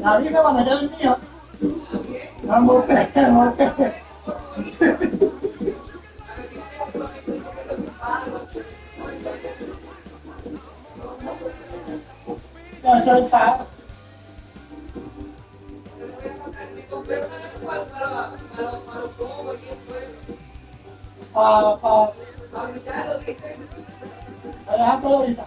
Nadie me va a meter el mío. Vamos a ver. Ya se lo sabe. Ahorita.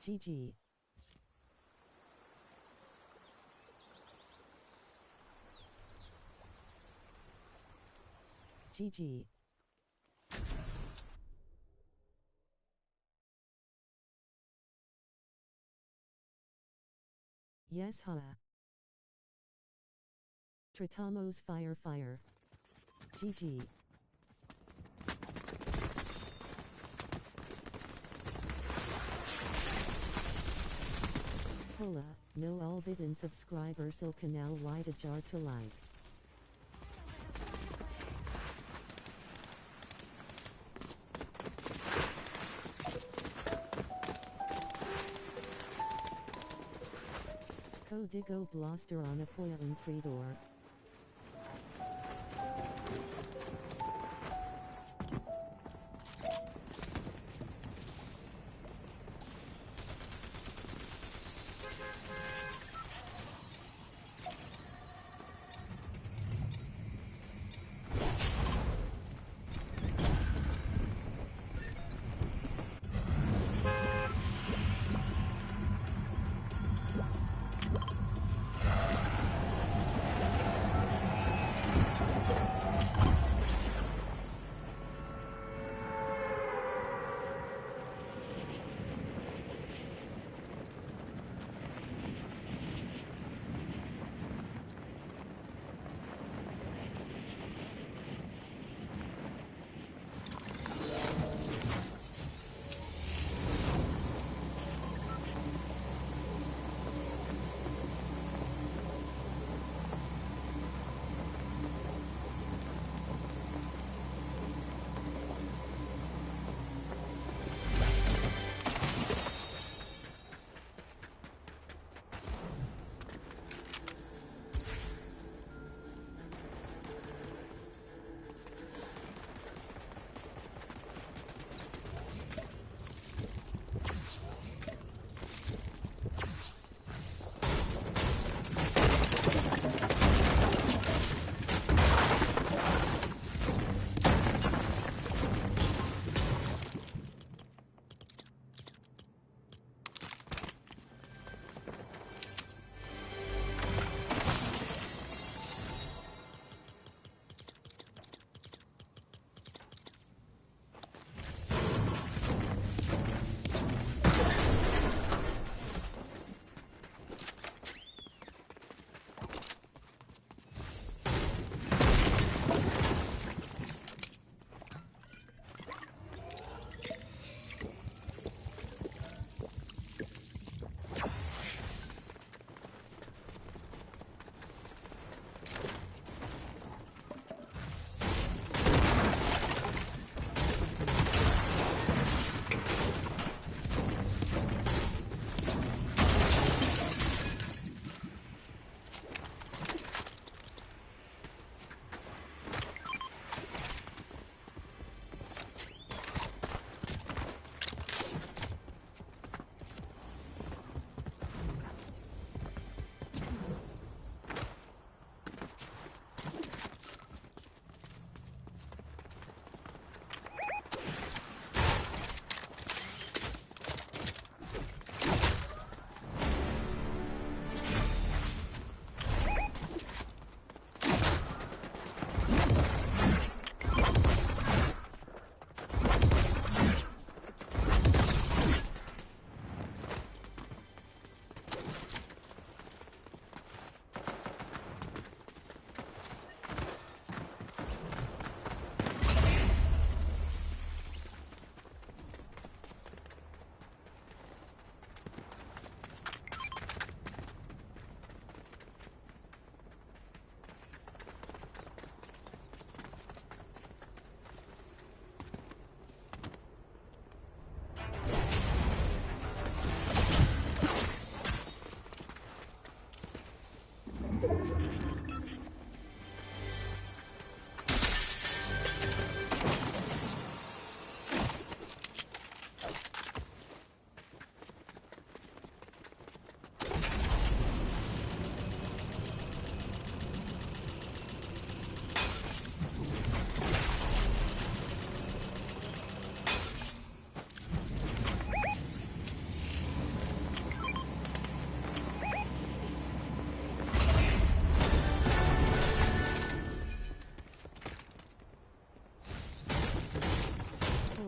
GG. GG. Yes, ha. Tritamos fire fire. GG. Hola, no olvid and subscriber so canal wide a jar to like. Codigo blostar on apoya un creador.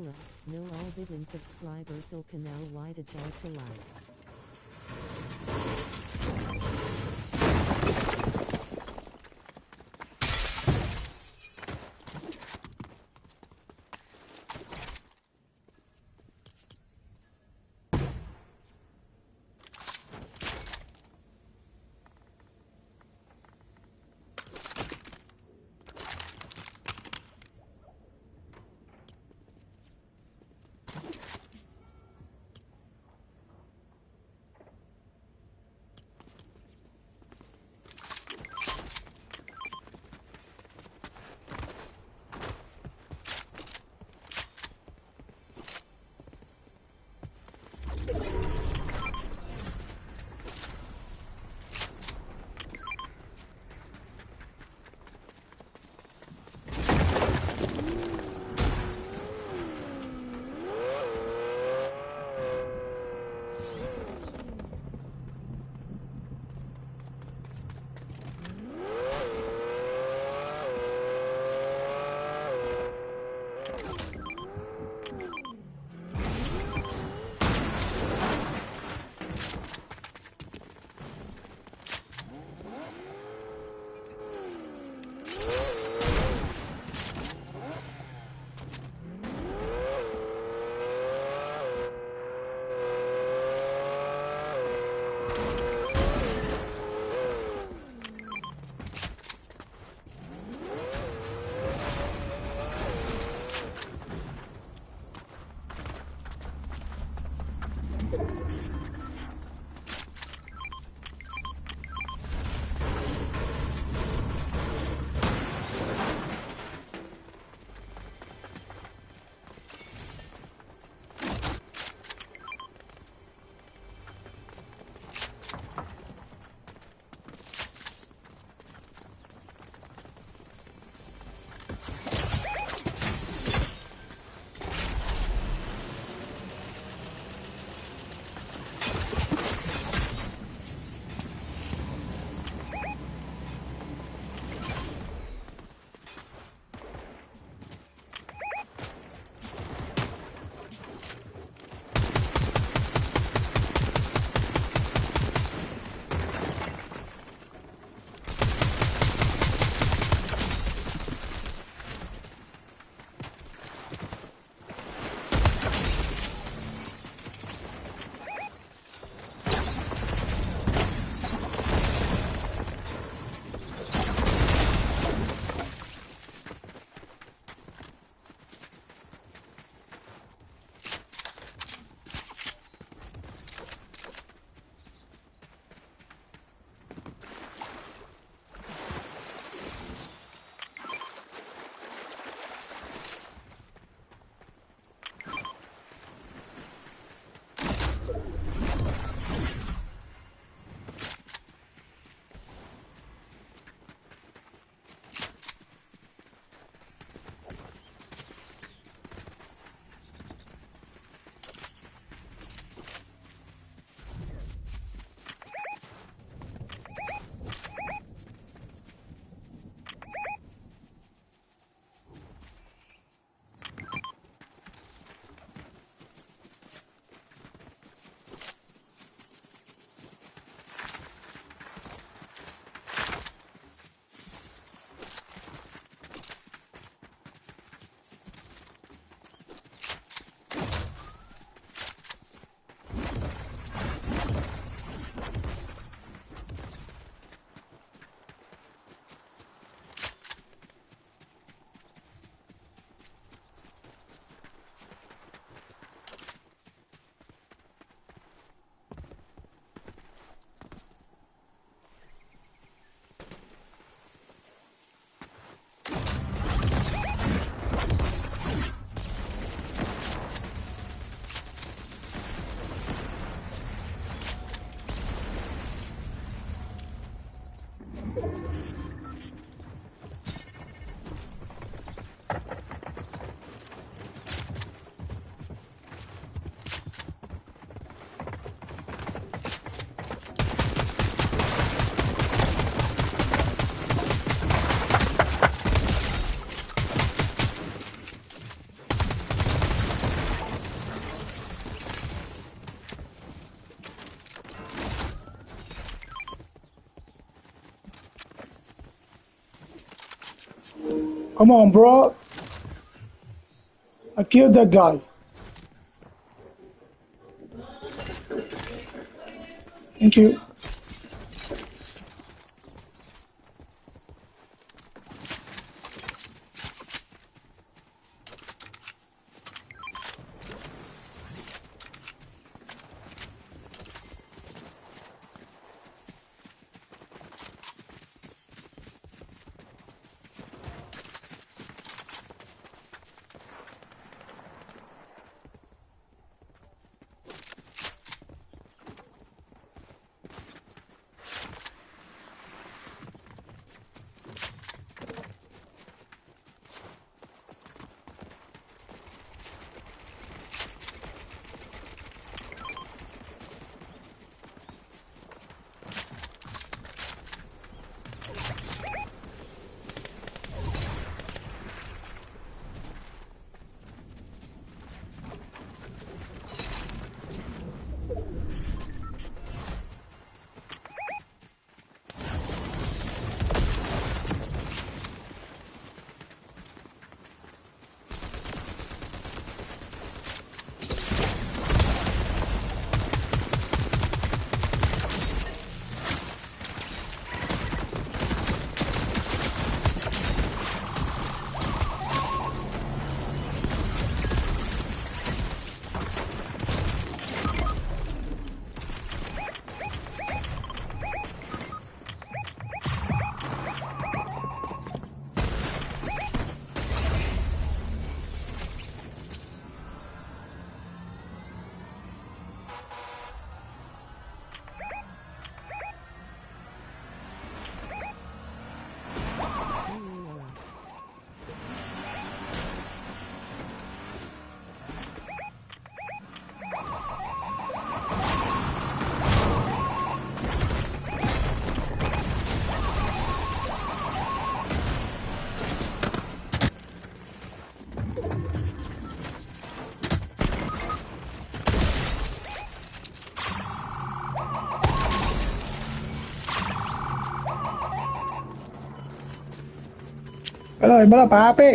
Hello, no all bidden subscribers so canal wide a jar to like. Come on, bro. I killed that guy. Thank you. ห็นไหมล่ะป้าเป้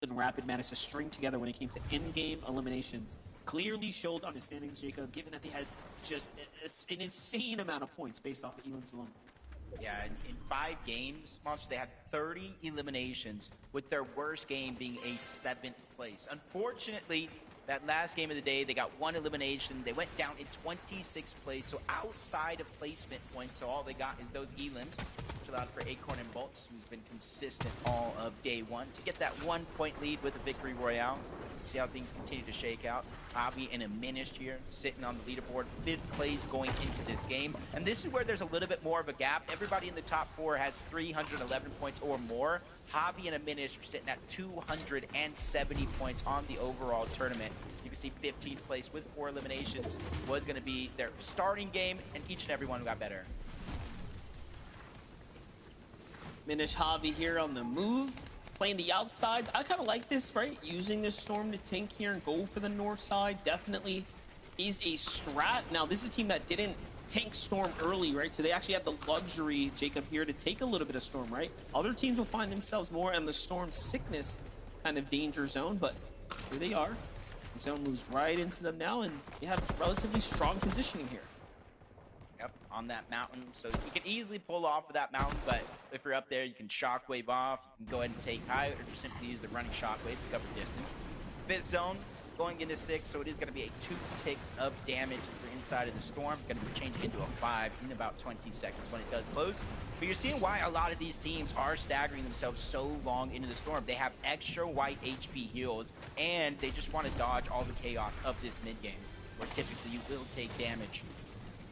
and Rapid managed to string together when it came to in-game eliminations. Clearly showed understanding, Jacob, given that they had just an insane amount of points based off of elims alone. Yeah, in 5 games, Monster, they had 30 eliminations, with their worst game being a 7th place. Unfortunately, that last game of the day, they got 1 elimination. They went down in 26th place, so outside of placement points, so all they got is those elims, which allowed for Acorn and Bolts, who's been consistent all of day 1, to get that 1-point lead with a victory royale. See how things continue to shake out. Hobby and Aminish here, sitting on the leaderboard, 5th place going into this game. And this is where there's a little bit more of a gap. Everybody in the top 4 has 311 points or more. Hobby and Aminish are sitting at 270 points on the overall tournament. You can see 15th place with 4 eliminations was going to be their starting game, and each and every one got better. Minish Javi here on the move, playing the outsides. I kind of like this, right? Using this Storm to tank here and go for the north side definitely is a strat. Now, this is a team that didn't tank Storm early, right? So they actually have the luxury, Jacob, here to take a little bit of Storm, right? Other teams will find themselves more in the Storm sickness kind of danger zone, but here they are. The zone moves right into them now, and they have relatively strong positioning here. Yep, on that mountain. So you can easily pull off of that mountain, but if you're up there, you can shockwave off. You can go ahead and take high, or just simply use the running shockwave to cover distance. 5th zone, going into 6, so it is going to be a 2 tick of damage if you're inside of the storm. Going to be changing into a 5 in about 20 seconds when it does close. But you're seeing why a lot of these teams are staggering themselves so long into the storm. They have extra white HP heals, and they just want to dodge all the chaos of this mid game, where typically you will take damage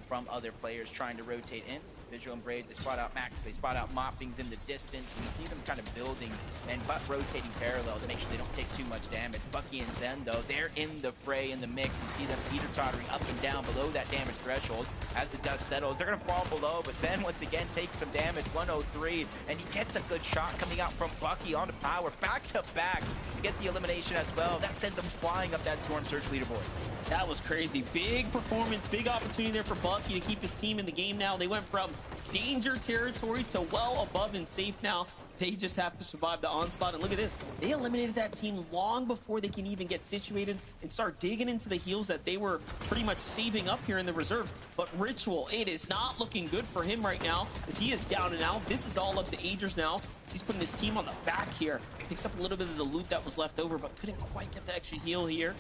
from other players trying to rotate in. Visual and Brave, they spot out Max, they spot out Moppings in the distance, and you see them kind of building and rotating parallel to make sure they don't take too much damage. Bucky and Zen, though, they're in the fray, in the mix. You see them teeter-tottering up and down below that damage threshold. As the dust settles, they're going to fall below, but Zen once again takes some damage, 103, and he gets a good shot coming out from Bucky onto Power, back to back to get the elimination as well. That sends him flying up that Storm Surge leaderboard. That was crazy. Big performance, big opportunity there for Bucky to keep his team in the game now. They went from danger territory to well above and safe now. They just have to survive the onslaught. And look at this. They eliminated that team long before they can even get situated and start digging into the heals that they were pretty much saving up here in the reserves. But Ritual, it is not looking good for him right now as he is down and out. This is all up to Agers now. He's putting his team on the back here. Picks up a little bit of the loot that was left over, but couldn't quite get the extra heal here.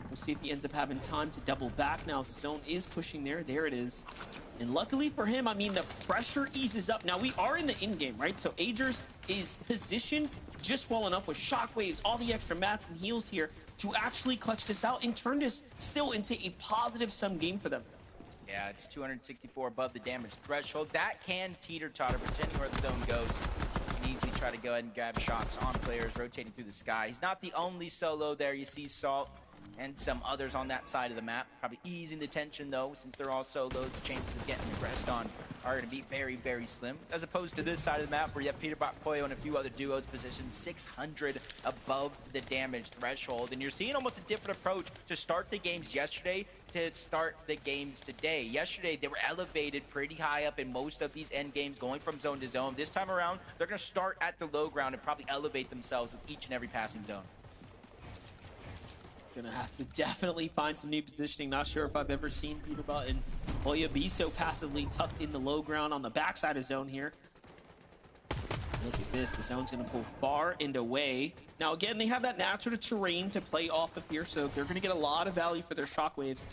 We'll see if he ends up having time to double back now as the zone is pushing there. There it is. And luckily for him, I mean, the pressure eases up. Now, we are in the in-game, right? So Agers is positioned just well enough with shockwaves, all the extra mats and heals here to actually clutch this out and turn this still into a positive-sum game for them. Yeah, it's 264 above the damage threshold. That can teeter-totter, pretending where the zone goes. You can easily try to go ahead and grab shots on players rotating through the sky. He's not the only solo there. You see Salt and some others on that side of the map. Probably easing the tension, though, since they're all solos. The chances of getting aggressed on are going to be very, very slim. As opposed to this side of the map, where you have Peterbot, Poyo, and a few other duos positioned 600 above the damage threshold. And you're seeing almost a different approach to start the games yesterday to start the games today. Yesterday, they were elevated pretty high up in most of these end games, going from zone to zone. This time around, they're going to start at the low ground and probably elevate themselves with each and every passing zone. Gonna have to definitely find some new positioning. Not sure if I've ever seen Peterbot and Poyo be so passively tucked in the low ground on the backside of zone here. Look at this. The zone's gonna pull far and away. Now again, they have that natural terrain to play off of here, so they're gonna get a lot of value for their shockwaves.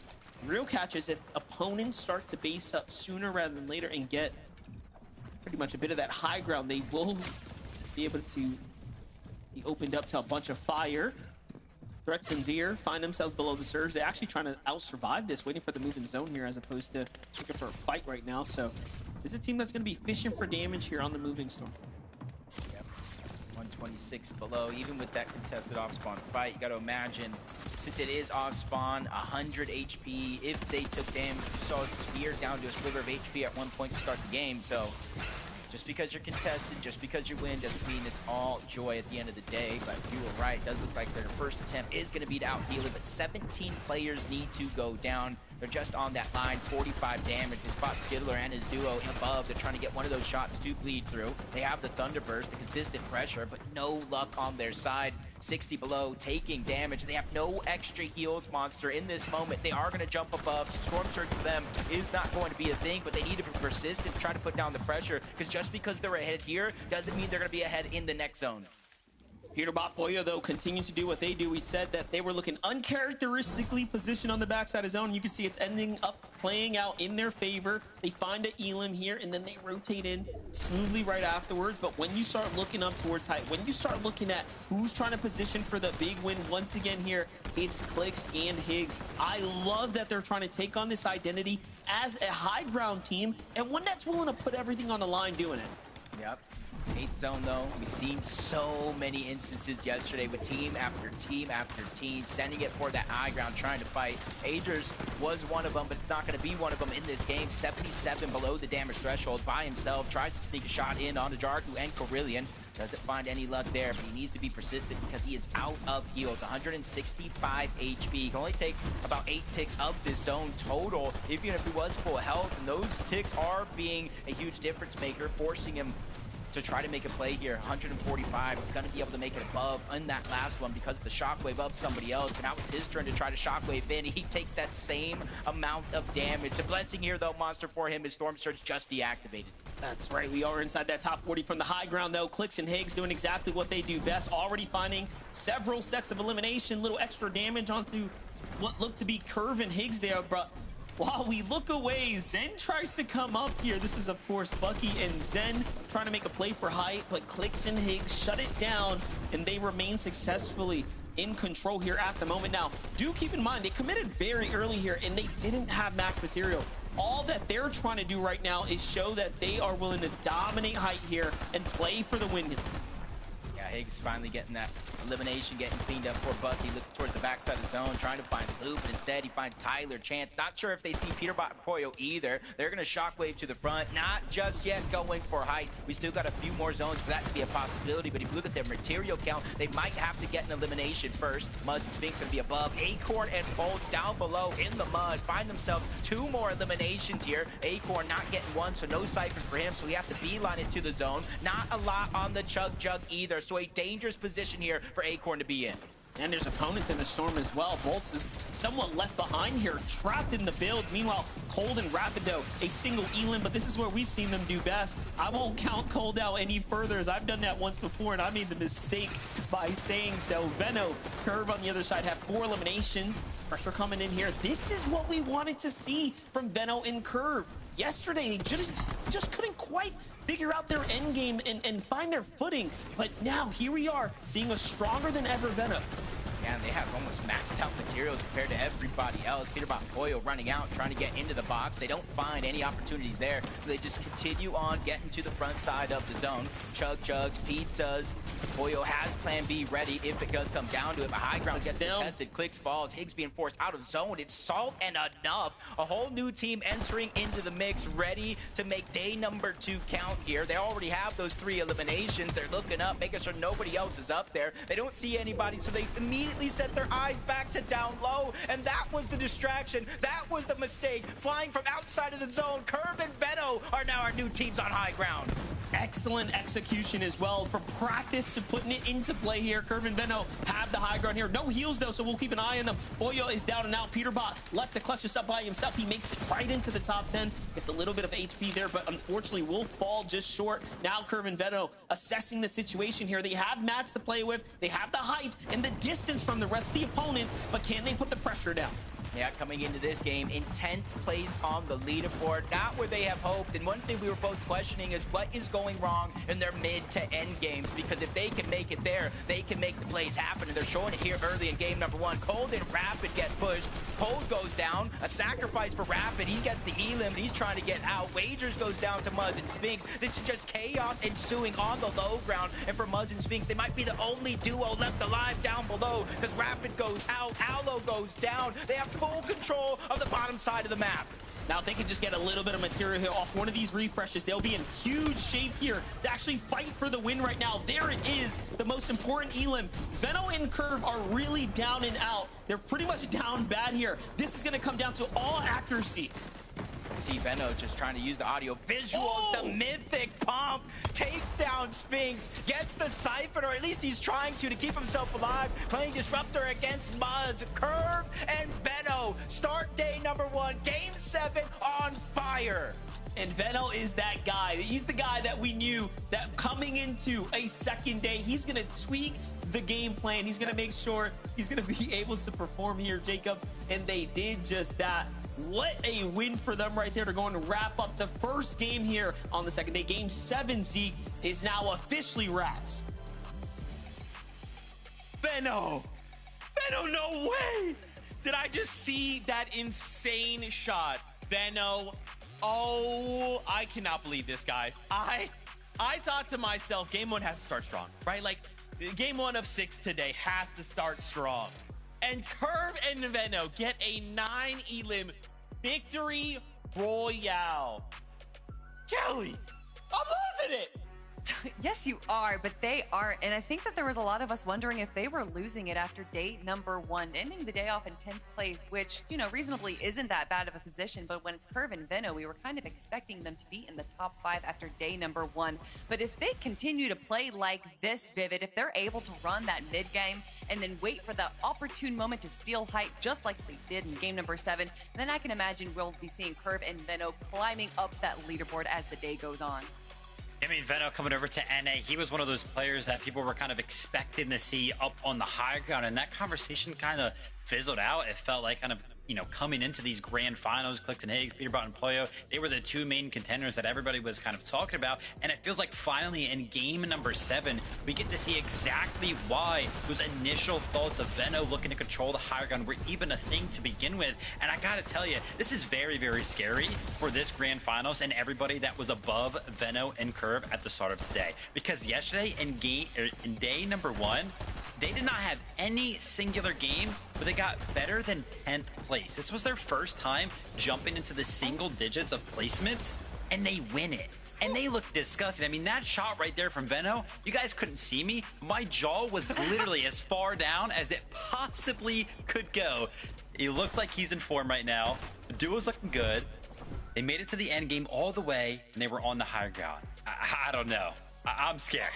Real catch is if opponents start to base up sooner rather than later and get pretty much a bit of that high ground, they will be able to be opened up to a bunch of fire. Threats and Veer find themselves below the surge. They're actually trying to out-survive this, waiting for the moving zone here as opposed to looking for a fight right now. So this is a team that's going to be fishing for damage here on the moving storm. Yep. 126 below, even with that contested off-spawn fight. You got to imagine, since it is off-spawn, 100 HP. If they took damage, you saw Veer down to a sliver of HP at one point to start the game. So just because you're contested, just because you win, doesn't mean it's all joy at the end of the day. But you were right, it does look like their first attempt is going to be to out-heal it, but 17 players need to go down They're just on that line, 45 damage. They spot Skiddler and his duo above. They're trying to get one of those shots to bleed through. They have the Thunderburst, the consistent pressure, but no luck on their side. 60 below, taking damage. They have no extra heals, Monster, in this moment. They are going to jump above. Storm Surge for them is not going to be a thing, but they need to be persistent, try to put down the pressure, because just because they're ahead here doesn't mean they're going to be ahead in the next zone. Peterbot Boyo, though, continues to do what they do. We said that they were looking uncharacteristically positioned on the backside of zone. You can see it's ending up playing out in their favor. They find a Elim here, and then they rotate in smoothly right afterwards. But when you start looking up towards height, when you start looking at who's trying to position for the big win once again here, it's Clix and Higgs. I love that they're trying to take on this identity as a high ground team, and one that's willing to put everything on the line doing it. Yep. 8th zone, though, we've seen so many instances yesterday with team after team after team sending it for that high ground, trying to fight. Agers was one of them, but it's not going to be one of them in this game. 77 below the damage threshold by himself, tries to sneak a shot in onto Jarku and Corillion. Doesn't find any luck there, but he needs to be persistent because he is out of heals. 165 HP. He can only take about 8 ticks of this zone total, even if he was full health, and those ticks are being a huge difference maker, forcing him to try to make a play here. 145. He's going to be able to make it above in that last one because of the shockwave of somebody else. But now it's his turn to try to shockwave in. He takes that same amount of damage. The blessing here, though, Monster, for him is Storm Surge just deactivated. That's right. We are inside that top 40 from the high ground, though. Clix and Higgs doing exactly what they do best. Already finding several sets of elimination. Little extra damage onto what looked to be Curve and Higgs there, but while we look away, Zen tries to come up here. This is, of course, Bucky and Zen trying to make a play for height, but Clix and Higgs shut it down, and they remain successfully in control here at the moment. Now, do keep in mind, they committed very early here, and they didn't have max material. All that they're trying to do right now is show that they are willing to dominate height here and play for the win. Yeah, Higgs finally getting that elimination, getting cleaned up for Bucky. Looking towards the backside of the zone, trying to find Blue, but instead he finds Tyler Chance. Not sure if they see Peterbot and Poyo either. They're going to shockwave to the front. Not just yet going for height. We still got a few more zones for that to be a possibility, but if you look at their material count, they might have to get an elimination first. Muzz and Sphinx going to be above. Acorn and Bolts down below in the mud. Find themselves 2 more eliminations here. Acorn not getting one, so no siphon for him, so he has to beeline it to the zone. Not a lot on the Chug Jug either, so a dangerous position here for Acorn to be in. And there's opponents in the storm as well. Bolts is somewhat left behind here, trapped in the build. Meanwhile, Cold and Rapido, a single Elim, but this is where we've seen them do best. I won't count Cold out any further, as I've done that once before, and I made the mistake by saying so. Veno, Curve on the other side, have 4 eliminations. Pressure coming in here. This is what we wanted to see from Veno and Curve. Yesterday, they just couldn't quite figure out their end game and find their footing. But now, here we are, seeing a stronger than ever Veno. Yeah, and they have almost maxed out materials compared to everybody else. Peterbot and Poyo running out, trying to get into the box. They don't find any opportunities there, so they just continue on getting to the front side of the zone. Chug Chugs, pizzas. Poyo has plan B ready if it does come down to it, but high ground gets contested. Clicks falls. Higgs being forced out of zone. It's Salt and enough. A whole new team entering into the mix, ready to make day number 2 count here. They already have those 3 eliminations. They're looking up, making sure nobody else is up there. They don't see anybody, so they immediately set their eyes back to down low, and that was the distraction. That was the mistake. Flying from outside of the zone, Curve and Veno are now our new teams on high ground. Excellent execution as well from practice to putting it into play here. Curve and Veno have the high ground here. No heals though, so we'll keep an eye on them. Boyo is down and out. Peterbot left to clutch this up by himself. He makes it right into the top 10. Gets a little bit of HP there, but unfortunately will fall just short. Now Curve and Veno assessing the situation here. They have mats to play with. They have the height and the distance from the rest of the opponents, but can they put the pressure down? Yeah, coming into this game in 10th place on the leaderboard, not where they have hoped. And one thing we were both questioning is what is going wrong in their mid to end games, because if they can make it there, they can make the plays happen. And they're showing it here early in game number 1. Cold and Rapid get pushed. Cold goes down, a sacrifice for Rapid. He gets the Elim, and he's trying to get out. Wagers goes down to Muzz and Sphinx. This is just chaos ensuing on the low ground. And for Muzz and Sphinx, they might be the only duo left alive down below, because Rapid goes out, Aloe goes down. They have full control of the bottom side of the map. Now, if they can just get a little bit of material here off one of these refreshes, they'll be in huge shape here to actually fight for the win right now. There it is, the most important elim. Veno and Curve are really down and out. They're pretty much down bad here. This is going to come down to all accuracy. See Veno just trying to use the audio visuals. The mythic pump takes down Spinks, gets the siphon, or at least he's trying to keep himself alive, playing Disruptor against Muzz. Curve and Veno start day number 1, game 7 on fire. And Veno is that guy. He's the guy that we knew that coming into a second day, he's going to tweak the game plan. He's going to make sure he's going to be able to perform here, Jacob. And they did just that. What a win for them right there to go and wrap up the first game here on the second day. Game 7, Zeke, is now officially wraps. Veno, no way! Did I just see that insane shot? Veno, oh, I cannot believe this, guys. I thought to myself, game 1 has to start strong, right? Like, game 1 of 6 today has to start strong. And Curve and Veno get a 9 elim victory royale. Kelly, I'm losing it. Yes, you are, but they aren't. And I think that there was a lot of us wondering if they were losing it after day number 1, ending the day off in 10th place, which, you know, reasonably isn't that bad of a position. But when it's Curve and Veno, we were kind of expecting them to be in the top 5 after day number 1. But if they continue to play like this, Vivid, if they're able to run that mid game and then wait for the opportune moment to steal height, just like they did in game number 7, then I can imagine we'll be seeing Curve and Veno climbing up that leaderboard as the day goes on. I mean, Veno coming over to NA, he was one of those players that people were kind of expecting to see up on the high ground, and that conversation kind of fizzled out. It felt like kind of, you know, coming into these grand finals, Clicks and Higgs, Peterbot and Pollo, they were the 2 main contenders that everybody was kind of talking about. And it feels like finally in game number 7, we get to see exactly why those initial thoughts of Veno looking to control the high ground were even a thing to begin with. And I gotta tell you, this is very, very scary for this grand finals and everybody that was above Veno and Curve at the start of today. Because yesterday in day number 1, they did not have any singular game where they got better than 10th place. This was their first time jumping into the single digits of placements, and they win it. And they look disgusting. I mean, that shot right there from Veno, you guys couldn't see me. My jaw was literally as far down as it possibly could go. He looks like he's in form right now. The duo's looking good. They made it to the end game all the way, and they were on the high ground. I don't know. I'm scared.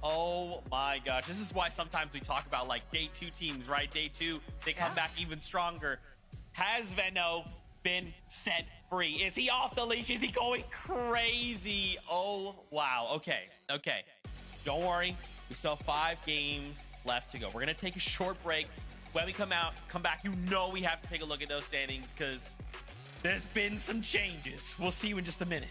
Oh my gosh, this is why sometimes we talk about like day 2 teams, right? Day 2, they come back even stronger. Has Veno been set free? Is he off the leash? Is he going crazy? Oh, wow. Okay. Don't worry. We still have 5 games left to go. We're going to take a short break. When we come back, you know we have to take a look at those standings because there's been some changes. We'll see you in just a minute.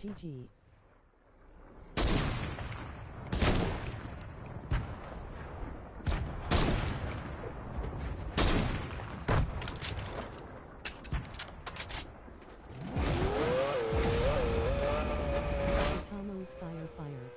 GG. Tomo's fire fire.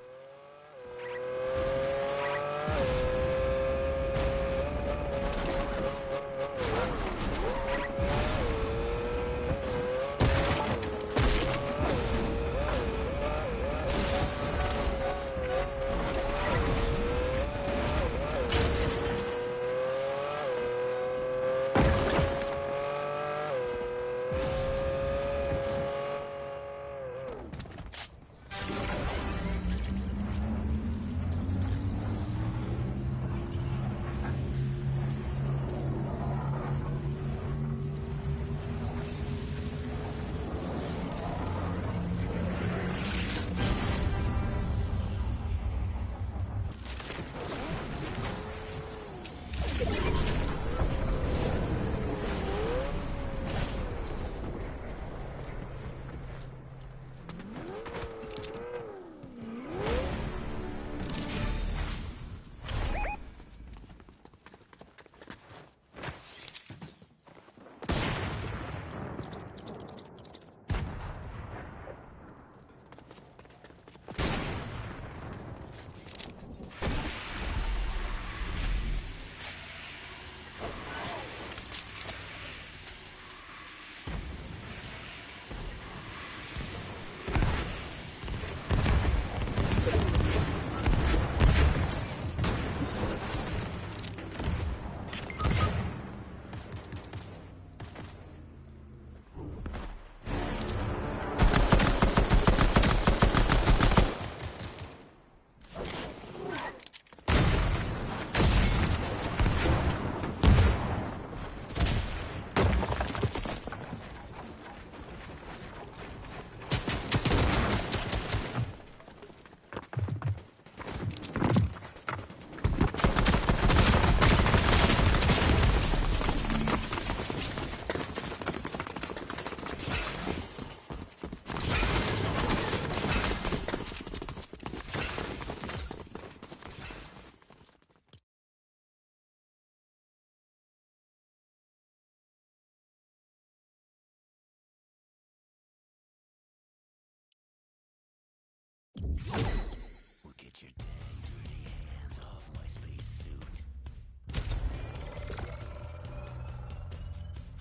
Well, get your dang dirty hands off my spacesuit.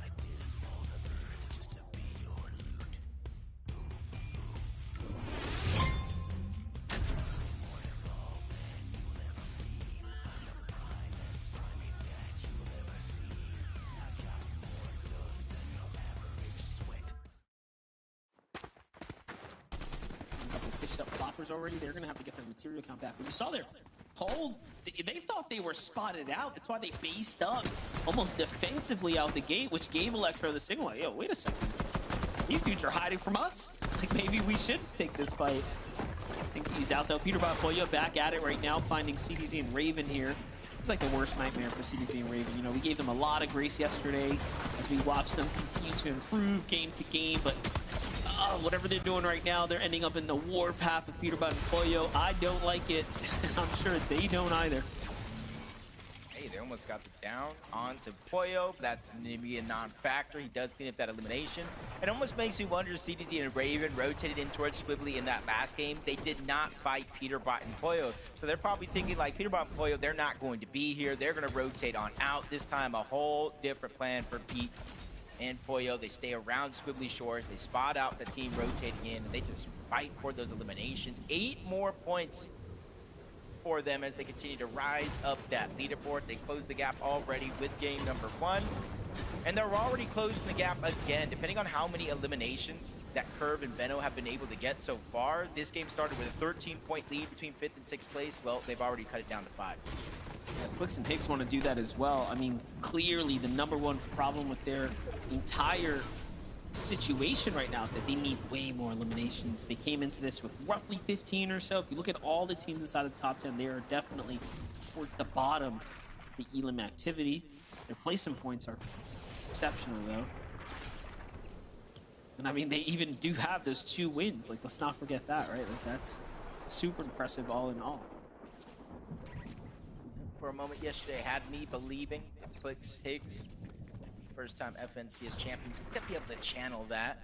I didn't fall to Earth just to be your loot. More involved than you choppers already. They're gonna have to get their material count back. But you saw their whole, they thought they were spotted out. That's why they based up almost defensively out the gate, which gave Electro the signal. Like, yo, wait a second. These dudes are hiding from us. Like, maybe we should take this fight. Things ease out though. Peterbot Pollo back at it right now, finding CDZ and Raven here. It's like the worst nightmare for CDZ and Raven. You know, we gave them a lot of grace yesterday as we watched them continue to improve game to game, but whatever they're doing right now, they're ending up in the war path with Peterbot and Pollo. I don't like it. I'm sure they don't either. Hey, they almost got the down onto Pollo. That's maybe a non-factor. He does clean up that elimination. It almost makes me wonder, CDZ and Raven rotated in towards Swibbly in that last game. They did not fight Peterbot and Pollo. So they're probably thinking like Peterbot and Pollo, they're not going to be here. They're going to rotate on out. This time a whole different plan for Pete and Pollo. They stay around Squibbly Shores. They spot out the team rotating in, and they just fight for those eliminations. 8 more points for them as they continue to rise up that leaderboard. They closed the gap already with game number 1. And they're already closing the gap again. Depending on how many eliminations that Curve and Benno have been able to get so far, this game started with a 13-point lead between 5th and 6th place. Well, they've already cut it down to 5. Yeah, Quicks and Hicks want to do that as well. I mean, clearly the #1 problem with their entire situation right now is that they need way more eliminations. They came into this with roughly 15 or so. If you look at all the teams inside of the top 10, they are definitely towards the bottom of the elim activity. Their placement points are exceptional though. And I mean, they even do have those 2 wins. Like, let's not forget that, right? Like, that's super impressive all in all. For a moment yesterday, had me believing that Clicks Higgs, first time FNCS champions, is gonna be able to channel that.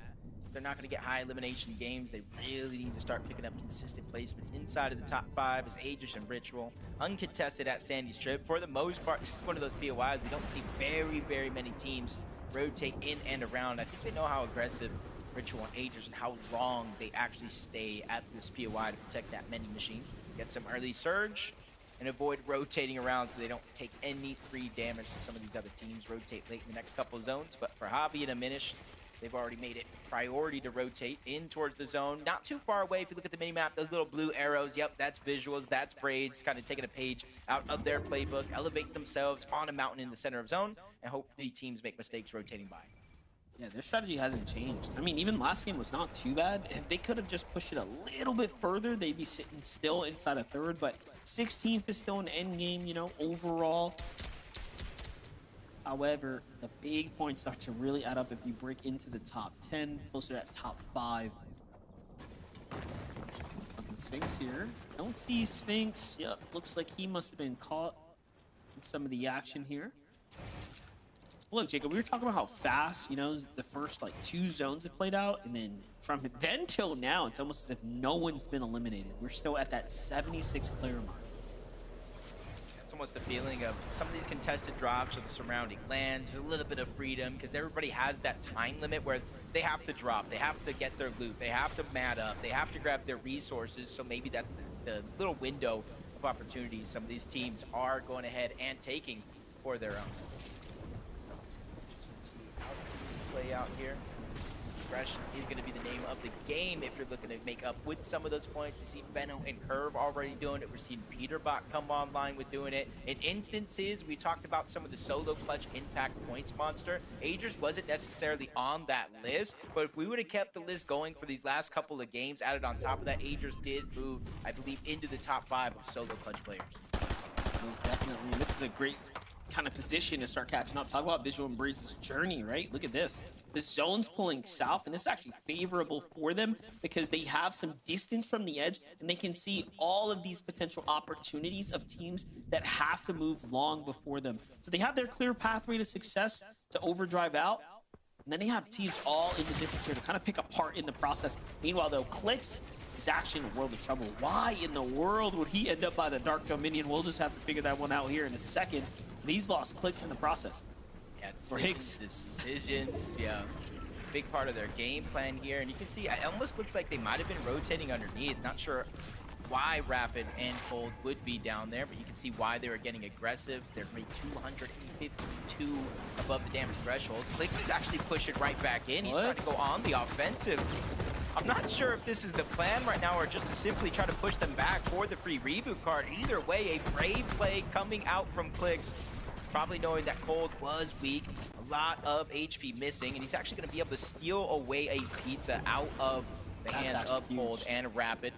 They're not gonna get high elimination games. They really need to start picking up consistent placements inside of the top 5 as Aegis and Ritual. Uncontested at Sandy's Trip. For the most part, this is one of those POIs we don't see very many teams rotate in and around. I think they know how aggressive Ritual and Aegis and how long they actually stay at this POI to protect that mending machine. Get some early surge and avoid rotating around so they don't take any free damage to some of these other teams. Rotate late in the next couple of zones, but for Hobby and Aminish, they've already made it priority to rotate in towards the zone. Not too far away. If you look at the mini-map, those little blue arrows, yep, that's visuals, that's Braids, kind of taking a page out of their playbook, elevate themselves on a mountain in the center of zone, and hopefully teams make mistakes rotating by. Yeah, their strategy hasn't changed. I mean, even last game was not too bad. If they could have just pushed it a little bit further, they'd be sitting still inside a 3rd, but 16th is still an end game, you know, overall. However, the big points start to really add up if you break into the top 10, closer to that top 5. Nothing Sphinx here. Don't see Sphinx. Yep, looks like he must have been caught in some of the action here. Look, Jacob, we were talking about how fast, you know, the first like 2 zones have played out, and then from then till now, it's almost as if no one's been eliminated. We're still at that 76 player mark. It's almost the feeling of some of these contested drops or the surrounding lands, a little bit of freedom, because everybody has that time limit where they have to drop, they have to get their loot, they have to mat up, they have to grab their resources, so maybe that's the little window of opportunities some of these teams are going ahead and taking for their own. Play out here. Aggression is going to be the name of the game if you're looking to make up with some of those points. We see Benno and Curve already doing it. We're seeing Peterbot come online with doing it. In instances, we talked about some of the solo clutch impact points monster. Aegis wasn't necessarily on that list, but if we would have kept the list going for these last couple of games, added on top of that, Aegis did move, I believe, into the top 5 of solo clutch players. Most definitely. This is a great kind of position to start catching up. Talk about Visual and Breeds' journey, right? Look at this. The zone's pulling south, and this is actually favorable for them because they have some distance from the edge, and they can see all of these potential opportunities of teams that have to move long before them. So they have their clear pathway to success to overdrive out, and then they have teams all in the distance here to kind of pick apart in the process. Meanwhile, though, Clicks is actually in a world of trouble. Why in the world would he end up by the Dark Dominion? We'll just have to figure that one out here in a second. But he's lost Clicks in the process. Yeah, For Hicks. Decisions, yeah. Big part of their game plan here. And you can see, it almost looks like they might have been rotating underneath. Not sure why Rapid and Cold would be down there, but you can see why they were getting aggressive. They're rate 252 above the damage threshold. Clicks is actually pushing right back in. He's trying to go on the offensive. I'm not sure if this is the plan right now or just to simply try to push them back for the free reboot card. Either way, a brave play coming out from Clicks. Probably knowing that Cold was weak, a lot of HP missing, and he's actually going to be able to steal away a pizza out of the hands of Cold and Rapid.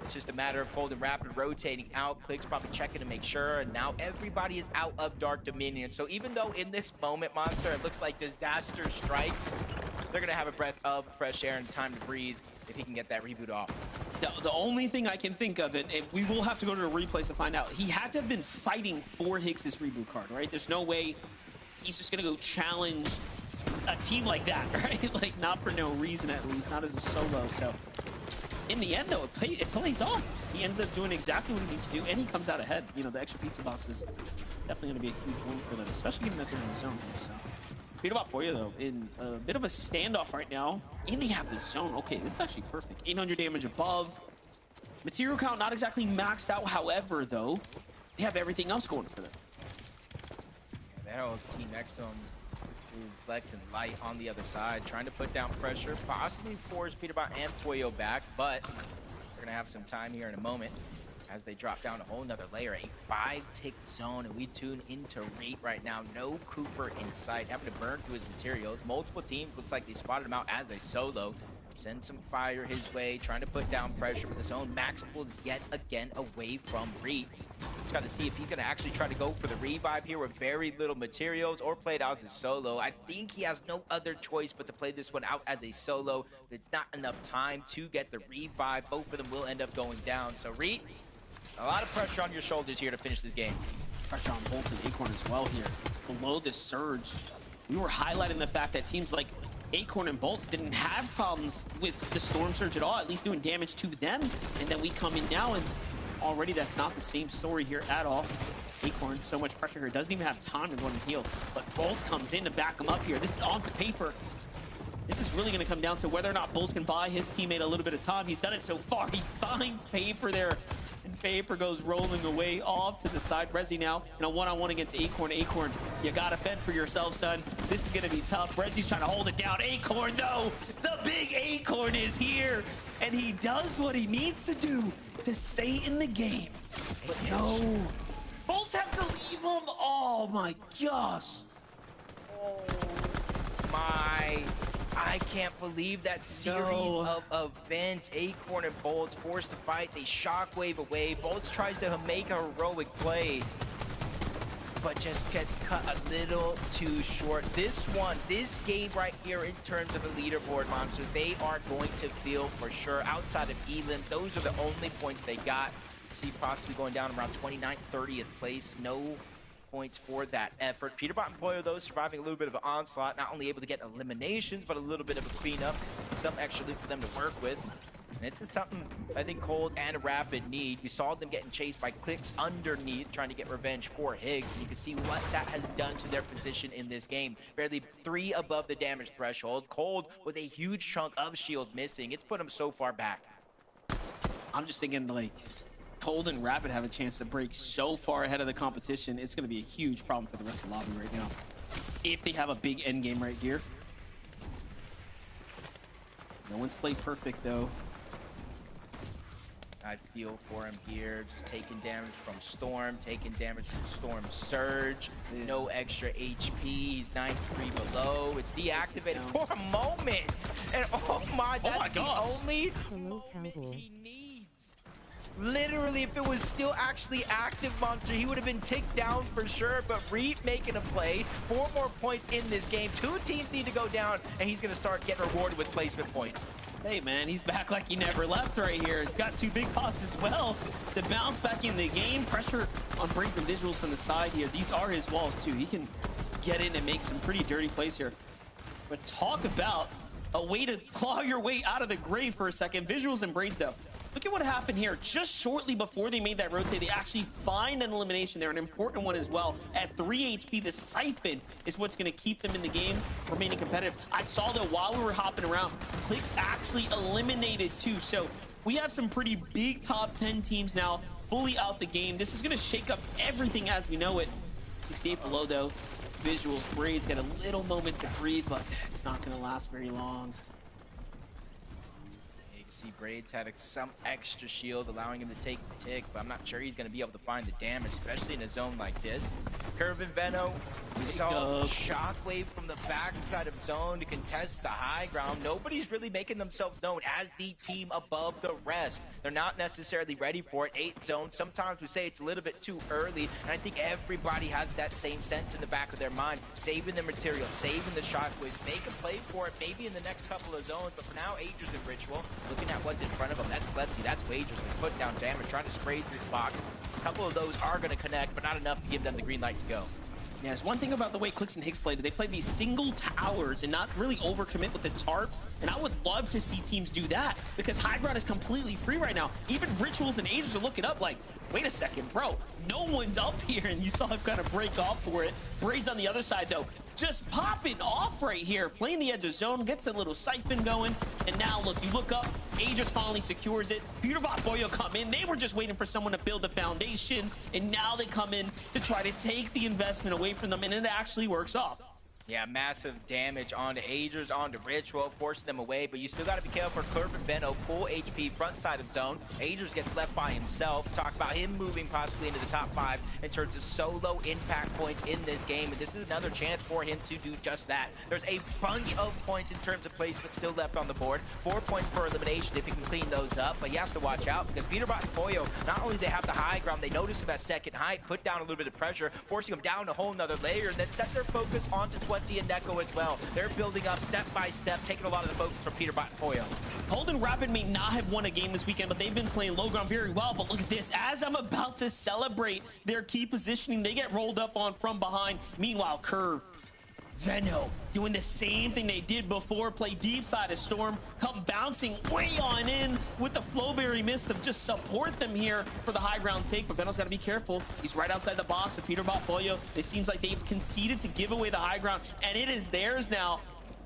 It's just a matter of Cold and Rapid rotating out. Clicks probably checking to make sure, and now everybody is out of Dark Dominion. So even though in this moment, Monster, it looks like disaster strikes, they're going to have a breath of fresh air and time to breathe if he can get that reboot off. The only thing I can think of, and we will have to go to the replays to find out, he had to have been fighting for Higgs's reboot card, right? There's no way he's just going to go challenge a team like that, right? Like, not for no reason, at least, not as a solo. So in the end, though, it plays off. He ends up doing exactly what he needs to do, and he comes out ahead. You know, the extra pizza box is definitely going to be a huge win for them, especially given that they're in the zone here. So Peter Bot Pollo, though, in a bit of a standoff right now, and they have the zone. Okay, this is actually perfect. 800 damage above. Material count not exactly maxed out. However, though, they have everything else going for them. That whole team next to him, Flex and Light on the other side, trying to put down pressure, possibly force Peterbot and Pollo back, but we're going to have some time here in a moment as they drop down a whole nother layer. A 5-tick zone, and we tune into Reet right now. No Cooper in sight, having to burn through his materials. Multiple teams, looks like they spotted him out as a solo. Send some fire his way, trying to put down pressure, but the zone max pulls yet again away from Reet. Got to see if he's going to actually try to go for the revive here with very little materials or play it out as a solo. I think he has no other choice but to play this one out as a solo. But it's not enough time to get the revive. Both of them will end up going down. So Reet, a lot of pressure on your shoulders here to finish this game. Pressure on Bolt and Acorn as well here. Below the surge, we were highlighting the fact that teams like Acorn and Bolts didn't have problems with the Storm Surge at all, at least doing damage to them. And then we come in now, and already that's not the same story here at all. Acorn, so much pressure here, doesn't even have time to go and heal. But Bolts comes in to back him up here. This is onto paper. This is really going to come down to whether or not Bolts can buy his teammate a little bit of time. He's done it so far. He finds paper there, and paper goes rolling away off to the side. Rezi now in a one-on-one against Acorn. Acorn, you got to fend for yourself, son. This is going to be tough. Rezi's trying to hold it down. Acorn, though, the big Acorn is here, and he does what he needs to do to stay in the game. But no, Bolts have to leave him. Oh my gosh. Oh my. I can't believe that series of events. Acorn and Bolts forced to fight. They shockwave away. Bolts tries to make a heroic play, but just gets cut a little too short. This game right here in terms of the leaderboard, Monster, they are going to feel for sure. Outside of Elim, those are the only points they got. See possibly going down around 29th, 30th place. No points for that effort. Peterbot and Pollo, though, surviving a little bit of an onslaught, not only able to get eliminations, but a little bit of a cleanup, some extra loot for them to work with. And it's just something I think Cold and Rapid need. We saw them getting chased by Clicks underneath, trying to get revenge for Higgs, and you can see what that has done to their position in this game. Barely 3 above the damage threshold. Cold with a huge chunk of shield missing. It's put them so far back. I'm just thinking, like, Cold and Rapid have a chance to break so far ahead of the competition. It's going to be a huge problem for the rest of the lobby right now, if they have a big end game right here. No one's played perfect, though. I feel for him here, just taking damage from Storm, taking damage from Storm Surge. No extra HP. He's 93 below. It's deactivated for a moment. And oh my, that's the only moment he needs. Literally, if it was still actually active, Monster, he would have been ticked down for sure. But Reet making a play, 4 more points in this game. 2 teams need to go down, and he's going to start getting rewarded with placement points. Hey, man, he's back like he never left right here. It's got 2 big pots as well to bounce back in the game. Pressure on Braids and Visuals from the side here. These are his walls, too. He can get in and make some pretty dirty plays here. But talk about a way to claw your way out of the grave for a second. Visuals and Braids, though. Look at what happened here. Just shortly before they made that rotate, they actually find an elimination there, an important one as well. At 3 HP, the Siphon is what's going to keep them in the game, remaining competitive. I saw that while we were hopping around, Clicks actually eliminated 2. So we have some pretty big top 10 teams now, fully out the game. This is going to shake up everything as we know it. 68 below, though. Visuals, Braids get a little moment to breathe, but it's not going to last very long. see Braids had some extra shield allowing him to take the tick, but I'm not sure he's going to be able to find the damage, especially in a zone like this. Curve and Veno, we saw Shockwave from the backside of zone to contest the high ground. Nobody's really making themselves known as the team above the rest. They're not necessarily ready for it. 8 zones. Sometimes we say it's a little bit too early, and I think everybody has that same sense in the back of their mind. Saving the material, saving the Shockwaves, make a play for it maybe in the next couple of zones, but for now, Agers and Ritual, looking at what's in front of them, that's Slepsy, that's Wagers, they're putting down damage, trying to spray through the box. A couple of those are going to connect, but not enough to give them the green light to go. Yeah, there's one thing about the way Clix and Higgs played. They played these single towers and not really overcommit with the tarps. And I would love to see teams do that because high ground is completely free right now. Even Rituals and Agers are looking up like, wait a second, bro. No one's up here, and you saw him kind of break off for it. Braids on the other side, though, just popping off right here. Playing the edge of zone, gets a little siphon going. And now, look, you look up, Agers finally secures it. Peterbot Boyo come in. They were just waiting for someone to build the foundation. And now they come in to try to take the investment away from them, and it actually works off. Yeah, massive damage onto Agers, onto Ritual, forcing them away, but you still got to be careful for Curve and Veno, full HP, front side of zone. Agers gets left by himself. Talk about him moving possibly into the top 5 in terms of solo impact points in this game, and this is another chance for him to do just that. There's a bunch of points in terms of placement still left on the board. 4 points per elimination if he can clean those up, but he has to watch out because Peterbot and Boyo, not only they have the high ground, they notice him at second height, put down a little bit of pressure, forcing him down a whole nother layer, and then set their focus onto 20 and Neko as well. They're building up step by step, taking a lot of the focus from Peterbot and Boyo. Golden Rapid may not have won a game this weekend, but they've been playing low ground very well. But look at this. As I'm about to celebrate their key positioning, they get rolled up on from behind. Meanwhile, Curve, Veno doing the same thing they did before, play deep side of Storm, come bouncing way on in with the Flowberry Mist to just support them here for the high ground take. But Veno's got to be careful. He's right outside the box of Peterbot Boyo. It seems like they've conceded to give away the high ground, and it is theirs now.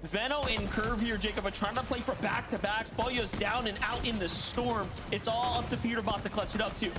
Veno and Curve here, Jacob, are trying to play for back-to-backs. Boyo's down and out in the Storm. It's all up to Peterbot to clutch it up, too.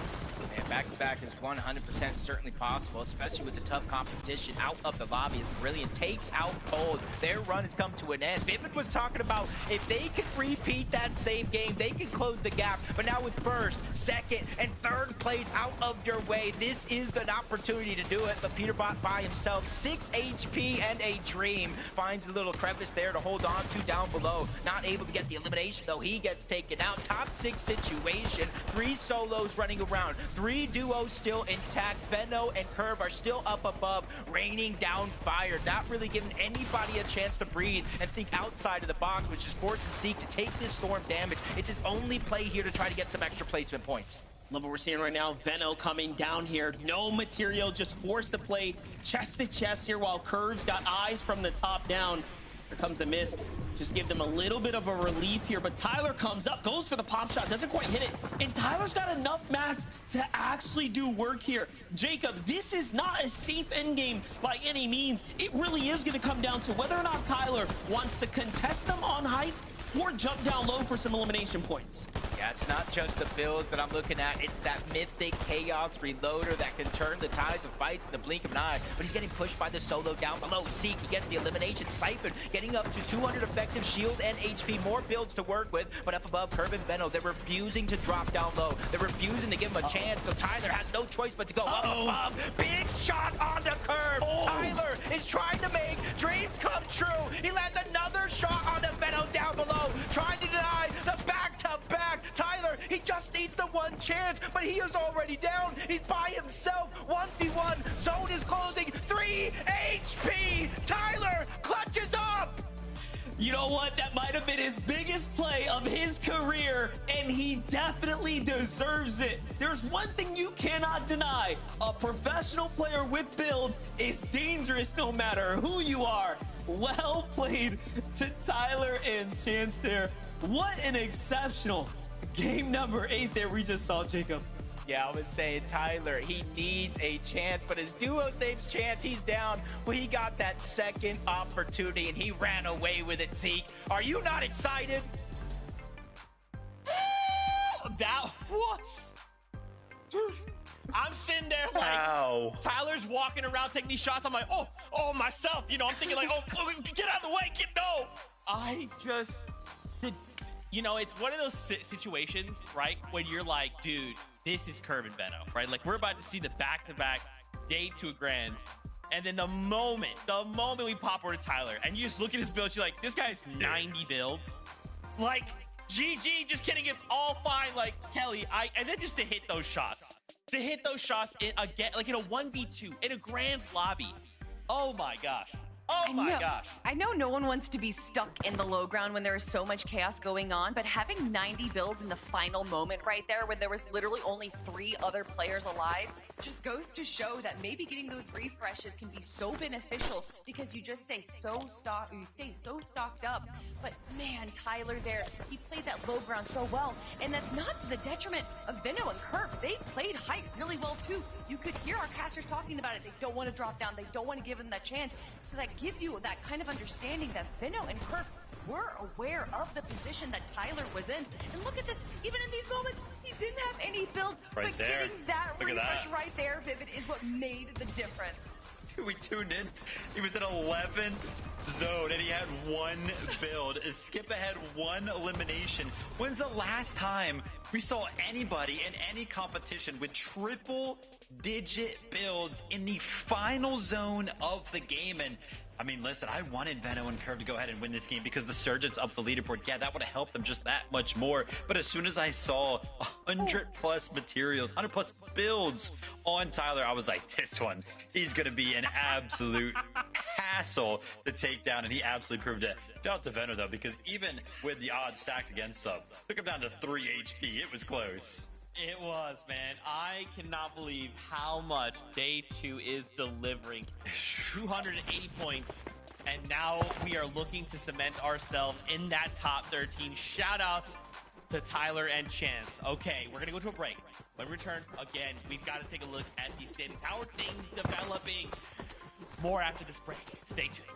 And back-to-back is 100% certainly possible, especially with the tough competition out of the lobby as Brilliant takes out Cold. Their run has come to an end. Vivid was talking about if they could repeat that same game, they could close the gap. But now with first, second, and third place out of your way, this is an opportunity to do it. But Peterbot by himself, 6 HP and a dream, finds a little crevice there to hold on to down below. Not able to get the elimination, though. He gets taken out. Top 6 situation. 3 solos running around. 3 duos still intact. Veno and Curve are still up above, raining down fire, not really giving anybody a chance to breathe and think outside of the box, which is Force and Seek to take this Storm damage. It's his only play here to try to get some extra placement points. Love what we're seeing right now. Veno coming down here. No material, just force the play chest to chest here while Curve's got eyes from the top down. Here comes the mist. Just give them a little bit of a relief here, but Tyler comes up, goes for the pop shot, doesn't quite hit it, and Tyler's got enough mats to actually do work here. Jacob, this is not a safe endgame by any means. It really is going to come down to whether or not Tyler wants to contest them on height or jump down low for some elimination points. Yeah, it's not just the build that I'm looking at. It's that mythic Chaos Reloader that can turn the tides of fights in the blink of an eye. But he's getting pushed by the solo down below. Seek, he gets the elimination. Siphon getting up to 200 effective shield and HP. More builds to work with. But up above, Curve and Veno, they're refusing to drop down low. They're refusing to give him a chance. So Tyler has no choice but to go up above. Big shot on the Curve. Tyler is trying to make dreams come true. He lands another shot on the Veno down below, trying to deny the back-to-back. Tyler, he just needs the one chance, but he is already down. He's by himself. 1v1. Zone is closing. 3 HP. Tyler clutches up. You know what? That might have been his biggest play of his career, and he definitely deserves it. There's one thing you cannot deny. A professional player with build is dangerous no matter who you are. Well played to Tyler and Chance there. What an exceptional game number 8 there we just saw, Jacob. Yeah, I was saying Tyler, he needs a chance, but his duo's name's Chance. He's down. Well, he got that second opportunity, and he ran away with it, Zeke. Are you not excited? That was... Dude, I'm sitting there like, Tyler's walking around taking these shots. I'm like, oh, myself. You know, I'm thinking like, oh, get out of the way. No. I just... you know, it's one of those situations, right, when you're like, dude, this is Curve and Benno, right? Like, we're about to see the back-to-back day 2 grands, and then the moment we pop over to Tyler, and you just look at his build, you're like, this guy's 90 builds. Like, GG, just kidding, it's all fine. Like, Kelly, and then just to hit those shots. To hit those shots again, like in a 1v2, in a Grand's lobby. Oh my gosh. Oh my gosh. I know no one wants to be stuck in the low ground when there is so much chaos going on, but having 90 builds in the final moment right there when there was literally only 3 other players alive just goes to show that maybe getting those refreshes can be so beneficial because you just stay so stocked up. But man, Tyler there, he played that low ground so well, and that's not to the detriment of Veno and Curve. They played height really well too. You could hear our casters talking about it. They don't want to drop down. They don't want to give them that chance. So that gives you that kind of understanding that Veno and Curve were aware of the position that Tyler was in. And look at this, even in these moments, he didn't have any build, Right but there. getting that Look at refresh that. right there, Vivid, is what made the difference. We tuned in. He was in 11th zone and he had 1 build. Skip ahead 1 elimination. When's the last time we saw anybody in any competition with triple-digit builds in the final zone of the game? And I mean, listen, I wanted Veno and Curve to go ahead and win this game because the Surgeons up the leaderboard. Yeah, that would have helped them just that much more. But as soon as I saw 100+ materials, 100+ builds on Tyler, I was like, this one, he's going to be an absolute hassle to take down. And he absolutely proved it. Shout out to Veno, though, because even with the odds stacked against him, took him down to 3 HP. It was close. It was, man. I cannot believe how much day 2 is delivering. 280 points. And now we are looking to cement ourselves in that top 13. Shout outs to Tyler and Chance. Okay, we're going to go to a break. When we return, again, we've got to take a look at these standings. How are things developing? More after this break. Stay tuned.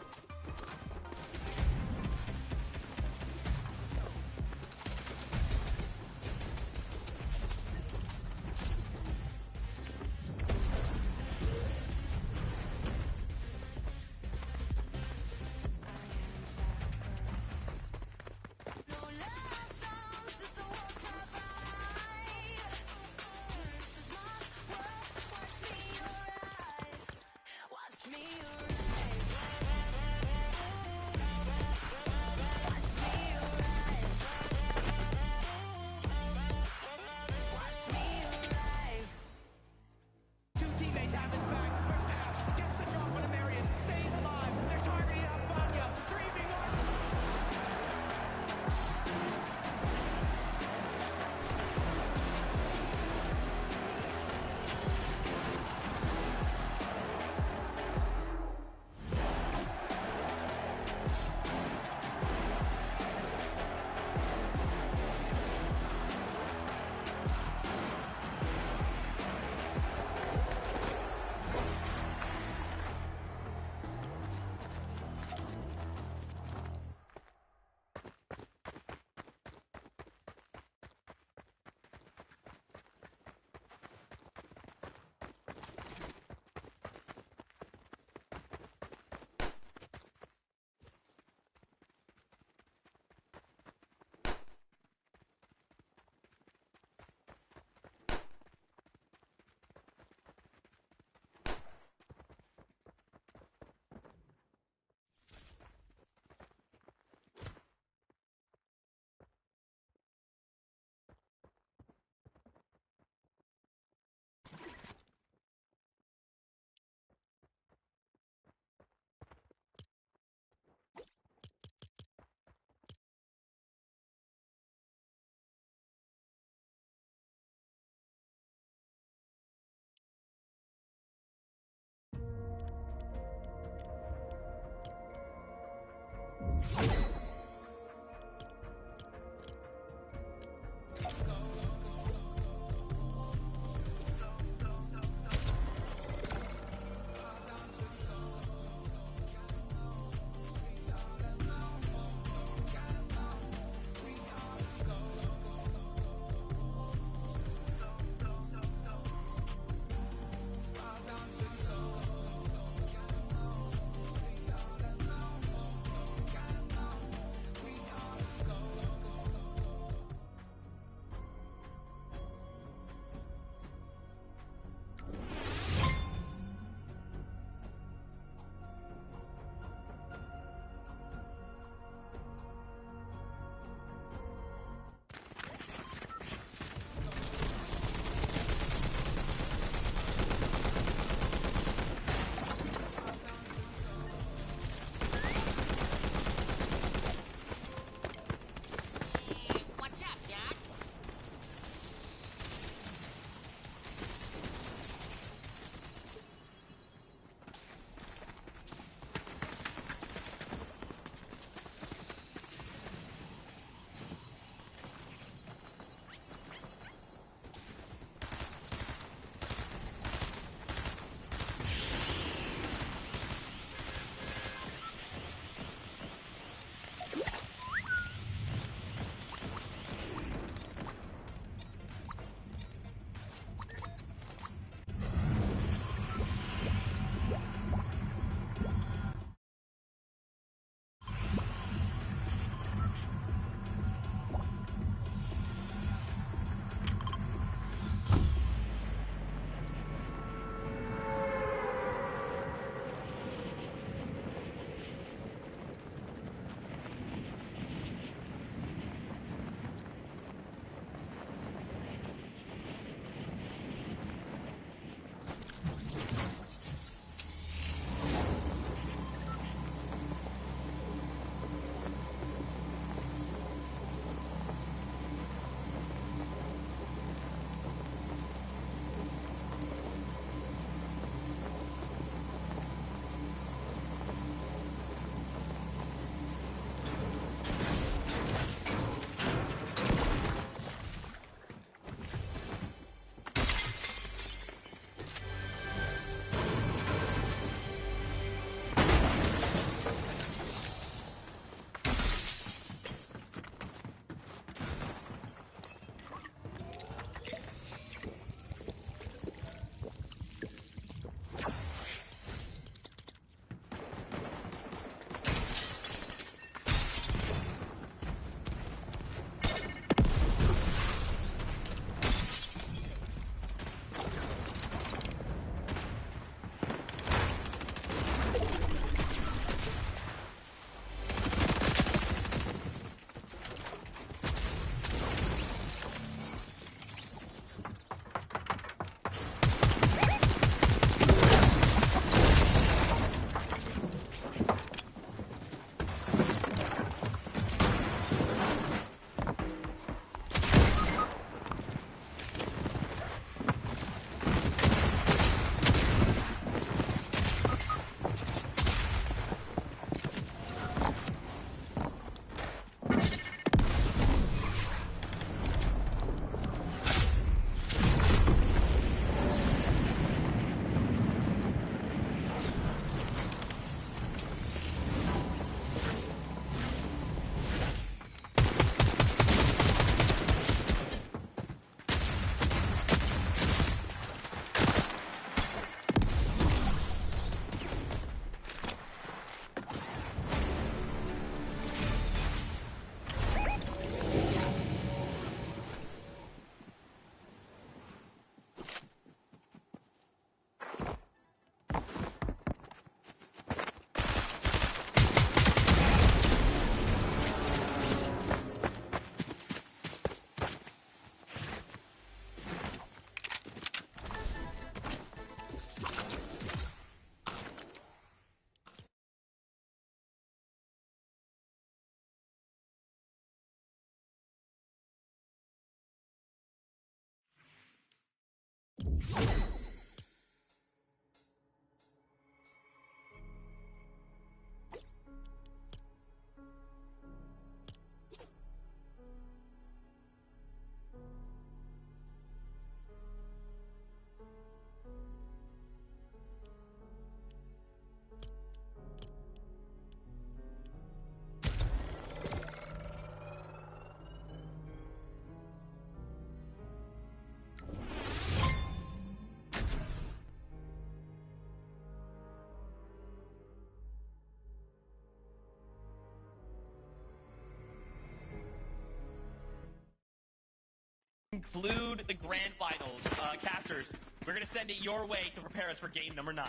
conclude the grand finals. Casters, we're going to send it your way to prepare us for game number 9.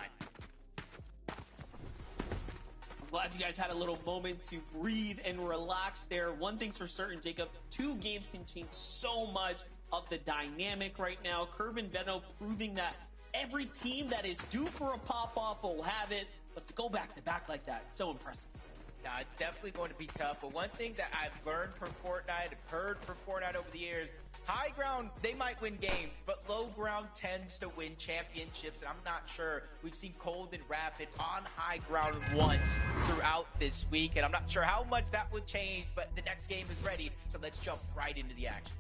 I'm glad you guys had a little moment to breathe and relax there. One thing's for certain, Jacob, 2 games can change so much of the dynamic right now. Curve and Veno proving that every team that is due for a pop-off will have it, but to go back-to-back like that, so impressive. Yeah, it's definitely going to be tough, but one thing that I've learned from Fortnite, I've heard from Fortnite over the years, high ground, they might win games, but low ground tends to win championships, and I'm not sure. We've seen Cold and Rapid on high ground once throughout this week, and I'm not sure how much that would change, but the next game is ready, so let's jump right into the action.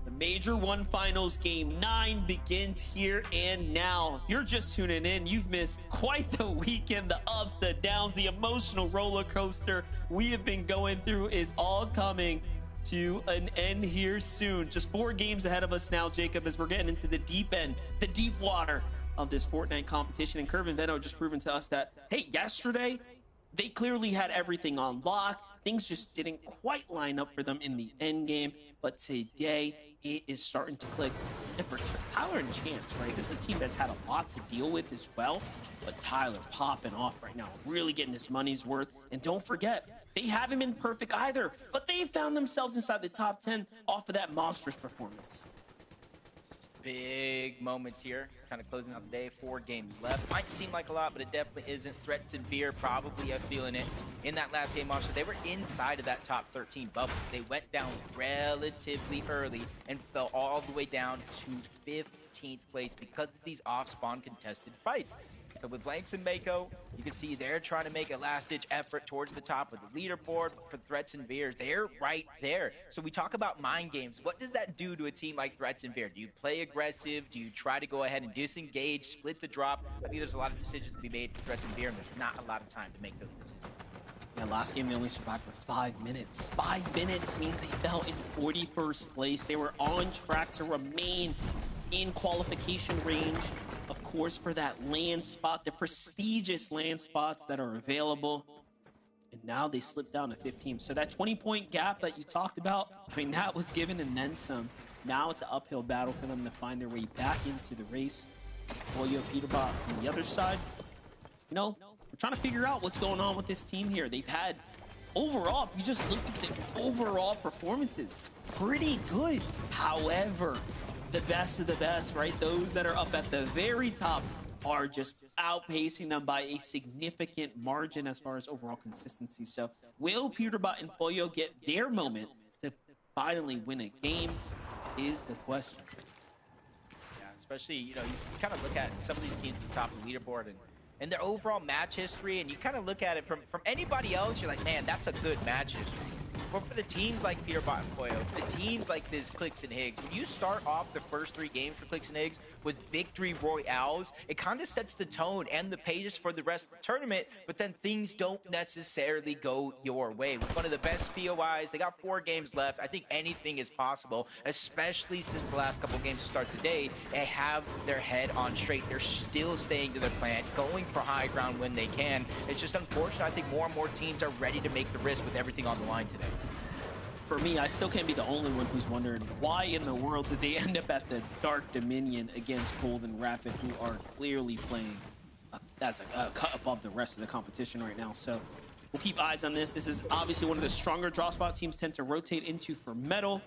The Major 1 Finals Game 9 begins here and now. If you're just tuning in, you've missed quite the weekend. The ups, the downs, the emotional roller coaster we have been going through is all coming to an end here soon. Just 4 games ahead of us now, Jacob, as we're getting into the deep end, the deep water of this Fortnite competition. And Curve and Veno just proven to us that, hey, yesterday, they clearly had everything on lock. Things just didn't quite line up for them in the end game. But today, it is starting to click. And for Tyler and Chance, right? This is a team that's had a lot to deal with as well. But Tyler popping off right now, really getting his money's worth. And don't forget, they haven't been perfect either. But they found themselves inside the top 10 off of that monstrous performance. Big moments here, kind of closing out the day. 4 games left. Might seem like a lot, but it definitely isn't. Threats and Veer probably are feeling it. In that last game, also, they were inside of that top 13 bubble. They went down relatively early and fell all the way down to 15th place because of these off-spawn contested fights. So with Blanks and Mako, you can see they're trying to make a last-ditch effort towards the top of the leaderboard. For Threats and Veer, they're right there. So we talk about mind games. What does that do to a team like Threats and Veer? Do you play aggressive? Do you try to go ahead and disengage, split the drop? I think there's a lot of decisions to be made for Threats and Veer, and there's not a lot of time to make those decisions. Yeah, last game they only survived for 5 minutes. 5 minutes means they fell in 41st place. They were on track to remain in qualification range, of course, for that land spot, the prestigious land spots that are available. And now they slipped down to 15. So that 20-point gap that you talked about, I mean, that was given and then some. Now it's an uphill battle for them to find their way back into the race. Boyo Peterbot on the other side. You know, we're trying to figure out what's going on with this team here. They've had, overall, if you just look at the overall performances, pretty good. However, the best of the best, right? Those that are up at the very top are just outpacing them by a significant margin as far as overall consistency. So will Peterbot and Pollo get their moment to finally win a game is the question. Yeah, especially, you know, you kind of look at some of these teams at the top of the leaderboard and their overall match history, and you kind of look at it from anybody else, you're like, man, that's a good match history. But for the teams like Peterbot and Pollo, the teams like this Clicks and Higgs, when you start off the first 3 games for Clicks and Higgs with victory royales, it kind of sets the tone and the pages for the rest of the tournament, but then things don't necessarily go your way. With one of the best POIs, they got 4 games left. I think anything is possible, especially since the last couple games to start the day. They have their head on straight. They're still staying to their plan, going for high ground when they can. It's just unfortunate. I think more and more teams are ready to make the risk with everything on the line today. For me, I still can't be the only one who's wondering why in the world did they end up at the Dark Dominion against Cold and Rapid, who are clearly playing as a cut above the rest of the competition right now. So we'll keep eyes on this. This is obviously one of the stronger draw spot teams tend to rotate into for Metal.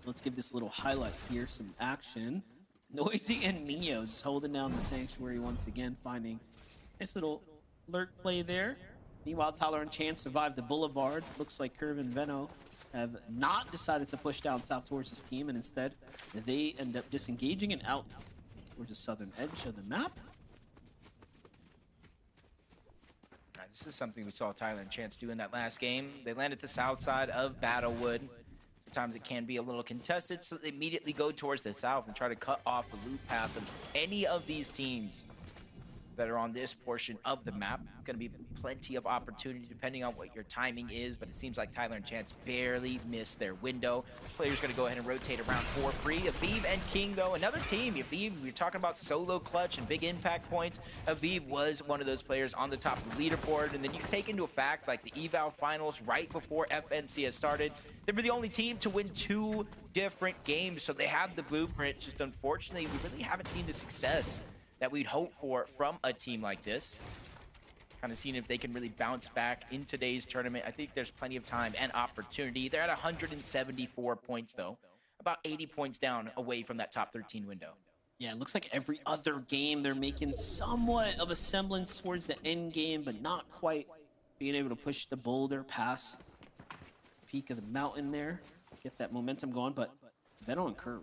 Let's give this little highlight here, some action. Noisy and Neo just holding down the Sanctuary once again, finding nice little lurk play there. Meanwhile, Tyler and Chance survived the Boulevard. Looks like Curve and Veno have not decided to push down south towards his team, and instead they end up disengaging and out towards the southern edge of the map. This is something we saw Tyler and Chance do in that last game. They landed the south side of Battlewood. Sometimes it can be a little contested, so they immediately go towards the south and try to cut off the loop path of any of these teams. that are on this portion of the map. Going to be plenty of opportunity depending on what your timing is, but it seems like Tyler and Chance barely missed their window. Players going to go ahead and rotate around for free. Aviv and King, though, another team. Aviv, we're talking about solo clutch and big impact points. Aviv was one of those players on the top of the leaderboard, and then you take into a fact like the eval finals right before FNCS started. They were the only team to win 2 different games, so they have the blueprint. Just unfortunately, we really haven't seen the success that we'd hope for from a team like this. Kind of seeing if they can really bounce back in today's tournament. I think there's plenty of time and opportunity. They're at 174 points, though. About 80 points down away from that top 13 window. Yeah, it looks like every other game they're making somewhat of a semblance towards the end game, but not quite being able to push the boulder past the peak of the mountain there. Get that momentum going, but Veno and Curve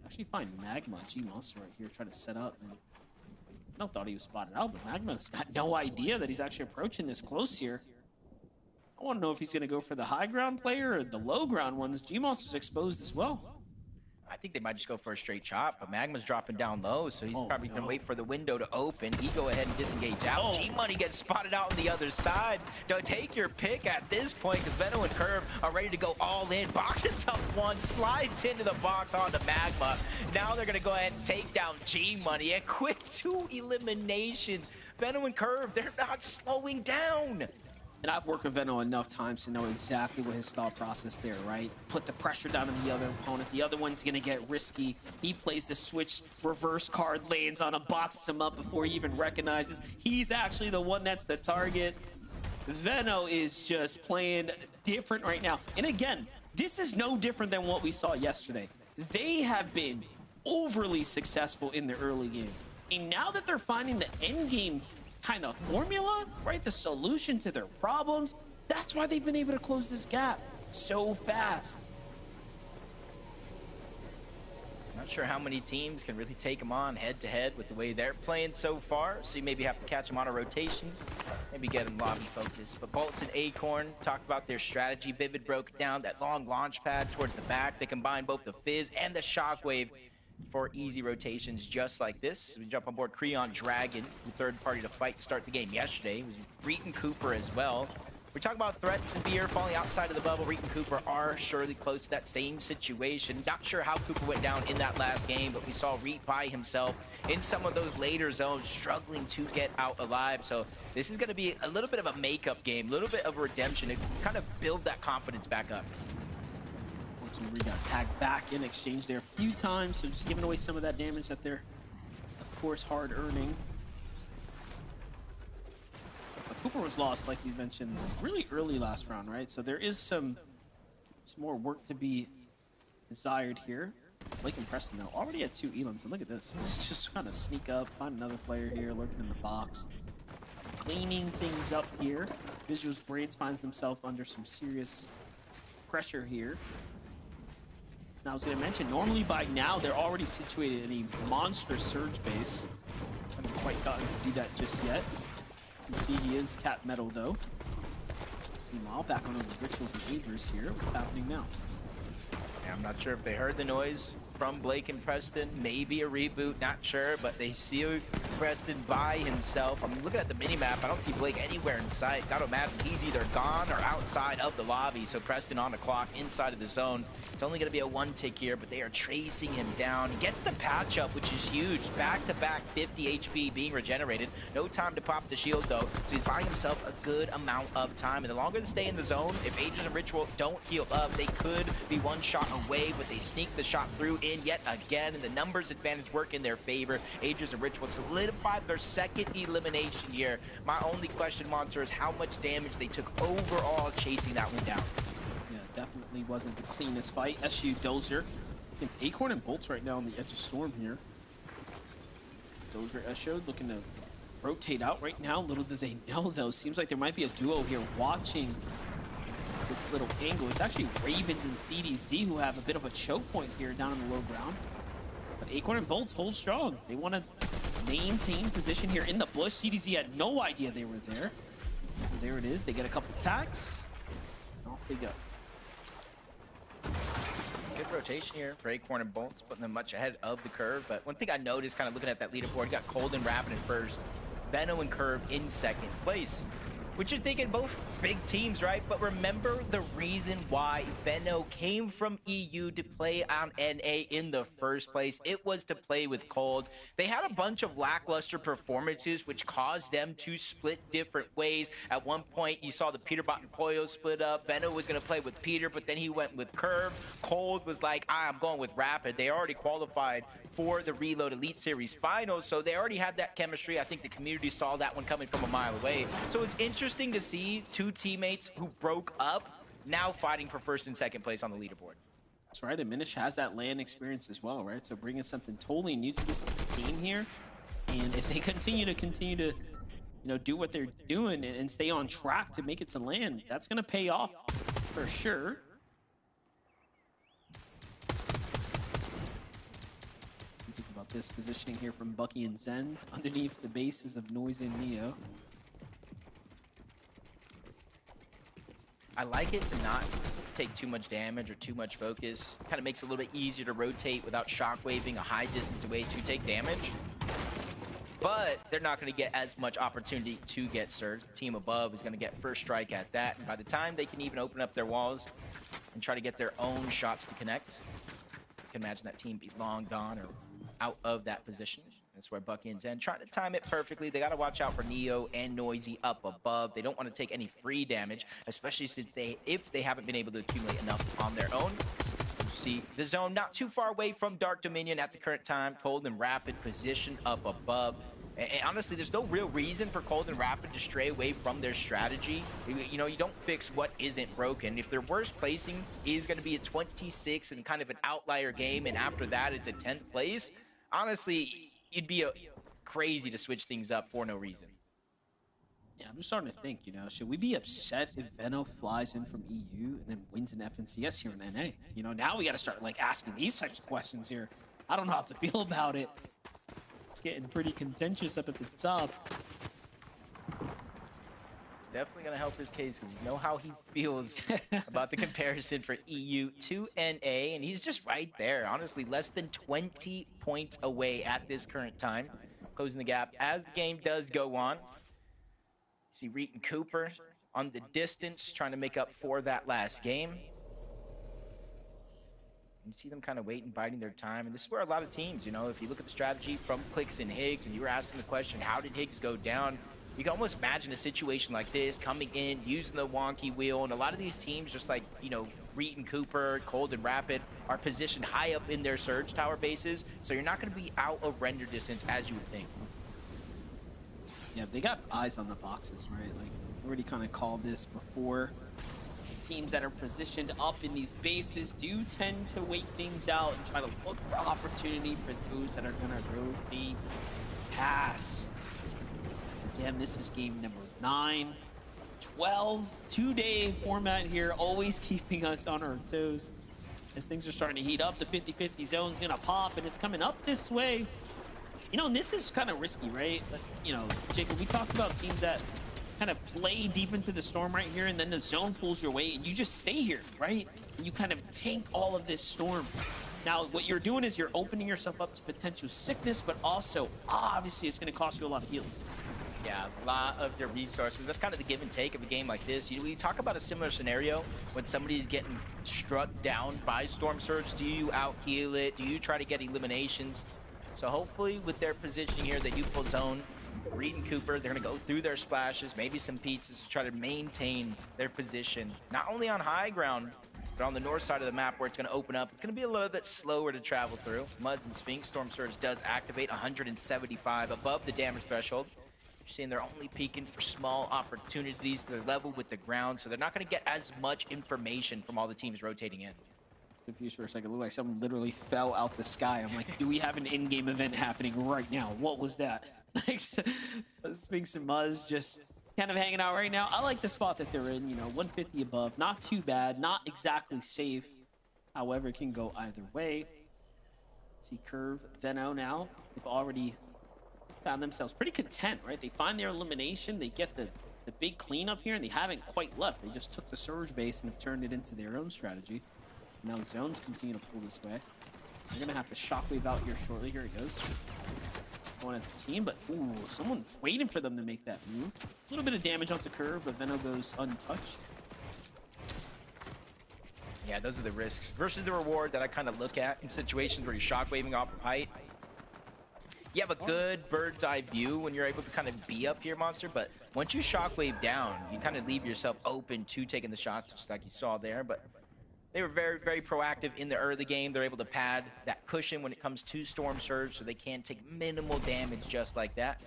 actually find Magma, G-Monster right here, trying to set up. And I don't thought he was spotted out, but Magma's got no idea that he's actually approaching this close here. I want to know if he's going to go for the high ground player or the low ground ones. G-Monster's exposed as well. I think they might just go for a straight chop, but Magma's dropping down low, so he's probably going to wait for the window to open. He go ahead and disengage out. G-Money gets spotted out on the other side. Don't take your pick at this point, because Veno and Curve are ready to go all in. Boxes up one, slides into the box onto Magma. Now they're going to go ahead and take down G-Money. A quick 2 eliminations. Veno and Curve, they're not slowing down. And I've worked with Veno enough times to know exactly what his thought process there, right? Put the pressure down on the other opponent. The other one's gonna get risky. He plays the switch reverse card, lands on him, boxes him up before he even recognizes he's actually the one that's the target. Veno is just playing different right now. And again, this is no different than what we saw yesterday. They have been overly successful in the early game. And now that they're finding the end game kind of formula, right? The solution to their problems. That's why they've been able to close this gap so fast. Not sure how many teams can really take them on head-to-head with the way they're playing so far, so you maybe have to catch them on a rotation, maybe get them lobby focused. But Bolts and Acorn talked about their strategy. Vivid broke it down, that long launch pad towards the back. They combine both the Fizz and the Shockwave for easy rotations just like this. We jump on board Creon Dragon, the third party to fight to start the game yesterday. It was Reet and Cooper as well. We talk about threats and beer falling outside of the bubble. Reet and Cooper are surely close to that same situation. Not sure how Cooper went down in that last game, but we saw Reet by himself in some of those later zones, struggling to get out alive. So this is going to be a little bit of a makeup game, a little bit of a redemption to kind of build that confidence back up. We got tagged back in exchange there a few times, so just giving away some of that damage that they're, of course, hard earning. But Cooper was lost, like you mentioned, really early last round, right? So there is some more work to be desired here. Blake and Preston, though, already at 2 elims, and look at this. It's just trying to sneak up, find another player here, lurking in the box. Cleaning things up here. Visual's Brains finds himself under some serious pressure here. Now, I was going to mention, normally by now, they're already situated in a monster surge base. Haven't quite gotten to do that just yet. You can see he is Cat Metal, though. Meanwhile, back on the Rituals and Agers here. What's happening now? Yeah, I'm not sure if they heard the noise from Blake and Preston. Maybe a reboot, not sure, but they see Preston by himself. I'm looking at the mini-map. I don't see Blake anywhere in sight. Gotta imagine he's either gone or outside of the lobby. So Preston on the clock, inside of the zone. It's only gonna be a 1 tick here, but they are tracing him down. He gets the patch up, which is huge. Back-to-back 50 HP being regenerated. No time to pop the shield, though. So he's buying himself a good amount of time. And the longer they stay in the zone, if Aegis and Ritual don't heal up, they could be 1 shot away, but they sneak the shot through in yet again, and the numbers advantage work in their favor. Aegis and Ritual solidified their 2nd elimination here. My only question, Monster, is how much damage they took overall chasing that one down. Yeah, definitely wasn't the cleanest fight. SU Dozer against Acorn and Bolts right now on the edge of Storm here. Dozer SU looking to rotate out right now. Little do they know, though. Seems like there might be a duo here watching this little angle. It's actually Ravens and CDZ who have a bit of a choke point here down in the low ground. But Acorn and Bolts hold strong. They want to maintain position here in the bush. CDZ had no idea they were there. So there it is. They get a couple attacks. Off they go. Good rotation here for Acorn and Bolts, putting them much ahead of the curve. But one thing I noticed kind of looking at that leaderboard, you got Cold and Rapid in first. Benno and Curve in second place. Which you're thinking both big teams, right? But remember the reason why Venno came from EU to play on NA in the first place. It was to play with Cold. They had a bunch of lackluster performances, which caused them to split different ways. At one point, you saw the Peterbot and Poyo split up. Venno was going to play with Peter, but then he went with Curve. Cold was like, I'm going with Rapid. They already qualified for the Reload Elite Series finals, so they already had that chemistry. I think the community saw that one coming from a mile away. So it's interesting to see two teammates who broke up now fighting for first and second place on the leaderboard. That's right. And Minish has that LAN experience as well, right? So bringing something totally new to this team here. And if they continue to do what they're doing and stay on track to make it to LAN, that's going to pay off for sure. Think about this positioning here from Bucky and Zen underneath the bases of Noise and Neo. I like it to not take too much damage or too much focus. Kind of makes it a little bit easier to rotate without shockwaving a high distance away to take damage. But they're not going to get as much opportunity to get surged. The team above is going to get first strike at that. And by the time they can even open up their walls and try to get their own shots to connect, you can imagine that team be long gone or out of that position. That's where Bucky and Zen trying to time it perfectly. They got to watch out for Neo and Noisy up above. They don't want to take any free damage, especially since if they haven't been able to accumulate enough on their own. You see the zone not too far away from Dark Dominion at the current time. Cold and Rapid position up above. And honestly, there's no real reason for Cold and Rapid to stray away from their strategy. You know, you don't fix what isn't broken. If their worst placing is going to be a 26 and kind of an outlier game, and after that it's a 10th place, honestly, it'd be crazy to switch things up for no reason. Yeah, I'm just starting to think, should we be upset if Venno flies in from EU and then wins an FNCS here in NA? Now we got to start asking these types of questions here. I don't know how to feel about it. It's getting pretty contentious up at the top. It's definitely going to help his case because you know how he feels about the comparison for EU to NA, and he's just right there. Honestly, less than 20 points away at this current time, closing the gap as the game does go on. You see Reet and Cooper on the distance, trying to make up for that last game. You see them kind of waiting, biding their time, and this is where a lot of teams, if you look at the strategy from Clix and Higgs, and you were asking the question, how did Higgs go down? You can almost imagine a situation like this, coming in, using the wonky wheel, and a lot of these teams, just like, Reet and Cooper, Cold and Rapid, are positioned high up in their Surge Tower bases, so you're not going to be out of render distance as you would think. Yeah, they got eyes on the boxes, right? We already kind of called this before. Teams that are positioned up in these bases do tend to wait things out and try to look for opportunity for those that are going to rotate, pass. Again, this is game number 9, 12, 2-day format here, always keeping us on our toes. As things are starting to heat up, the 50-50 zone's gonna pop, and it's coming up this way. And this is kind of risky, right? But, Jacob, we talked about teams that kind of play deep into the storm right here, and then the zone pulls your way, and you just stay here, right? And you kind of tank all of this storm. Now, what you're doing is you're opening yourself up to potential sickness, but also, obviously, it's going to cost you a lot of heals. Yeah, a lot of their resources. That's kind of the give and take of a game like this. We talk about a similar scenario when somebody's getting struck down by Storm Surge. Do you out-heal it? Do you try to get eliminations? So hopefully with their positioning here, they do pull zone. Reed and Cooper, they're going to go through their splashes, maybe some pizzas to try to maintain their position, not only on high ground, but on the north side of the map where it's going to open up. It's going to be a little bit slower to travel through. Muds and Sphinx, Storm Surge does activate 175 above the damage threshold. You're seeing they're only peeking for small opportunities. They're level with the ground, so they're not going to get as much information from all the teams rotating in. Confused for a second. It looked like someone literally fell out the sky. I'm like, do we have an in-game event happening right now? What was that? Sphinx and Muzz just kind of hanging out right now. I like the spot that they're in, 150 above. Not too bad. Not exactly safe. However, it can go either way. See Curve, Venno now. They've already found themselves pretty content, right? They find their elimination. They get the big cleanup here, and they haven't quite left. They just took the Surge base and have turned it into their own strategy. Now the zones continue to pull this way. They're going to have to shockwave out here shortly. Here it goes. going as a team, but ooh, someone's waiting for them to make that move. A little bit of damage onto Curve, but Veno goes untouched. Yeah, those are the risks versus the reward that I kind of look at in situations where you're shockwaving off of height. You have a good bird's eye view when you're able to kind of be up here, Monster, but once you shockwave down, you kind of leave yourself open to taking the shots, just like you saw there. But they were very, very proactive in the early game. They're able to pad that cushion when it comes to Storm Surge, so they can take minimal damage just like that.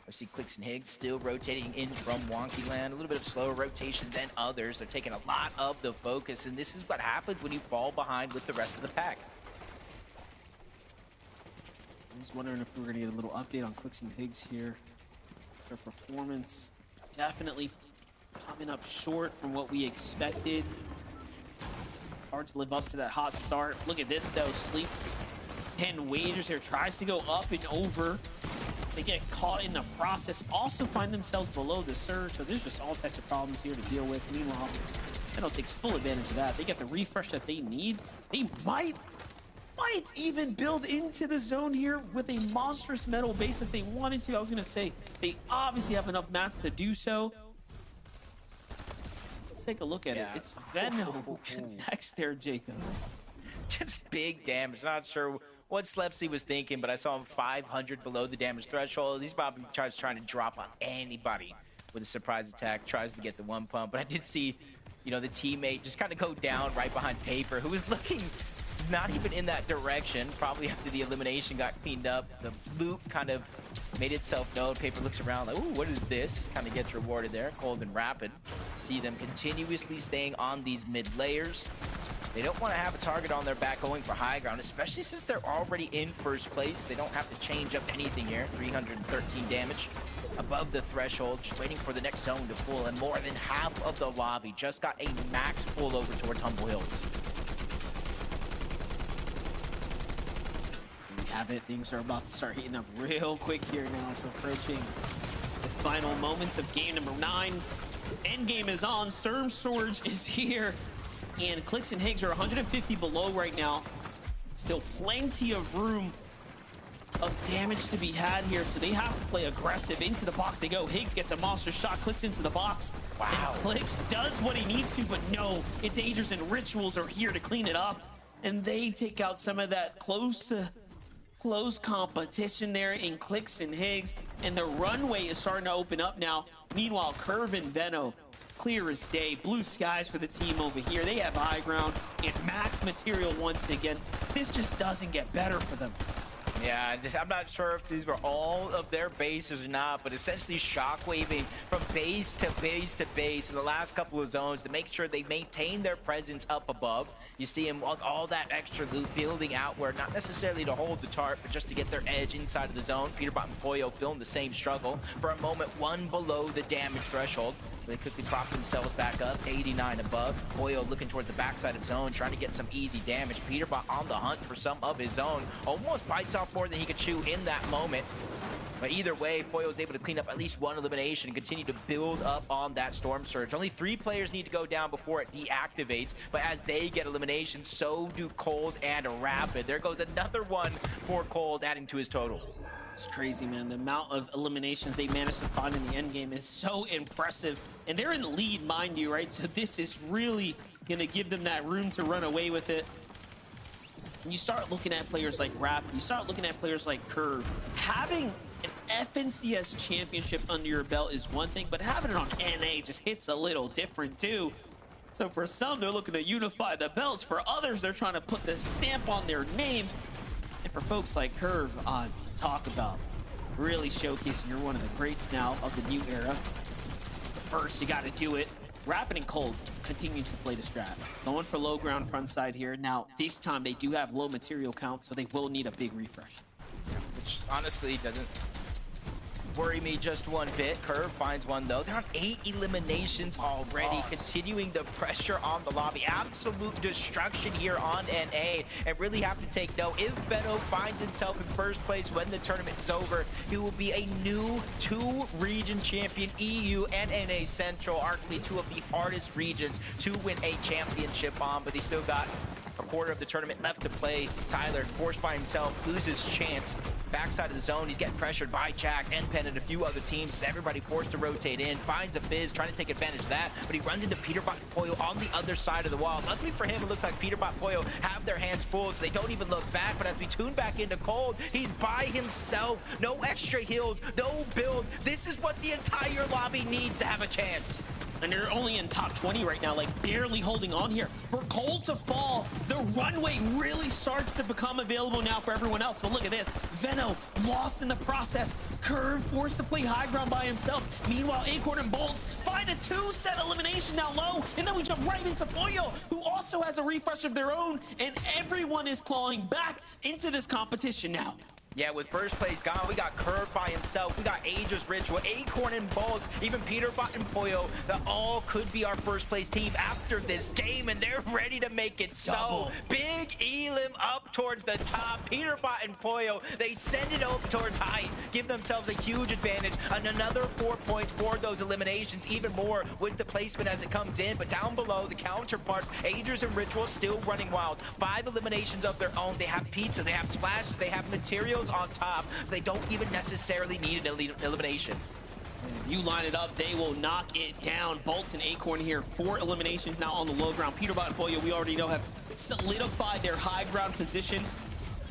I see Clicks and Higgs still rotating in from Wonky Land. A little bit of slower rotation than others. They're taking a lot of the focus, and this is what happens when you fall behind with the rest of the pack. I was wondering if we were going to get a little update on Clicks and Higgs here. Their performance definitely coming up short from what we expected. It's hard to live up to that hot start. Look at this though, Sleep 10 wagers here, tries to go up and over. They get caught in the process, also find themselves below the surge, so there's just all types of problems here to deal with. Meanwhile, Veno takes full advantage of that. They get the refresh that they need. They might even build into the zone here with a monstrous metal base if they wanted to. I was gonna say, they obviously have enough mass to do so. Let's take a look at it. It's Veno who connects there, Jacob. Just big damage. Not sure what Slepsy was thinking, but I saw him 500 below the damage threshold. He's probably trying to drop on anybody with a surprise attack, tries to get the one pump. But I did see, you know, the teammate just kind of go down right behind Paper, who was looking not even in that direction. Probably after the elimination got cleaned up, the loop kind of made itself known. Paper looks around like, ooh, what is this? Kind of gets rewarded there. Cold and Rapid. See them continuously staying on these mid layers. They don't want to have a target on their back going for high ground, especially since they're already in first place. They don't have to change up anything here. 313 damage above the threshold, just waiting for the next zone to pull, and more than half of the lobby just got a max pull over towards Humble Hills. We have it. Things are about to start heating up real quick here now as we're approaching the final moments of game number 9. Endgame is on. Storm Surge is here. And Clicks and Higgs are 150 below right now. Still plenty of room of damage to be had here, so they have to play aggressive. Into the box they go. Higgs gets a monster shot, Clicks into the box. Wow. And Clicks does what he needs to, but no, its Agers and Rituals are here to clean it up. And they take out some of that close competition there in Clicks and Higgs. And the runway is starting to open up now. Meanwhile, Curve and Veno, clear as day. Blue skies for the team over here. They have high ground and max material once again. This just doesn't get better for them. Yeah, I'm not sure if these were all of their bases or not, but essentially shockwaving from base to base to base in the last couple of zones to make sure they maintain their presence up above. You see them all that extra loot building outward, not necessarily to hold the tarp, but just to get their edge inside of the zone. Peterbot and Poyo feeling the same struggle. For a moment, one below the damage threshold. They quickly prop themselves back up, 89 above. Poyo looking towards the backside of zone, trying to get some easy damage. Peterbot on the hunt for some of his own. Almost bites off more than he could chew in that moment. But either way, Poyo was able to clean up at least one elimination and continue to build up on that Storm Surge. Only 3 players need to go down before it deactivates, but as they get eliminations, so do Cold and Rapid. There goes another one for Cold, adding to his total. It's crazy, man. The amount of eliminations they managed to find in the end game is so impressive. And they're in the lead, mind you, right? So this is really going to give them that room to run away with it. And you start looking at players like Rapid, you start looking at players like Curve. Having an FNCS championship under your belt is one thing, but having it on NA just hits a little different too. So for some, they're looking to unify the belts. For others, they're trying to put the stamp on their name. And for folks like Curve, talk about really showcasing you're one of the greats now of the new era. But first, you got to do it. Rapid and Cold continue to play the strat. Going for low ground front side here. Now, this time they do have low material count, so they will need a big refresh. Which honestly doesn't worry me just one bit. Curve finds one though. They're on 8 eliminations already, continuing the pressure on the lobby. Absolute destruction here on NA, and really have to take note. If Veno finds himself in first place when the tournament is over, he will be a new 2-region champion. EU and NA Central, arguably 2 of the hardest regions to win a championship on, but they still got a quarter of the tournament left to play. Tyler, forced by himself, loses chance. Backside of the zone, he's getting pressured by Jack, NPen, and a few other teams. Everybody forced to rotate in, finds a Fizz, trying to take advantage of that, but he runs into Peterbot and Poyo on the other side of the wall. Luckily for him, it looks like Peterbot and Poyo have their hands full, so they don't even look back, but as we tune back into Cold, he's by himself. No extra heals, no build. This is what the entire lobby needs to have a chance. And they're only in top 20 right now, like barely holding on here. For Cold to fall, the runway really starts to become available now for everyone else. But look at this, Veno lost in the process. Curve forced to play high ground by himself. Meanwhile, Acorn and Bolts find a 2-set elimination now low. And then we jump right into Poyo, who also has a refresh of their own. And everyone is clawing back into this competition now. Yeah, with first place gone, we got Curve by himself, we got Aegis Ritual, Acorn and Bolts, even Peterbot and Poyo, that all could be our first place team after this game, and they're ready to make it so. Big Elim up towards the top, Peterbot and Poyo, they send it up towards height, give themselves a huge advantage, and another 4 points for those eliminations, even more with the placement as it comes in, but down below, the counterparts, Aegis and Ritual still running wild. 5 eliminations of their own, they have pizza, they have splashes, they have materials on top, so they don't even necessarily need an elimination. If you line it up, they will knock it down. Bolts and Acorn here, 4 eliminations now on the low ground. Peterbot and Poyo, we already know, have solidified their high ground position.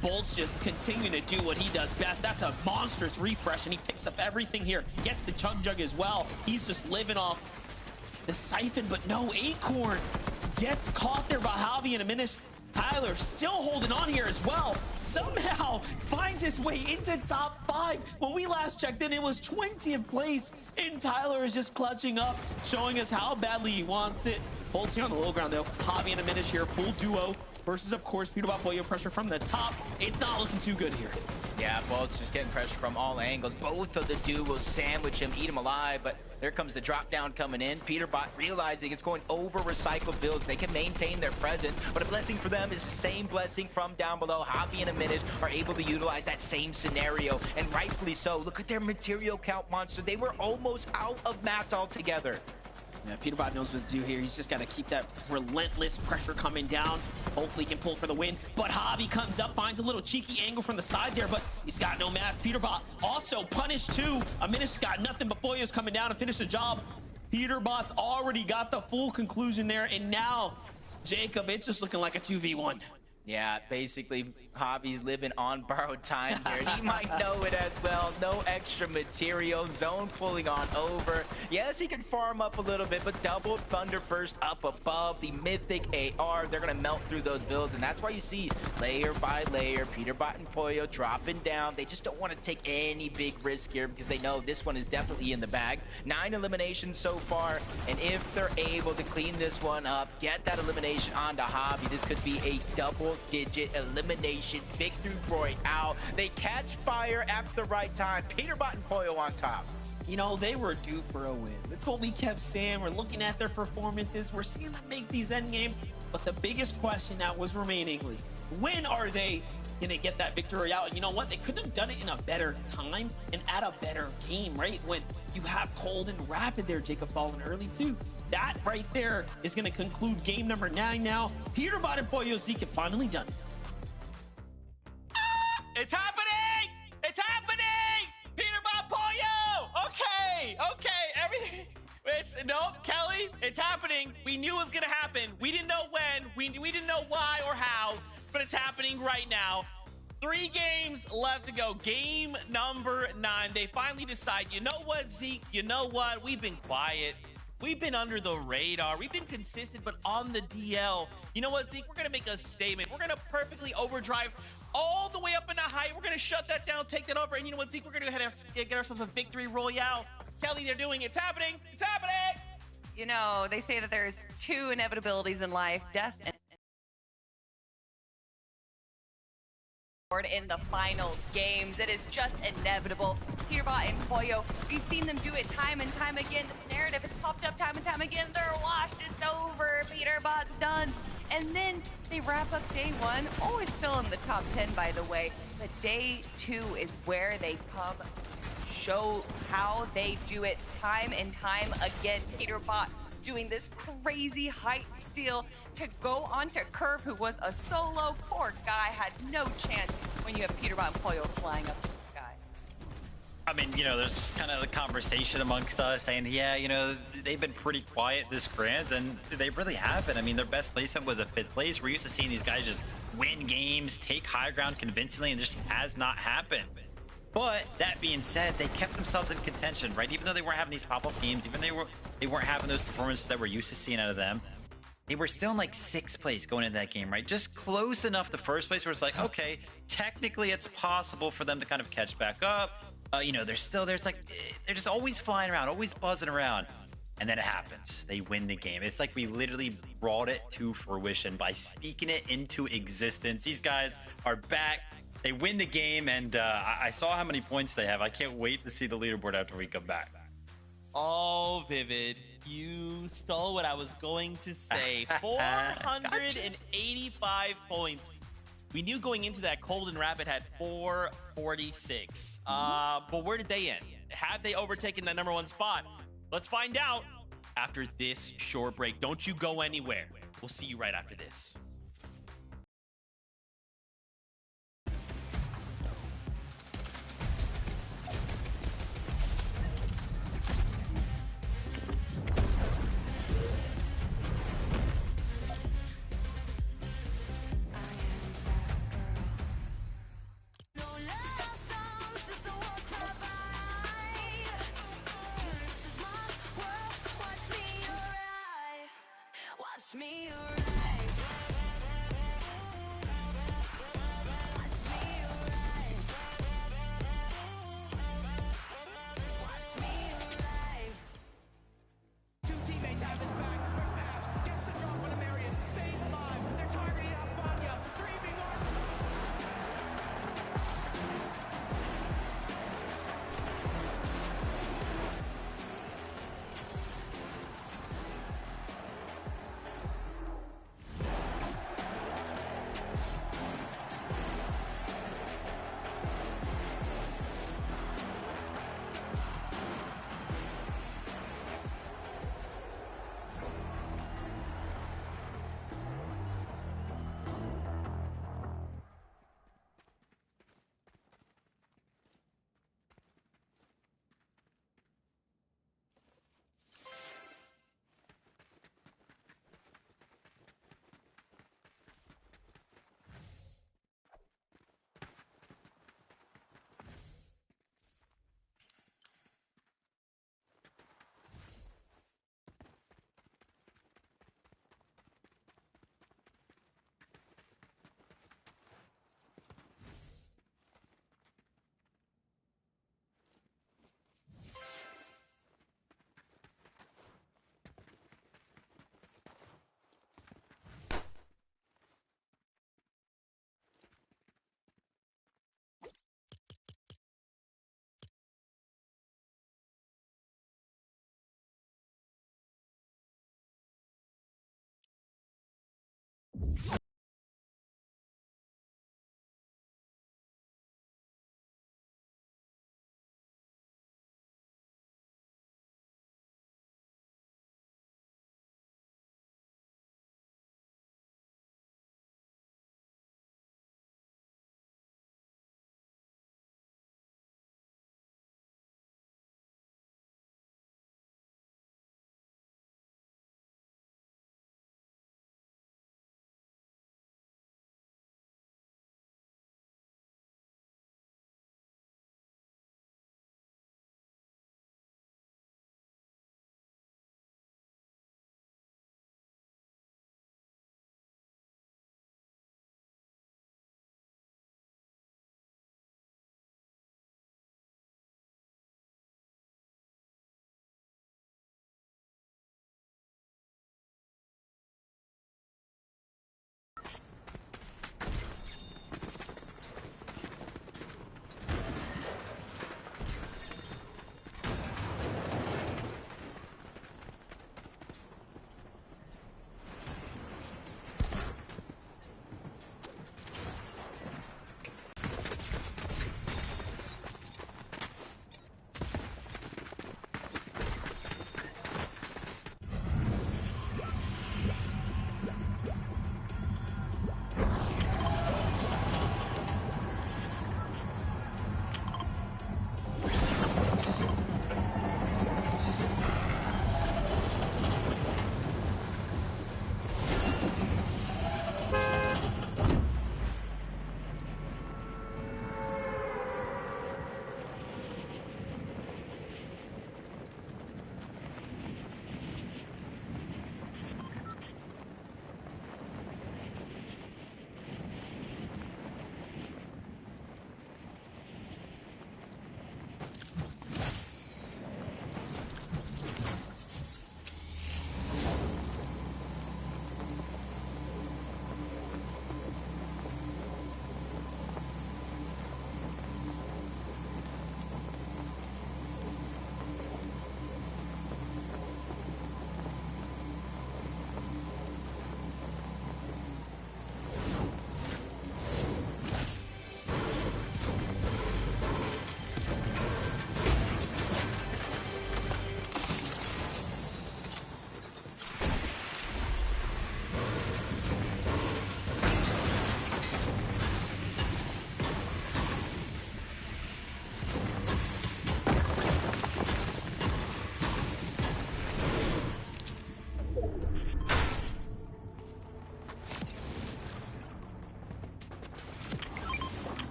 Bolts just continuing to do what he does best. That's a monstrous refresh, and he picks up everything here. Gets the Chug Jug as well. He's just living off the siphon, but no, Acorn gets caught there by Javi and Aminish. Tyler still holding on here as well. Somehow finds his way into top 5. When we last checked in, it was 20th place. And Tyler is just clutching up, showing us how badly he wants it. Bolts here on the low ground though. Javi and Aminish here, full duo. Versus, of course, Peterbot Poyo, pressure from the top. It's not looking too good here. Yeah, Bolts just getting pressure from all angles. Both of the duos sandwich him, eat him alive, but there comes the drop down coming in. Peterbot realizing it's going over recycled builds. They can maintain their presence, but a blessing for them is the same blessing from down below. Javi and Aminish are able to utilize that same scenario, and rightfully so. Look at their material count monster. They were almost out of mats altogether. Yeah, Peterbot knows what to do here. He's just got to keep that relentless pressure coming down. Hopefully he can pull for the win. But Javi comes up, finds a little cheeky angle from the side there, but he's got no mats. Peterbot also punished too. Aminish's got nothing, but Poyo's coming down to finish the job. Peterbot's already got the full conclusion there, and now, Jacob, it's just looking like a 2v1. Yeah, basically, Javi's living on borrowed time here. He might know it as well. No extra material. Zone pulling on over. Yes, he can farm up a little bit, but double Thunder Burst up above. The mythic AR, they're going to melt through those builds, and that's why you see layer by layer, Peterbot and Poyo dropping down. They just don't want to take any big risk here because they know this one is definitely in the bag. 9 eliminations so far, and if they're able to clean this one up, get that elimination onto Javi, this could be a double-digit elimination victory royale. They catch fire at the right time. Peterbot and Poyo on top. You know, they were due for a win. That's what we kept saying. We're looking at their performances. We're seeing them make these end games. But the biggest question that was remaining was, when are they going to get that victory royale? And you know what? They couldn't have done it in a better time and at a better game, right? When you have Cold and Rapid there, Jacob falling early too. That right there is going to conclude game number 9 now. Peterbot and Poyo Zeke have finally done it. It's happening! It's happening! Peterbot Poyo! Okay, everything. No, Kelly, it's happening. We knew it was gonna happen. We didn't know when, we didn't know why or how, but it's happening right now. 3 games left to go. Game number 9. They finally decide, you know what, Zeke? You know what? We've been quiet. We've been under the radar. We've been consistent, but on the DL. You know what, Zeke? We're gonna make a statement. We're gonna perfectly overdrive all the way up in the height. We're gonna shut that down, take that over, and you know what, Zeke? We're gonna go ahead and get ourselves a victory royale. Kelly, they're doing it. It's happening. It's happening. You know, they say that there's 2 inevitabilities in life, death and in the final games. It is just inevitable. Peterbot and Poyo, we've seen them do it time and time again. The narrative has popped up time and time again. They're washed. It's over. Peterbot's done. And then they wrap up day 1, always still in the top 10, by the way. But day 2 is where they come show how they do it time and time again. Peterbot doing this crazy height steal to go onto Curve, who was a solo. Poor guy had no chance when you have Peterbot and Pollo flying up to the sky. I mean, you know, there's kind of the conversation amongst us saying, yeah, you know, they've been pretty quiet this grand, and they really haven't. I mean, their best placement was a 5th place. We're used to seeing these guys just win games, take high ground convincingly, and it just has not happened. But that being said, they kept themselves in contention, right? Even though they weren't having these pop-up games, even though they weren't having those performances that we're used to seeing out of them, they were still in like 6th place going into that game, right? Just close enough to 1st place where it's like, okay, technically it's possible for them to kind of catch back up. You know, they're just always flying around, always buzzing around. And then it happens. They win the game. It's like we literally brought it to fruition by speaking it into existence. These guys are back. They win the game, and I saw how many points they have. I can't wait to see the leaderboard after we come back. Oh, Vivid, you stole what I was going to say. 485 points. We knew going into that Golden Rapid had 446. But where did they end? Had they overtaken that #1 spot? Let's find out after this short break. Don't you go anywhere. We'll see you right after this. Watch me arrive.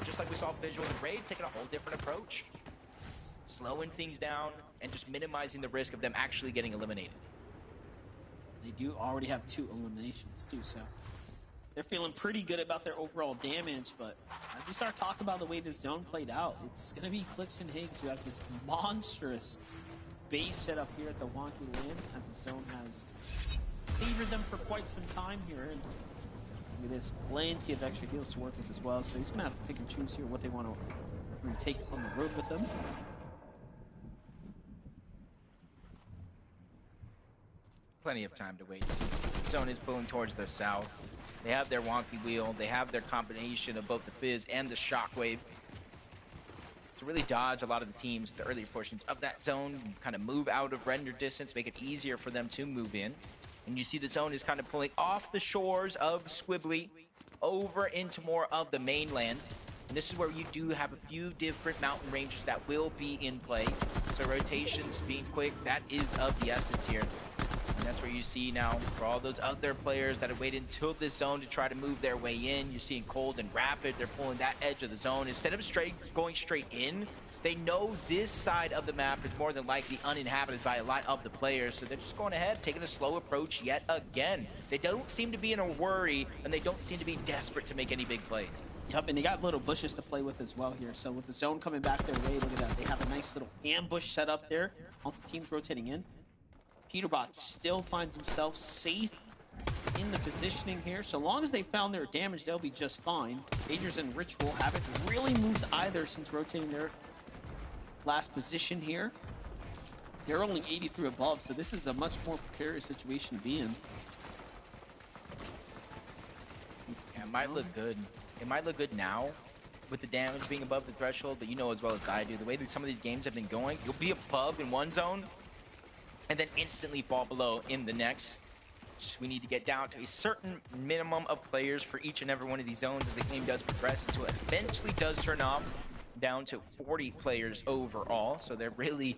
Just like we saw visual in the raids, taking a whole different approach. Slowing things down and just minimizing the risk of them actually getting eliminated. They do already have 2 eliminations too, so they're feeling pretty good about their overall damage. But as we start talking about the way this zone played out, it's going to be Clix and Higgs who have this monstrous base set up here at the wonky land, as the zone has favored them for quite some time here. And look at this, plenty of extra heals to work with as well, so he's going to have to pick and choose here what they want to take on the road with them. Plenty of time to wait. Zone is pulling towards the south. They have their wonky wheel. They have their combination of both the fizz and the shockwave to really dodge a lot of the teams at the earlier portions of that zone, kind of move out of render distance, make it easier for them to move in. And you see the zone is kind of pulling off the shores of Squibbly over into more of the mainland. And this is where you do have a few different mountain ranges that will be in play. So rotations being quick, that is of the essence here. And that's where you see now, for all those other players that have waited until this zone to try to move their way in, you're seeing Cold and Rapid, they're pulling that edge of the zone. Instead of going straight in, they know this side of the map is more than likely uninhabited by a lot of the players, so they're just going ahead, taking a slow approach yet again. They don't seem to be in a worry, and they don't seem to be desperate to make any big plays. Yep, and they got little bushes to play with as well here. So with the zone coming back their way, look at that. They have a nice little ambush set up there. All the teams rotating in. Peterbot still finds himself safe in the positioning here. So long as they found their damage, they'll be just fine. Majors and Ritual haven't really moved either since rotating their last position here. They're only 83 above, so this is a much more precarious situation to be in. Yeah, it might look good. It might look good now with the damage being above the threshold, but you know as well as I do, the way that some of these games have been going, you'll be above in one zone and then instantly fall below in the next. Just, we need to get down to a certain minimum of players for each and every one of these zones as the game does progress until it eventually does turn off down to 40 players overall. So they're really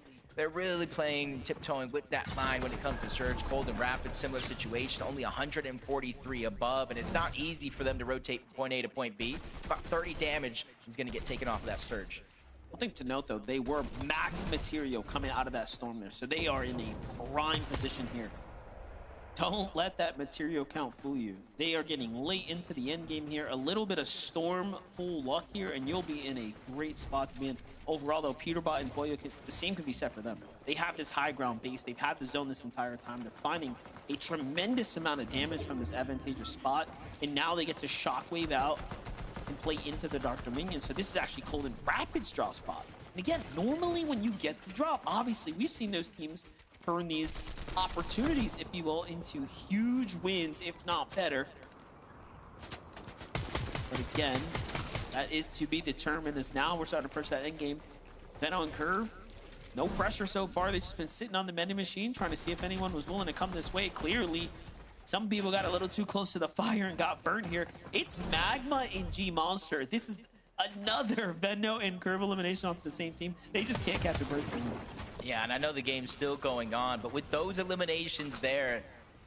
playing, tiptoeing with that line when it comes to Surge. Cold and Rapid, similar situation, only 143 above, and it's not easy for them to rotate from point A to point B. About 30 damage is going to get taken off of that Surge. One thing to note, though, they were max material coming out of that storm there, so they are in a prime position here. Don't let that material count fool you. They are getting late into the end game here. A little bit of storm full luck here, and you'll be in a great spot to be in. Overall, though, Peterbot and Boyo, the same could be said for them. They have this high ground base. They've had the zone this entire time. They're finding a tremendous amount of damage from this advantageous spot, and now they get to shockwave out and play into the Dark Dominion. So this is actually Cold and Rapid's draw spot. And again, normally when you get the drop, obviously we've seen those teams turn these opportunities, if you will, into huge wins, if not better. But again, that is to be determined, as now we're starting to approach that end game. Veno and Curve, no pressure so far. They've just been sitting on the vending machine trying to see if anyone was willing to come this way. Clearly, Some people got a little too close to the fire and got burnt here. It's Magma and G Monster. This is another Venno and Curve elimination onto the same team. They just can't catch a break from them. Yeah, and I know the game's still going on, but with those eliminations there,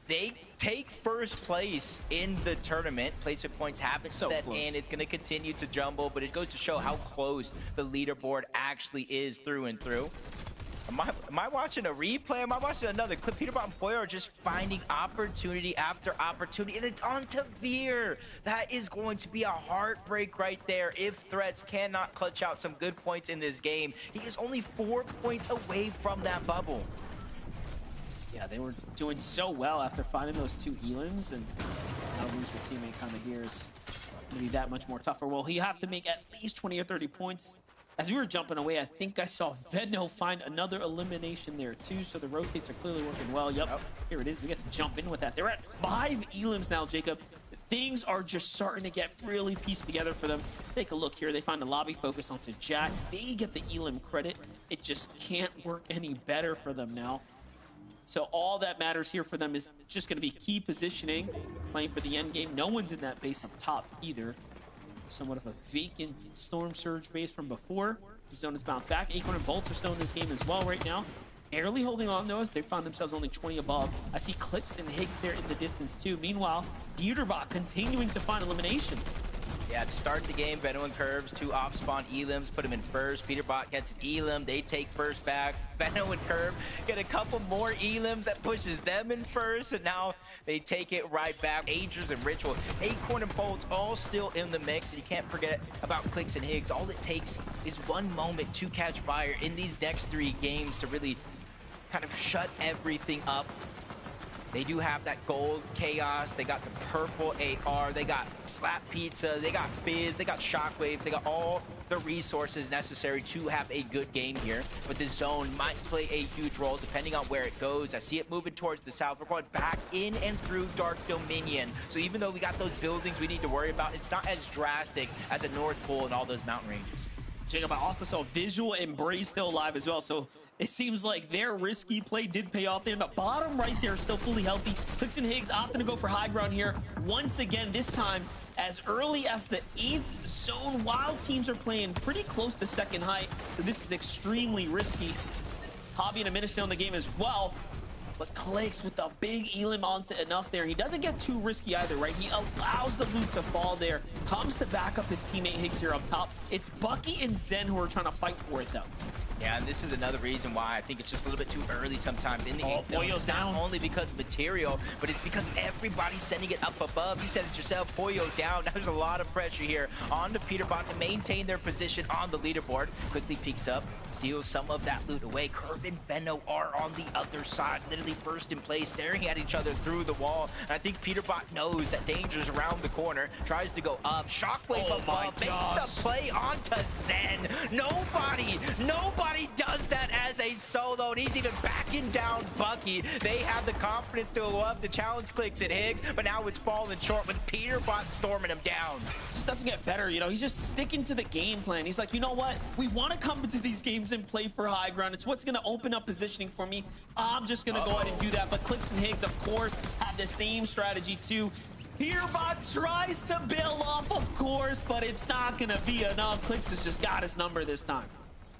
they take first place in the tournament. Placement points haven't set in. It's going to continue to jumble, but it goes to show how close the leaderboard actually is through and through. Am I watching a replay? Am I watching another clip? Peterbot and Poyo are just finding opportunity after opportunity, and it's on to Veer. That is going to be a heartbreak right there if Threats cannot clutch out some good points in this game. He is only 4 points away from that bubble. Yeah, they were doing so well after finding those 2 elims, and now lose your teammate kind of here is going to be that much more tougher. Well, you have to make at least 20 or 30 points. As we were jumping away, I think I saw Venno find another elimination there too, so the rotates are clearly working well. Yep, here it is. We get to jump in with that. They're at 5 elims now, Jacob. Things are just starting to get really pieced together for them. Take a look here. They find a lobby focus onto Jack. They get the elim credit. It just can't work any better for them now. So all that matters here for them is just going to be key positioning, playing for the end game. No one's in that base up top either. Somewhat of a vacant Storm Surge base from before. The zone is bounced back. Acorn and Bolts are still in this game as well right now. Barely holding on though, as they found themselves only 20 above. I see Clicks and Higgs there in the distance too. Meanwhile, Peterbot continuing to find eliminations. Yeah, to start the game, Venno and Curves, 2 off-spawn elims, put him in first. Peterbot gets an elim, they take first back. Venno and Curve get a couple more elims that pushes them in first, and now they take it right back. Agers and Ritual, Acorn and Bolts all still in the mix, and you can't forget about Clicks and Higgs. All it takes is one moment to catch fire in these next 3 games to really kind of shut everything up. They do have that gold Chaos, they got the purple AR, they got Slap Pizza, they got Fizz, they got Shockwave, they got all the resources necessary to have a good game here. But the zone might play a huge role depending on where it goes. I see it moving towards the south. We're going back in and through Dark Dominion. So even though we got those buildings we need to worry about, it's not as drastic as a North Pole and all those mountain ranges. Jacob, I also saw Visual and Bray still alive as well, so it seems like their risky play did pay off. They're in the bottom right there, still fully healthy. Clicks and Higgs opting to go for high ground here. Once again, this time, as early as the 8th zone, while teams are playing pretty close to second height. So this is extremely risky. Hobby and Aminish still in the game as well. But Clicks with the big elim onto enough there. He doesn't get too risky either, right? He allows the loot to fall there. Comes to back up his teammate Higgs here up top. It's Bucky and Zen who are trying to fight for it, though. Yeah, and this is another reason why I think it's just a little bit too early sometimes in the game. Poyo's down. Not only because of material, but it's because of everybody sending it up above. You said it yourself, Poyo down. Now there's a lot of pressure here on the Peterbot to maintain their position on the leaderboard. Quickly peeks up, steals some of that loot away. Curve and Venno are on the other side, literally first in place, staring at each other through the wall. And I think Peterbot knows that danger's around the corner, tries to go up. Shockwave above, makes the play onto Zen. Nobody does that as a solo, and he's even backing down Bucky. They have the confidence to go up, the challenge Clicks and Higgs, but now it's falling short with Peterbot storming him down. Just doesn't get better, you know, he's just sticking to the game plan. He's like, you know what? We want to come into these games and play for high ground. It's what's going to open up positioning for me. I'm just going to go ahead and do that. But Clicks and Higgs, of course, have the same strategy too. Peterbot tries to bail off, of course, but it's not going to be enough. Clicks has just got his number this time.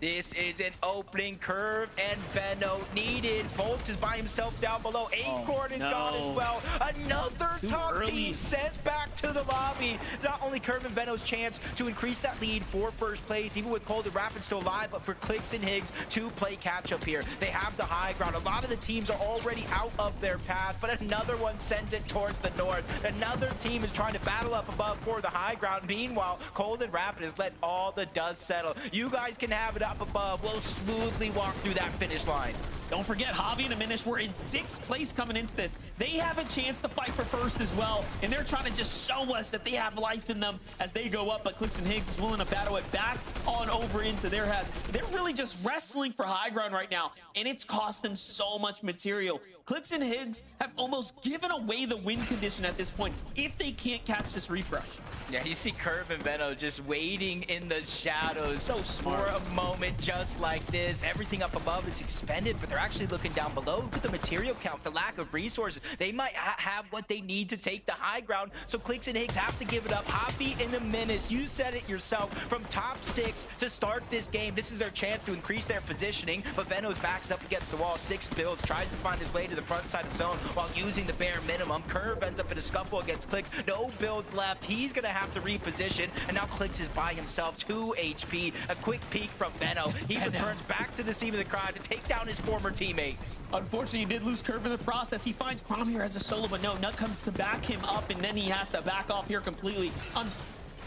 This is an opening. Curve and Venno needed. Bolts is by himself down below. Acorn is gone as well. Another top team sent back to the lobby. Not only Curve and Venno's chance to increase that lead for first place, even with Cold and Rapid still alive, but for Clicks and Higgs to play catch up here. They have the high ground. A lot of the teams are already out of their path, but another one sends it towards the north. Another team is trying to battle up above for the high ground. Meanwhile, Cold and Rapid has let all the dust settle. You guys can have it up above. We'll smoothly walk through that finish line. Don't forget, Hobby and Aminish were in 6th place coming into this. They have a chance to fight for first as well, and they're trying to just show us that they have life in them as they go up, but Clicks and Higgs is willing to battle it back on over into their head. They're really just wrestling for high ground right now, and it's cost them so much material. Clicks and Higgs have almost given away the win condition at this point if they can't catch this refresh. Yeah, you see Curve and Venno just waiting in the shadows so smart. for a moment just like this. Everything up above is expended, but they're actually looking down below. Look at the material count, the lack of resources. They might have what they need to take the high ground, so Clix and Higgs have to give it up. Hoppy and the Menace, you said it yourself, from top 6 to start this game. This is their chance to increase their positioning, but Venos backs up against the wall. 6 builds, tries to find his way to the front side of zone while using the bare minimum. Curve ends up in a scuffle against Clix. No builds left. He's going to have to reposition, and now Clix is by himself. 2 HP. A quick peek from Veno. He returns back to the scene of the crime to take down his former teammate. Unfortunately, he did lose Curve in the process. He finds Prom here as a solo, but no, Nut comes to back him up, and then he has to back off here completely.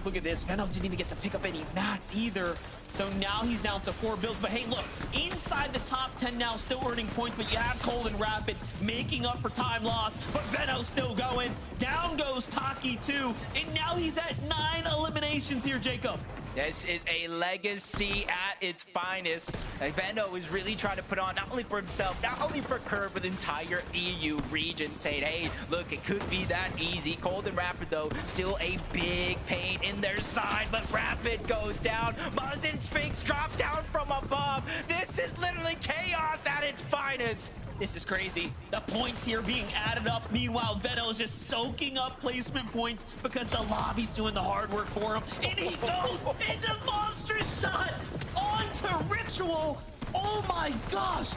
Look at this. Veno didn't even get to pick up any mats either. So now he's down to 4 builds. But hey, look, inside the top 10 now, still earning points, but you have Cold and Rapid making up for time lost. But Veno's still going. Down goes Taki too. And now he's at 9 eliminations here, Jacob. This is a legacy at its finest. And Veno is really trying to put on, not only for himself, not only for Curve, but the entire EU region, saying, hey, look, it could be that easy. Cold and Rapid, though, still a big pain in their side, but Rapid goes down. Muzz and Sphinx drop down from above. This is literally chaos at its finest. This is crazy. The points here being added up. Meanwhile, Veno is just soaking up placement points because the lobby's doing the hard work for him. And he goes into monstrous shot onto Ritual. Oh my gosh.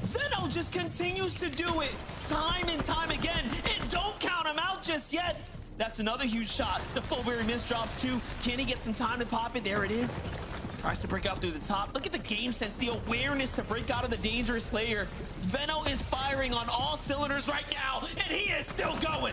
Veno just continues to do it time and time again. And don't count him out just yet. That's another huge shot. The Fullberry miss drops too. Can he get some time to pop it? There it is. Tries to break out through the top. Look at the game sense, the awareness to break out of the dangerous layer. Veno is firing on all cylinders right now, and he is still going.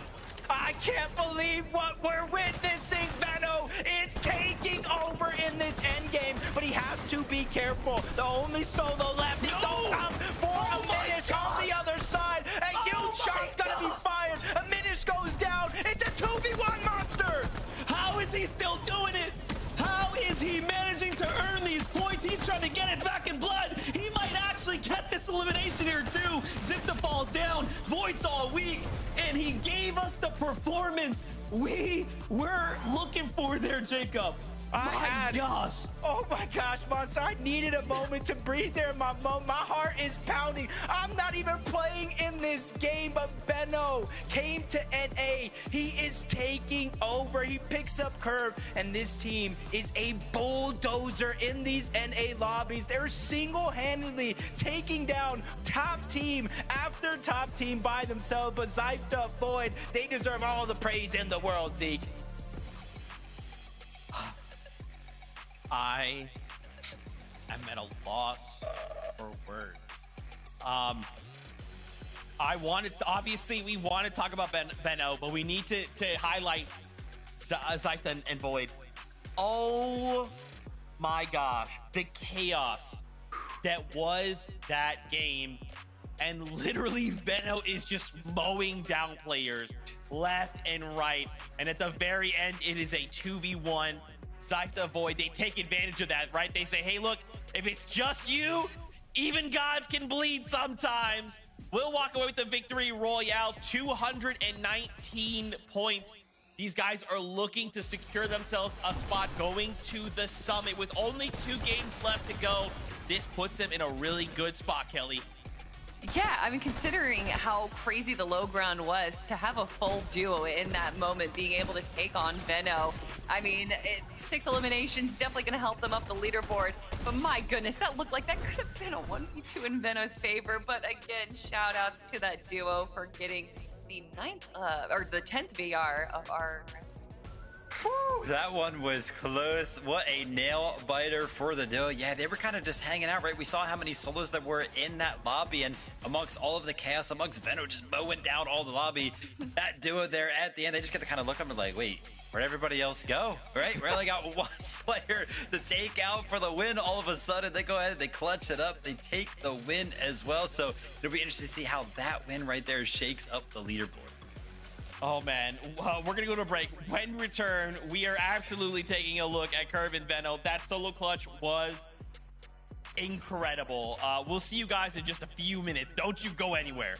I can't believe what we're witnessing. Veno is taking over in this endgame, but he has to be careful. The only solo left is don't come for a Minish on the other side. A huge shot's gonna be fired. A Minish goes down. It's a 2v1 monster. How is he still doing it? How is he managing to earn these points? He's trying to get it back in blood. He might actually get this elimination here too. Zipta falls down. Void's all weak. And he gave us the performance we were looking for there, Jacob. Gosh. Oh my gosh, Monster, I needed a moment to breathe there. My heart is pounding. I'm not even playing in this game, but Veno came to NA. He is taking over. He picks up Curve, and this team is a bulldozer in these NA lobbies. They're single-handedly taking down top team after top team by themselves, but Zypta, Void, they deserve all the praise in the world, Zeke. I am at a loss for words. Obviously, we want to talk about Veno, but we need to highlight Zypta and Void. Oh my gosh, the chaos that was that game. And literally, Veno is just mowing down players left and right. And at the very end, it is a 2v1. Zypta Void, they take advantage of that, right? They say, hey, look, if it's just you, even gods can bleed sometimes. We'll walk away with the victory royale, 219 points. These guys are looking to secure themselves a spot going to the summit with only 2 games left to go. This puts them in a really good spot, Kelly. Yeah, I mean, considering how crazy the low ground was, to have a full duo in that moment, being able to take on Veno, I mean, 6 eliminations, definitely going to help them up the leaderboard. But my goodness, that looked like that could have been a 1v2 in Veno's favor. But again, shout outs to that duo for getting the 10th VR of our... Whew, that one was close. What a nail biter for the duo. Yeah, they were kind of just hanging out, right? We saw how many solos that were in that lobby, and amongst all of the chaos, amongst Veno just mowing down all the lobby, that duo there at the end, they just get to kind of look up and like, wait, where'd everybody else go, right? We only got one player to take out for the win. All of a sudden, they go ahead, they clutch it up, they take the win as well. So it'll be interesting to see how that win right there shakes up the leaderboard. Oh man, we're gonna go to a break. When we return, we are absolutely taking a look at Curve and Veno. That solo clutch was incredible. We'll see you guys in just a few minutes. Don't you go anywhere.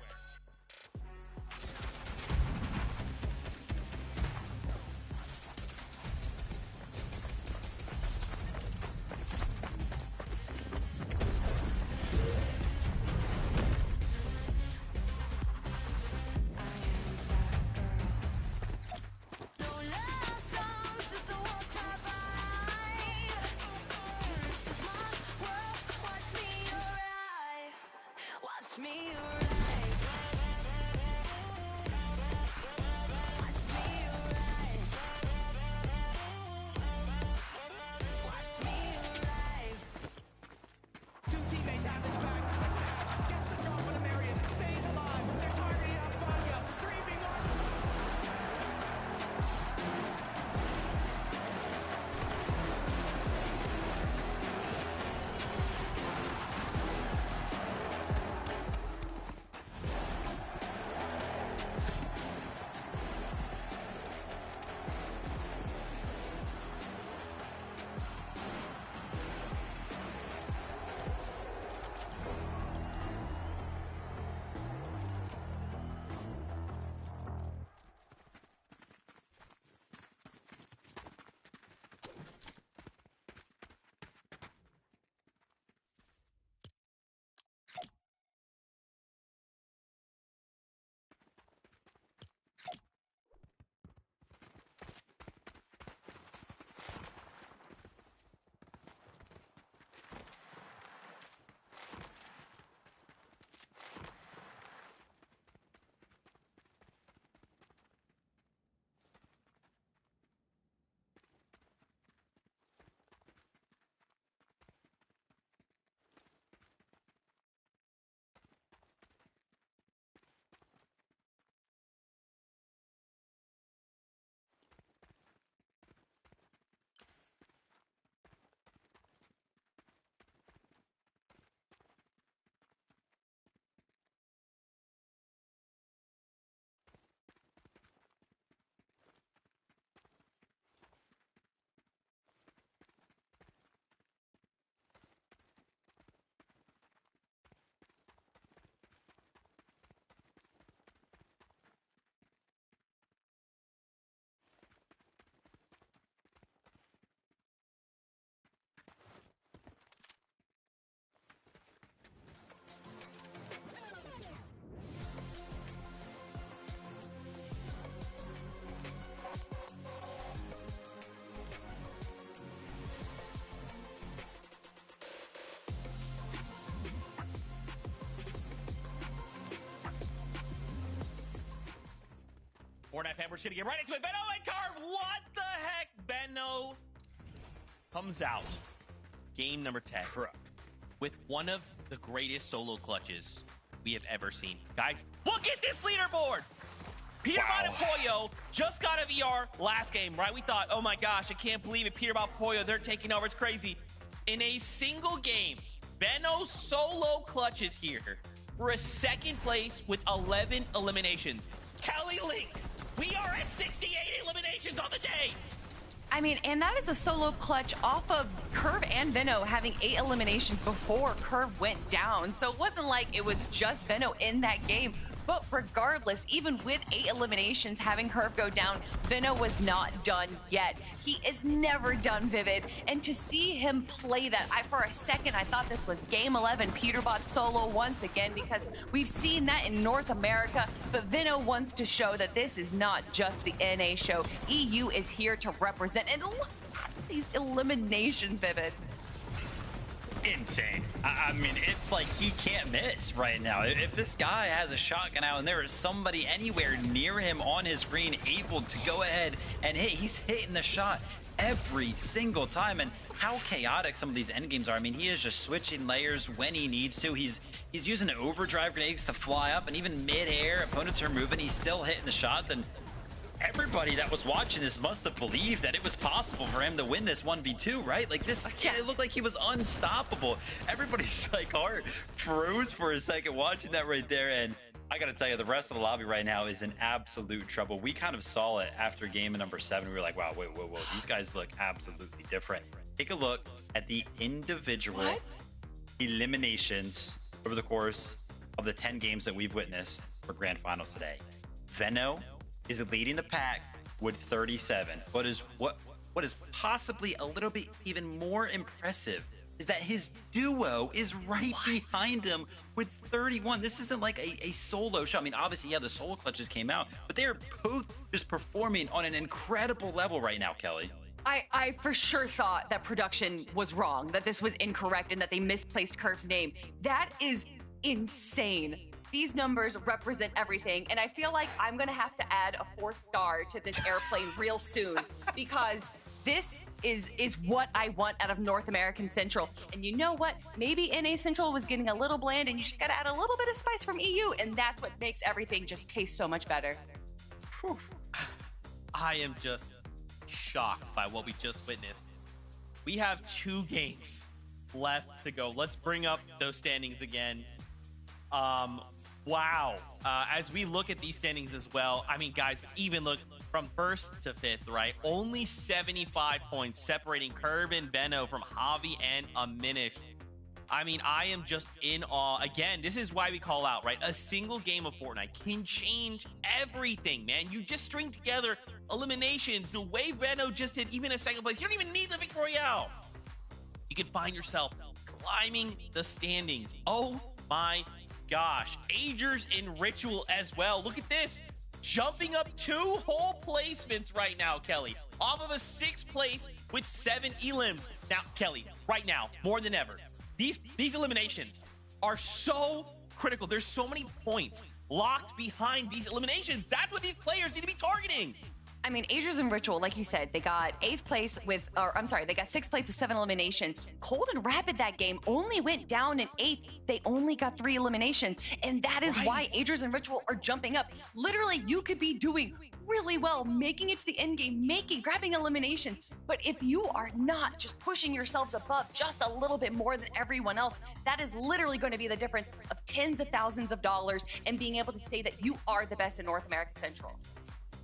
Fortnite fan, we're just gonna get right into it. Benno and Carve, what the heck? Benno comes out. Game number 10 with one of the greatest solo clutches we have ever seen. Guys, look at this leaderboard. Peter and Pollo just got a VR last game, right? We thought, oh my gosh, I can't believe it. Peter Pollo, they're taking over. It's crazy. In a single game, Benno solo clutches here for a second place with 11 eliminations. Kelly Link, we are at 68 eliminations on the day. I mean, and that is a solo clutch off of Curve and Benno having 8 eliminations before Curve went down. So it wasn't like it was just Benno in that game. But regardless, even with 8 eliminations, having Curve go down, Benno was not done yet. He is never done, Vivid. And to see him play that, for a second, I thought this was Game 11, Peterbot solo once again, because we've seen that in North America. But Benno wants to show that this is not just the NA show. EU is here to represent. And look at these eliminations, Vivid. Insane. I mean, it's like he can't miss right now. If this guy has a shotgun out and there is somebody anywhere near him on his screen able to go ahead and hit, he's hitting the shot every single time. And how chaotic some of these end games are. I mean, he is just switching layers when he needs to. He's using overdrive grenades to fly up, and even mid-air, opponents are moving, he's still hitting the shots. And everybody that was watching this must have believed that it was possible for him to win this 1v2, right? Like this, it looked like he was unstoppable. Everybody's like heart froze for a second watching that right there. And I gotta tell you, the rest of the lobby right now is in absolute trouble. We kind of saw it after game number 7. We were like, wow, whoa, these guys look absolutely different. Take a look at the individual eliminations over the course of the 10 games that we've witnessed for grand finals today. Venno is leading the pack with 37, but what is possibly a little bit even more impressive is that his duo is right behind him with 31. This isn't like a solo shot. I mean, obviously, yeah, the solo clutches came out, but they are both just performing on an incredible level right now, Kelly. I for sure thought that production was wrong, that this was incorrect, and that they misplaced Curve's name. That is insane. These numbers represent everything, and I feel like I'm gonna have to add a 4th star to this airplane real soon, because this is what I want out of North American Central. And you know what? Maybe NA Central was getting a little bland, and you just gotta add a little bit of spice from EU, and that's what makes everything just taste so much better. Whew. I am just shocked by what we just witnessed. We have 2 games left to go. Let's bring up those standings again. Wow. As we look at these standings as well, I mean, guys, even look from 1st to 5th, right? Only 75 points separating Curve and Benno from Javi and Aminish. I mean, I am just in awe. Again, this is why we call out, right? A single game of Fortnite can change everything, man. You just string together eliminations. The way Benno just did, even a second place, you don't even need the Victory Royale. You can find yourself climbing the standings. Oh my gosh. Agers in Ritual as well. Look at this. Jumping up 2 whole placements right now, Kelly. Off of a 6th place with 7 elims. Now, Kelly, right now, more than ever, these eliminations are so critical. There's so many points locked behind these eliminations. That's what these players need to be targeting. I mean, Agers and Ritual, like you said, they got 8th place with, or I'm sorry, they got 6th place with 7 eliminations. Cold and Rapid that game only went down in 8th. They only got 3 eliminations. And that is why Agers and Ritual are jumping up. Literally, you could be doing really well, making it to the end game, grabbing eliminations. But if you are not just pushing yourselves above just a little bit more than everyone else, that is literally going to be the difference of tens of thousands of dollars and being able to say that you are the best in North America Central.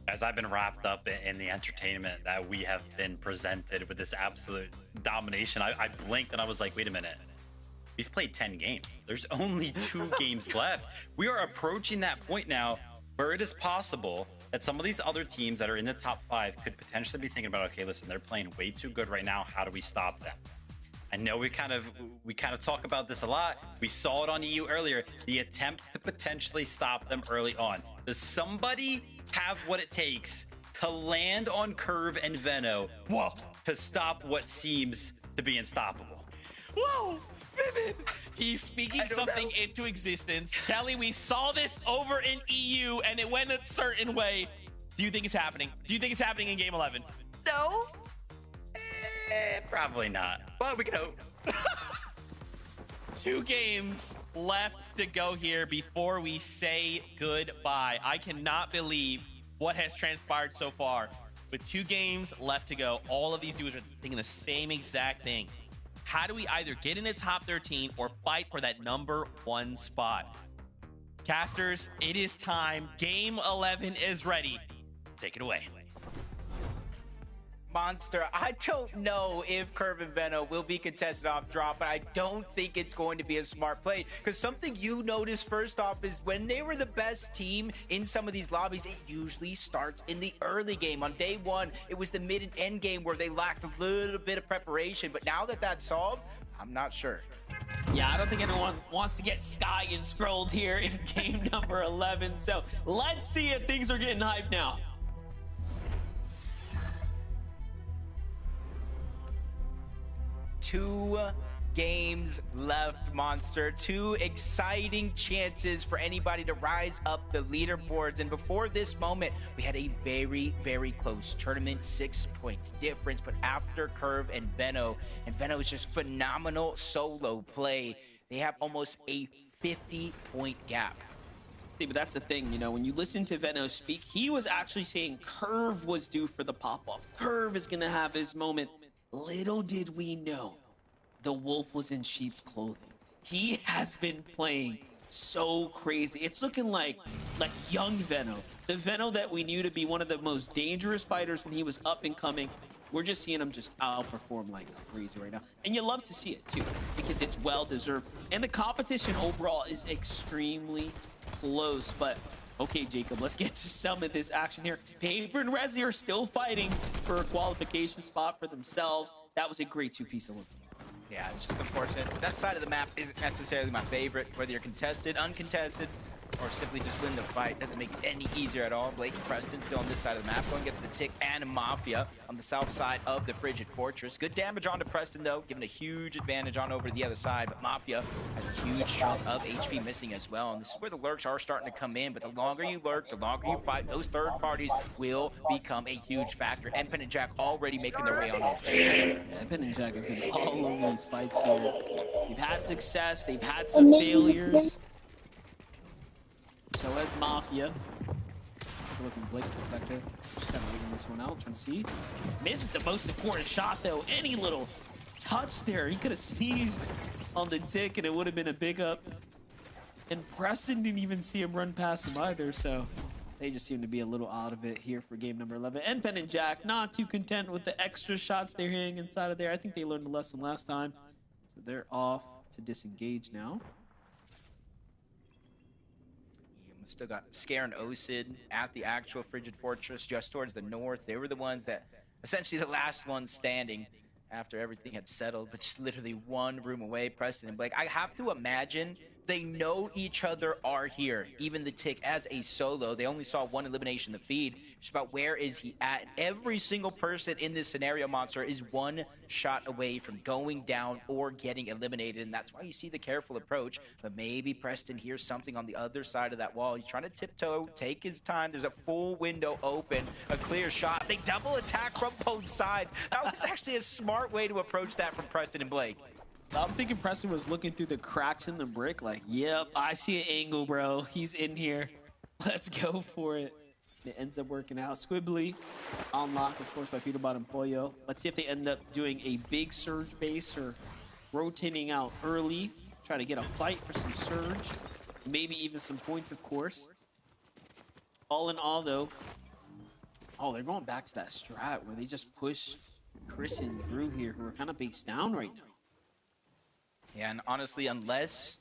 As I've been wrapped up in the entertainment that we have been presented with this absolute domination, I blinked and I was like, wait a minute. We've played 10 games. There's only 2 games left. We are approaching that point now where it is possible that some of these other teams that are in the top 5 could potentially be thinking about, okay, listen, they're playing way too good right now. How do we stop them? I know we kind of talk about this a lot. We saw it on EU earlier, the attempt to potentially stop them early on. Does somebody have what it takes to land on Curve and Venno to stop what seems to be unstoppable? Whoa, Vivid! He's speaking something into existence. Kelly, we saw this over in EU and it went a certain way. Do you think it's happening? Do you think it's happening in game 11? No. Probably not, but we can hope. 2 games left to go here before we say goodbye. I cannot believe what has transpired so far. With 2 games left to go, all of these dudes are thinking the same exact thing. How do we either get in the top 13 or fight for that #1 spot? Casters, it is time. Game 11 is ready. Take it away. Monster, I don't know if Curve and Veno will be contested off drop, but I don't think it's going to be a smart play, because something you notice first off is when they were the best team in some of these lobbies, it usually starts in the early game. On day 1, it was the mid and end game where they lacked a little bit of preparation, but now that that's solved, I'm not sure. Yeah, I don't think anyone wants to get Sky and scrolled here in game number 11. So let's see if things are getting hyped now. 2 games left, Monster. 2 exciting chances for anybody to rise up the leaderboards. And before this moment, we had a very, very close tournament, 6 points difference. But after Curve and Veno's just phenomenal solo play, they have almost a 50-point gap. See, but that's the thing, you know, when you listen to Veno speak, he was actually saying Curve was due for the pop-off. Curve is going to have his moment. Little did we know, the wolf was in sheep's clothing. He has been playing so crazy. It's looking like young Veno. The Veno that we knew to be one of the most dangerous fighters when he was up and coming. We're just seeing him just outperform like crazy right now. And you love to see it too, because it's well-deserved. And the competition overall is extremely close. But okay, Jacob, let's get to some of this action here. Paper and Resi are still fighting for a qualification spot for themselves. That was a great 2-piece of work. Yeah, it's just unfortunate. That side of the map isn't necessarily my favorite. Whether you're contested, uncontested, or simply just win the fight doesn't make it any easier at all. Blake and Preston still on this side of the map, going against the Tick and Mafia on the south side of the Frigid Fortress. Good damage onto Preston, though, giving a huge advantage on over to the other side, but Mafia has a huge chunk of HP missing as well, and this is where the lurks are starting to come in, but the longer you lurk, the longer you fight, those third parties will become a huge factor. Empen and Jack already making their way on over. Empen and Jack have been all over these fights here. They've had success, they've had some failures. So has Mafia. Looking Blake's perspective. Just kind of waiting this one out, trying to see. Misses the most important shot, though. Any little touch there, he could have sneezed on the Tick, and it would have been a big up. And Preston didn't even see him run past him either, so they just seem to be a little out of it here for game number 11. And Empen and Jack not too content with the extra shots they're hitting inside of there. I think they learned a lesson last time, so they're off to disengage now. Still got Scare and Osid at the actual Frigid Fortress just towards the north. They were the ones that, essentially the last ones standing after everything had settled, but just literally one room away. Preston and Blake, I have to imagine they know each other are here. Even the Tick as a solo, they only saw one elimination in the feed. Just about where is he at? And every single person in this scenario, Monster, is one shot away from going down or getting eliminated, and that's why you see the careful approach. But maybe Preston hears something on the other side of that wall. He's trying to tiptoe, take his time. There's a full window open, a clear shot. They double attack from both sides. That was actually a smart way to approach that from Preston and Blake. I'm thinking Preston was looking through the cracks in the brick like, yep, I see an angle, bro. He's in here. Let's go for it. It ends up working out. Squibbly on lock, of course, by Peterbot and Pollo. Let's see if they end up doing a big surge base or rotating out early. Try to get a fight for some surge. Maybe even some points, of course. All in all, though, oh, they're going back to that strat where they just push Chris and Drew here, who are kind of based down right now. Yeah, and honestly, unless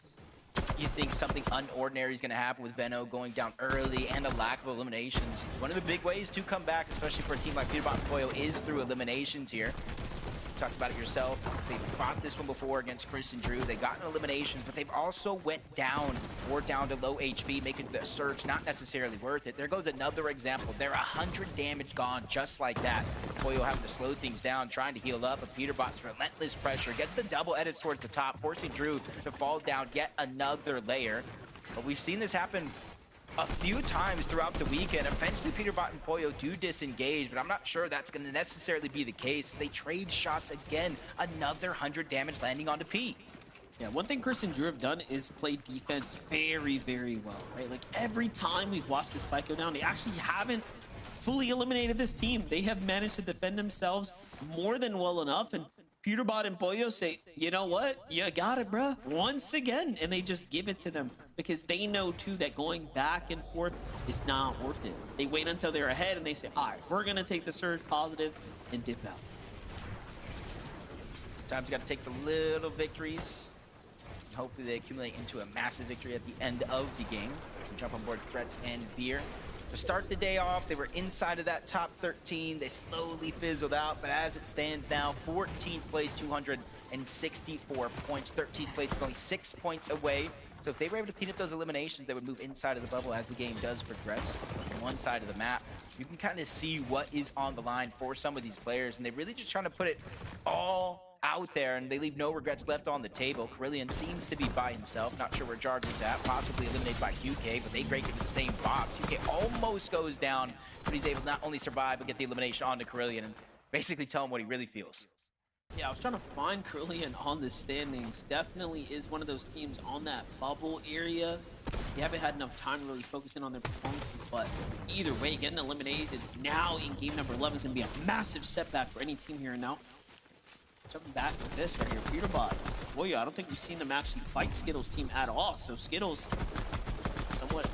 you think something unordinary is going to happen with Veno going down early and a lack of eliminations, one of the big ways to come back, especially for a team like Peterbot and Pollo, is through eliminations here. You talked about it yourself. They've fought this one before against Chris and Drew. They've gotten eliminations, but they've also went down or down to low HP, making the surge not necessarily worth it. There goes another example. They're 100 damage gone just like that. Pollo having to slow things down, trying to heal up, but Peterbot's relentless pressure gets the double edits towards the top, forcing Drew to fall down yet another layer. But we've seen this happen a few times throughout the weekend. Eventually, Peterbot and Pollo do disengage, but I'm not sure that's going to necessarily be the case. They trade shots again. Another 100 damage landing onto Pete. Yeah, one thing Chris and Drew have done is play defense very, very well, right? Like every time we've watched this fight go down, they actually haven't fully eliminated this team. They have managed to defend themselves more than well enough. And Peterbot and Pollo say, you know what? You got it, bruh. Once again. And they just give it to them because they know too that going back and forth is not worth it. They wait until they're ahead and they say, all right, we're going to take the surge positive and dip out. Sometimes you got to take the little victories. Hopefully they accumulate into a massive victory at the end of the game. So jump on board threats and beer. To start the day off, they were inside of that top 13. They slowly fizzled out, but as it stands now, 14th place, 264 points. 13th place is only 6 points away. So if they were able to clean up those eliminations, they would move inside of the bubble as the game does progress. On one side of the map, you can kind of see what is on the line for some of these players, and they're really just trying to put it all out there, and they leave no regrets left on the table. Carillion seems to be by himself. Not sure where Jargo's at. Possibly eliminated by QK, but they break into the same box. QK almost goes down, but he's able to not only survive, but get the elimination onto Carillion and basically tell him what he really feels. Yeah, I was trying to find Carillion on the standings. Definitely is one of those teams on that bubble area. They haven't had enough time to really focus in on their performances, but either way, getting eliminated now in game number 11 is going to be a massive setback for any team here now. Jumping back with this right here, Peterbot. Boy, I don't think we've seen them actually fight Skittles' team at all. So Skittles somewhat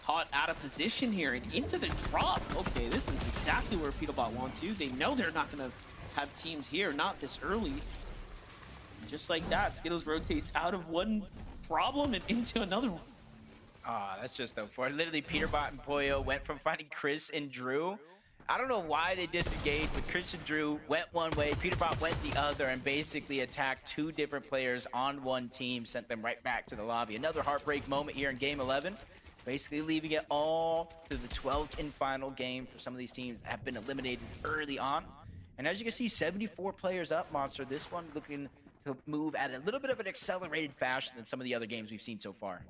caught out of position here and into the drop. Okay, this is exactly where Peterbot wants to. They know they're not going to have teams here, not this early. And just like that, Skittles rotates out of one problem and into another one. Ah, that's just unfortunate. Literally, Peterbot and Pollo went from fighting Chris and Drew. I don't know why they disengaged, but Chris and Drew went one way, Peterbot went the other, and basically attacked two different players on one team, sent them right back to the lobby. Another heartbreak moment here in Game 11, basically leaving it all to the 12th and final game for some of these teams that have been eliminated early on. And as you can see, 74 players up, Monster. This one looking to move at a little bit of an accelerated fashion than some of the other games we've seen so far.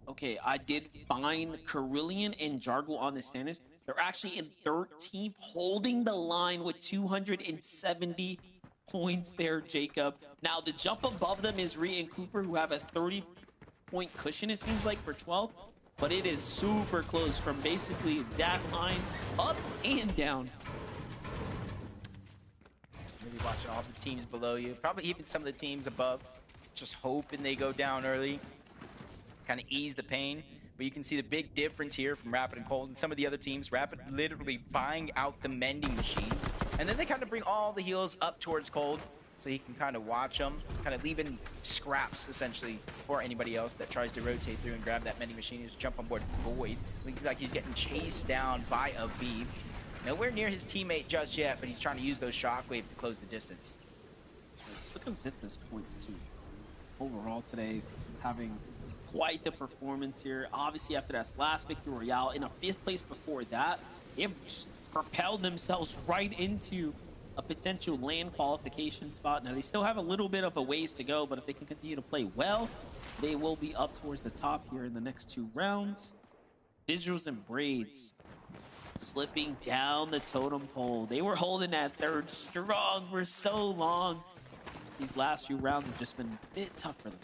Okay, I did find Carillion and Jargle on the standings. They're actually in 13th, holding the line with 270 points there, Jacob. Now, the jump above them is Rhea and Cooper, who have a 30-point cushion, it seems like, for 12th. But it is super close from basically that line up and down. Maybe watching all the teams below you, probably even some of the teams above, just hoping they go down early, kind of ease the pain. But you can see the big difference here from Rapid and Cold and some of the other teams. Rapid literally buying out the mending machine. And then they kind of bring all the heals up towards Cold so he can kind of watch them, kind of leaving scraps, essentially, for anybody else that tries to rotate through and grab that mending machine. Just jump on board Void. Looks like he's getting chased down by a Beeb. Nowhere near his teammate just yet, but he's trying to use those shockwaves to close the distance. Just look at Zipna's points, too. Overall today, having quite the performance here. Obviously, after that last victory royale, in a 5th place before that, they've just propelled themselves right into a potential land qualification spot. Now, they still have a little bit of a ways to go, but if they can continue to play well, they will be up towards the top here in the next 2 rounds. Visuals and Braids slipping down the totem pole. They were holding that 3rd strong for so long. These last few rounds have just been a bit tough for them.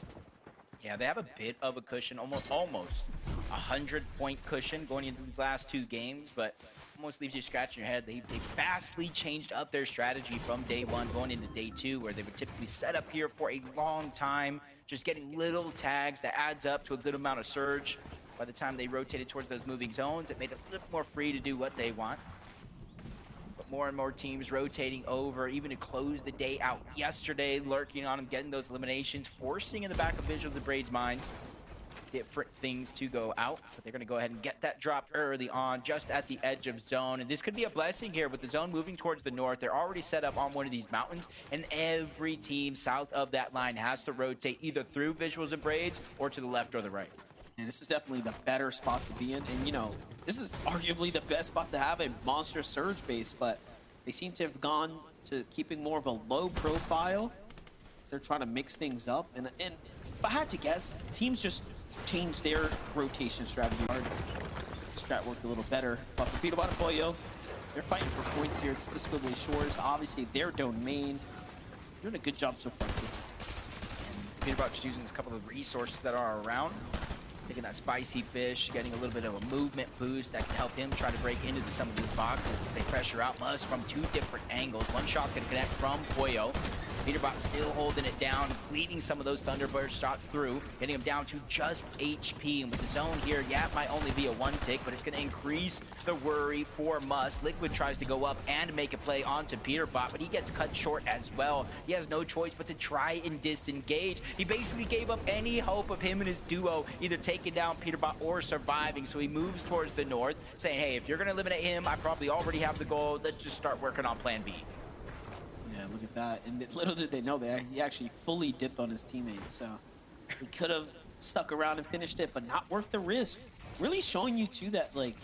Yeah, they have a bit of a cushion, almost 100-point cushion going into the last 2 games, but almost leaves you scratching your head. They vastly changed up their strategy from day 1 going into day 2, where they would typically set up here for a long time, just getting little tags that adds up to a good amount of surge. By the time they rotated towards those moving zones, it made it a little more free to do what they want. But more and more teams rotating over, even to close the day out yesterday, lurking on them, getting those eliminations, forcing in the back of Visuals and Braid's minds different things to go out. But they're going to go ahead and get that drop early on, just at the edge of zone. And this could be a blessing here with the zone moving towards the north. They're already set up on one of these mountains, and every team south of that line has to rotate either through Visuals and Braids or to the left or the right. And this is definitely the better spot to be in. And, you know, this is arguably the best spot to have a monster surge base, but they seem to have gone to keeping more of a low profile. So they're trying to mix things up. And if I had to guess, teams just change their rotation strategy. Strat worked a little better. But for Peter Botafoyo, they're fighting for points here. It's the Squiggly Shores, obviously their domain. Doing a good job so far. Peter Bot just using a couple of resources that are around. Taking that spicy fish, getting a little bit of a movement boost that can help him try to break into some of these boxes. They pressure out Must from two different angles. One shot can connect from Pollo. Peterbot still holding it down, leading some of those Thunderbird shots through, getting him down to just HP. And with the zone here, yeah, it might only be a one tick, but it's going to increase the worry for Must. Liquid tries to go up and make a play onto Peterbot, but he gets cut short as well. He has no choice but to try and disengage. He basically gave up any hope of him and his duo either taking down Peterbot or surviving, so he moves towards the north, saying, hey, if you're going to eliminate him, I probably already have the goal. Let's just start working on plan B. Yeah, look at that. And little did they know that he actually fully dipped on his teammates. So he could have stuck around and finished it, but not worth the risk. Really showing you too that like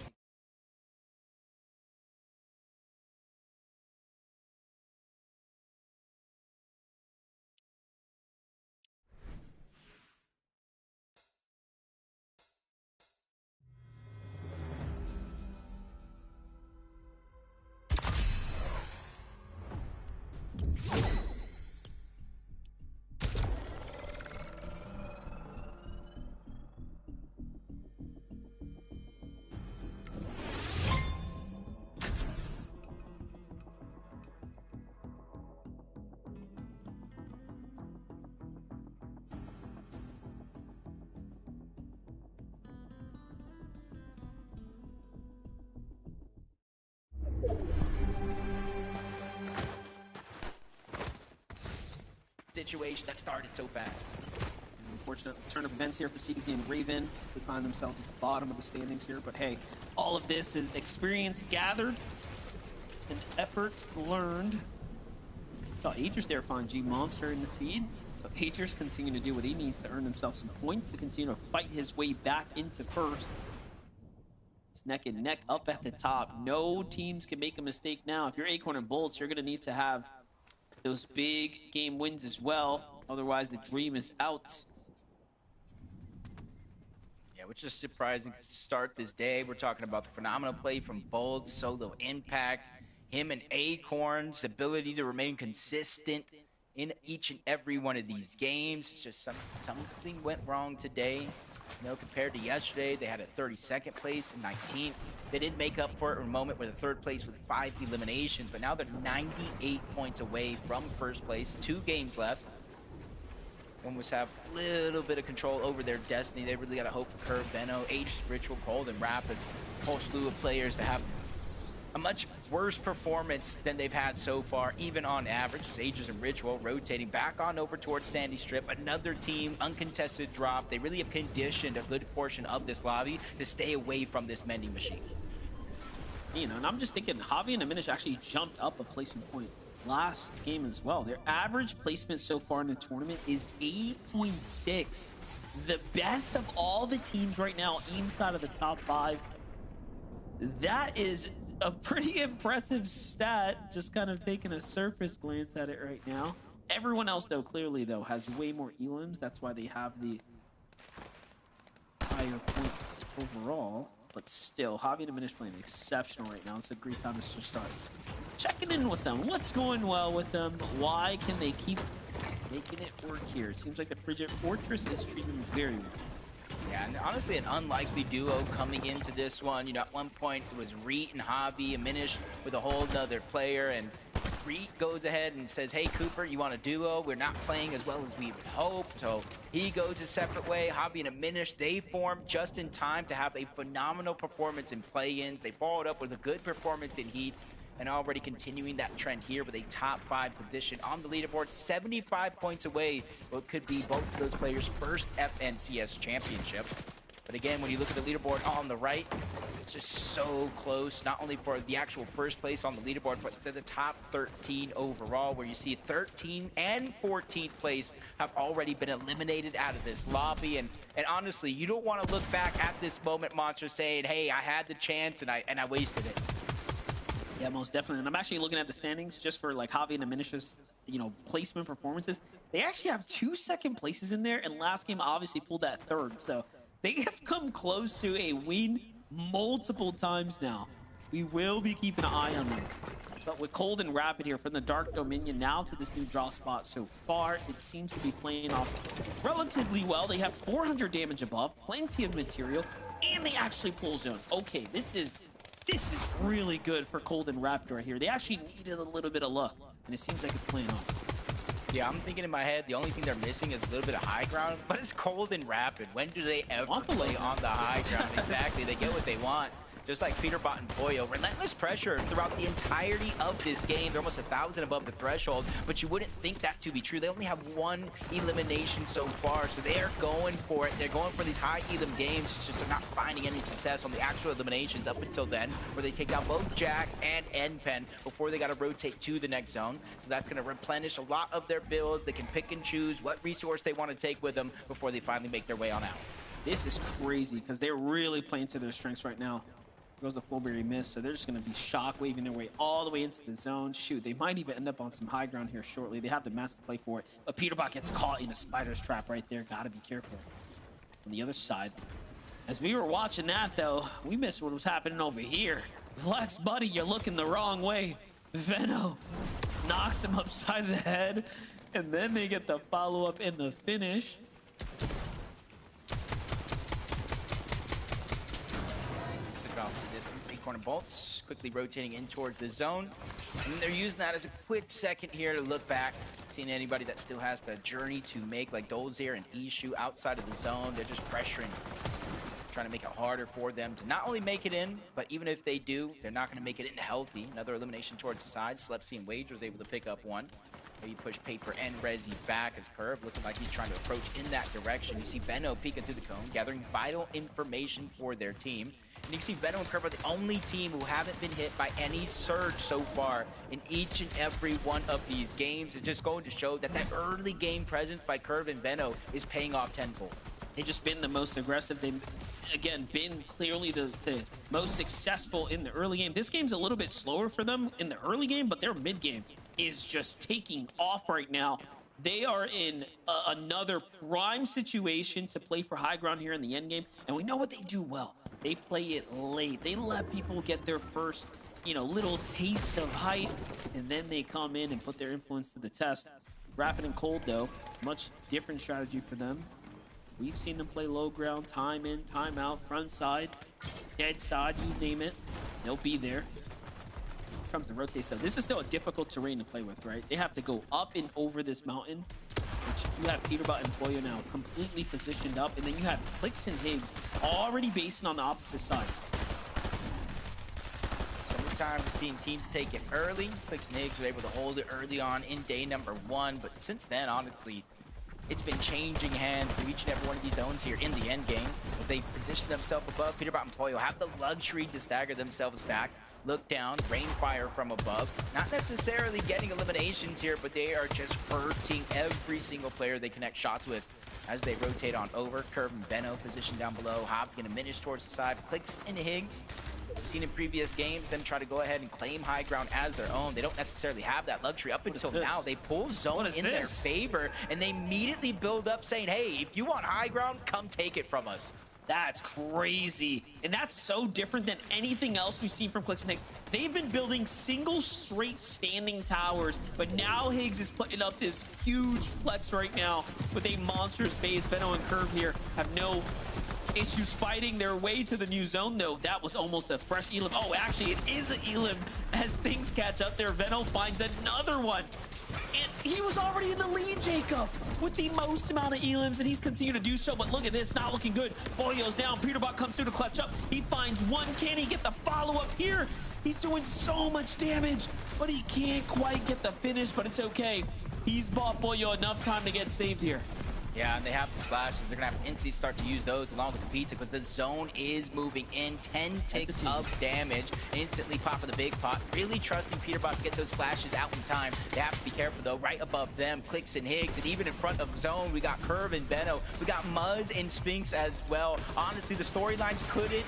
situation that started so fast. unfortunate turn of events here for CDZ and Raven. They find themselves at the bottom of the standings here, but hey, all of this is experience gathered and effort learned. So Aegis there find G Monster in the feed. So Aegis continuing to do what he needs to earn himself some points to continue to fight his way back into first. It's neck and neck up at the top. No teams can make a mistake now. If you're Acorn and Bolts, you're going to need to have those big game wins as well. Otherwise, the dream is out. Yeah, which is surprising to start this day. We're talking about the phenomenal play from Bold, solo impact, him and Acorn's ability to remain consistent in each and every one of these games. It's just something went wrong today. You know, compared to yesterday, they had a 32nd place and 19th. They did make up for it in a moment with a third place with 5 eliminations, but now they're 98 points away from first place. 2 games left. Almost have a little bit of control over their destiny. They really got to hope for Curve, Benno, Aegis, Ritual, Cold, and Rapid. A whole slew of players to have a much worse performance than they've had so far, even on average. Aegis and Ritual rotating back on over towards Sandy Strip. Another team, uncontested drop. They really have conditioned a good portion of this lobby to stay away from this mending machine. You know, and I'm just thinking, Javi and Diminish actually jumped up a placement point last game as well. Their average placement so far in the tournament is 8.6. The best of all the teams right now inside of the top 5. That is a pretty impressive stat, just kind of taking a surface glance at it right now. Everyone else, though, clearly, though, has way more elims. That's why they have the higher points overall. But still, Javi and Diminish playing exceptional right now. It's a great time to just start checking in with them. What's going well with them? Why can they keep making it work here? It seems like the Frigid Fortress is treating them very well. Yeah, and honestly, an unlikely duo coming into this one. You know, at one point, it was Reet and Javi, Diminish with a whole other player, and Reet goes ahead and says, hey, Cooper, you want a duo? We're not playing as well as we would hope. So he goes a separate way. Javi and Diminish, they formed just in time to have a phenomenal performance in play-ins. They followed up with a good performance in heats, and already continuing that trend here with a top 5 position on the leaderboard, 75 points away, what could be both of those players' first FNCS championship. But again, when you look at the leaderboard on the right, it's just so close, not only for the actual first place on the leaderboard, but to the top 13 overall, where you see 13th and 14th place have already been eliminated out of this lobby. And honestly, you don't want to look back at this moment, Monster, saying, hey, I had the chance and I wasted it. Yeah, most definitely. And I'm actually looking at the standings just for like Javi and Diminish's placement performances. They actually have 2 second places in there, and last game obviously pulled that third. So they have come close to a win multiple times now. We will be keeping an eye on them. But with Cold and Rapid here from the Dark Dominion now to this new draw spot so far, it seems to be playing off relatively well. They have 400 damage above, plenty of material, and they actually pull zone. Okay, this is really good for Cold and Rapid right here. They actually needed a little bit of luck, and it seems like it's playing off. Yeah, I'm thinking in my head, the only thing they're missing is a little bit of high ground, but it's Cold and Rapid. When do they ever play on the high ground? Exactly, they get what they want. Just like Peterbot and Boyo, relentless pressure throughout the entirety of this game. They're almost 1,000 above the threshold, but you wouldn't think that to be true. They only have 1 elimination so far, so they are going for it. They're going for these high elim games. It's just they're not finding any success on the actual eliminations up until then, where they take down both Jack and Npen before they got to rotate to the next zone. So that's going to replenish a lot of their builds. They can pick and choose what resource they want to take with them before they finally make their way on out. This is crazy because they're really playing to their strengths right now. Goes the Flowberry miss, so they're just going to be shock waving their way all the way into the zone. Shoot, they might even end up on some high ground here shortly. They have the mats to play for it, but Peterbot gets caught in a spider's trap right there. Got to be careful. On the other side, as we were watching that though, we missed what was happening over here. Flex, buddy, you're looking the wrong way. Veno knocks him upside the head, and then they get the follow-up in the finish. Distance, 8 corner bolts, quickly rotating in towards the zone. And they're using that as a quick second here to look back, seeing anybody that still has the journey to make, like Dolzir and Ishu outside of the zone. They're just pressuring, trying to make it harder for them to not only make it in, but even if they do, they're not going to make it in healthy. Another elimination towards the side. Slepsy and Wage was able to pick up one. Maybe push Paper and Rezi back as Curve, looking like he's trying to approach in that direction. You see Benno peeking through the cone, gathering vital information for their team. And you can see Benno and Curve are the only team who haven't been hit by any surge so far in each and every one of these games. It's just going to show that that early game presence by Curve and Benno is paying off tenfold. They've just been the most aggressive. They've, again, been clearly the most successful in the early game. This game's a little bit slower for them in the early game, but their mid game is just taking off right now. They are in another prime situation to play for high ground here in the end game, and we know what they do well. They play it late. They let people get their first, little taste of height, and then they come in and put their influence to the test. Rapid and Cold, though, much different strategy for them. We've seen them play low ground, time in, time out, front side, dead side, you name it. They'll be there. Comes to rotate stuff. This is still a difficult terrain to play with, right? They have to go up and over this mountain, which you have Peterbot and Boyo now completely positioned up, and then you have Clicks and Higgs already basing on the opposite side. Sometimes we've seen teams take it early. Clicks and Higgs were able to hold it early on in day number 1, but since then, honestly, it's been changing hands for each and every one of these zones here in the end game as they position themselves above. Peterbot and Boyo have the luxury to stagger themselves back. Look down, rain fire from above. Not necessarily getting eliminations here, but they are just hurting every single player they connect shots with as they rotate on over. Curve and Benno positioned down below. Hop gonna minish towards the side. Clicks into Higgs. We've seen in previous games them try to go ahead and claim high ground as their own. They don't necessarily have that luxury up until now. They pull zone in their favor, and they immediately build up saying, hey, if you want high ground, come take it from us. That's crazy. And that's so different than anything else we've seen from Clicks and Higgs. They've been building single straight standing towers, but now Higgs is putting up this huge flex right now with a monstrous base. Benno and Curve here have no issues fighting their way to the new zone, though. That was almost a fresh elim. Oh, actually, it is an elim as things catch up there. Benno finds another one. And he was already in the lead, Jacob, with the most amount of elims, and he's continued to do so. But look at this, not looking good. Boyo's down. Peterbot comes through to clutch up. He finds one. Can he get the follow-up here? He's doing so much damage, but he can't quite get the finish, but it's okay. He's bought Boyo enough time to get saved here. Yeah, and they have the splashes. They're going to have to instantly start to use those along with the pizza, but the zone is moving in. 10 ticks of damage, instantly popping the big pot. Really trusting Peterbot to get those splashes out in time. They have to be careful, though. Right above them, Clicks and Higgs, and even in front of zone, we got Curve and Benno. We got Muzz and Sphinx as well. Honestly, the storylines couldn't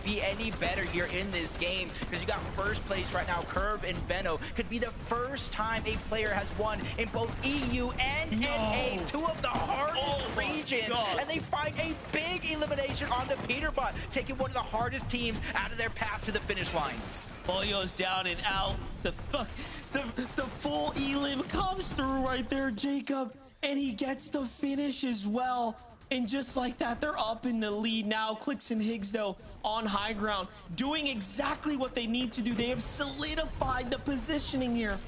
be any better here in this game, because you got first place right now, Curve and Benno. Could be the first time a player has won in both EU and NA, two of the hardest regions, and they find a big elimination on the Peterbot, taking one of the hardest teams out of their path to the finish line. Polio's down and out. The full elim comes through right there, Jacob, and he gets the finish as well. And just like that, they're up in the lead now. Clicks and Higgs, though, on high ground, doing exactly what they need to do. They have solidified the positioning here.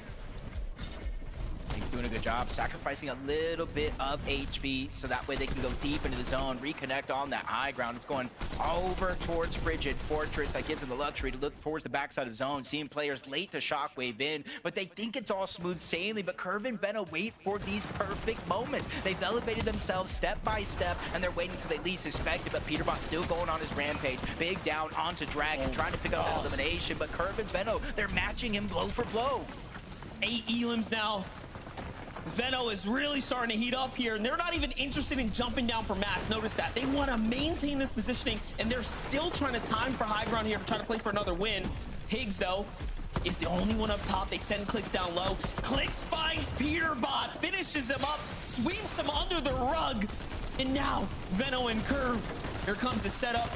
He's doing a good job sacrificing a little bit of HP so that way they can go deep into the zone, reconnect on that high ground. It's going over towards Frigid Fortress. That gives them the luxury to look towards the backside of zone, seeing players late to shockwave in, but they think it's all smooth sailing. But Curve and Benno wait for these perfect moments. They've elevated themselves step by step, and they're waiting until they least suspect it. But Peterbot's still going on his rampage. Big down onto Dragon, trying to pick up that elimination. But Curve and Benno, they're matching him blow for blow. 8 elims now. Venno is really starting to heat up here, and they're not even interested in jumping down for mats. Notice that. They want to maintain this positioning, and they're still trying to time for high ground here to try to play for another win. Higgs, though, is the only one up top. They send Clicks down low. Clicks finds Peterbot, finishes him up, sweeps him under the rug, and now Venno and Curve. Here comes the setup.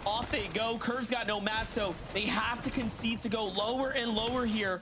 Off they go. Curve's got no mat, so they have to concede to go lower and lower here.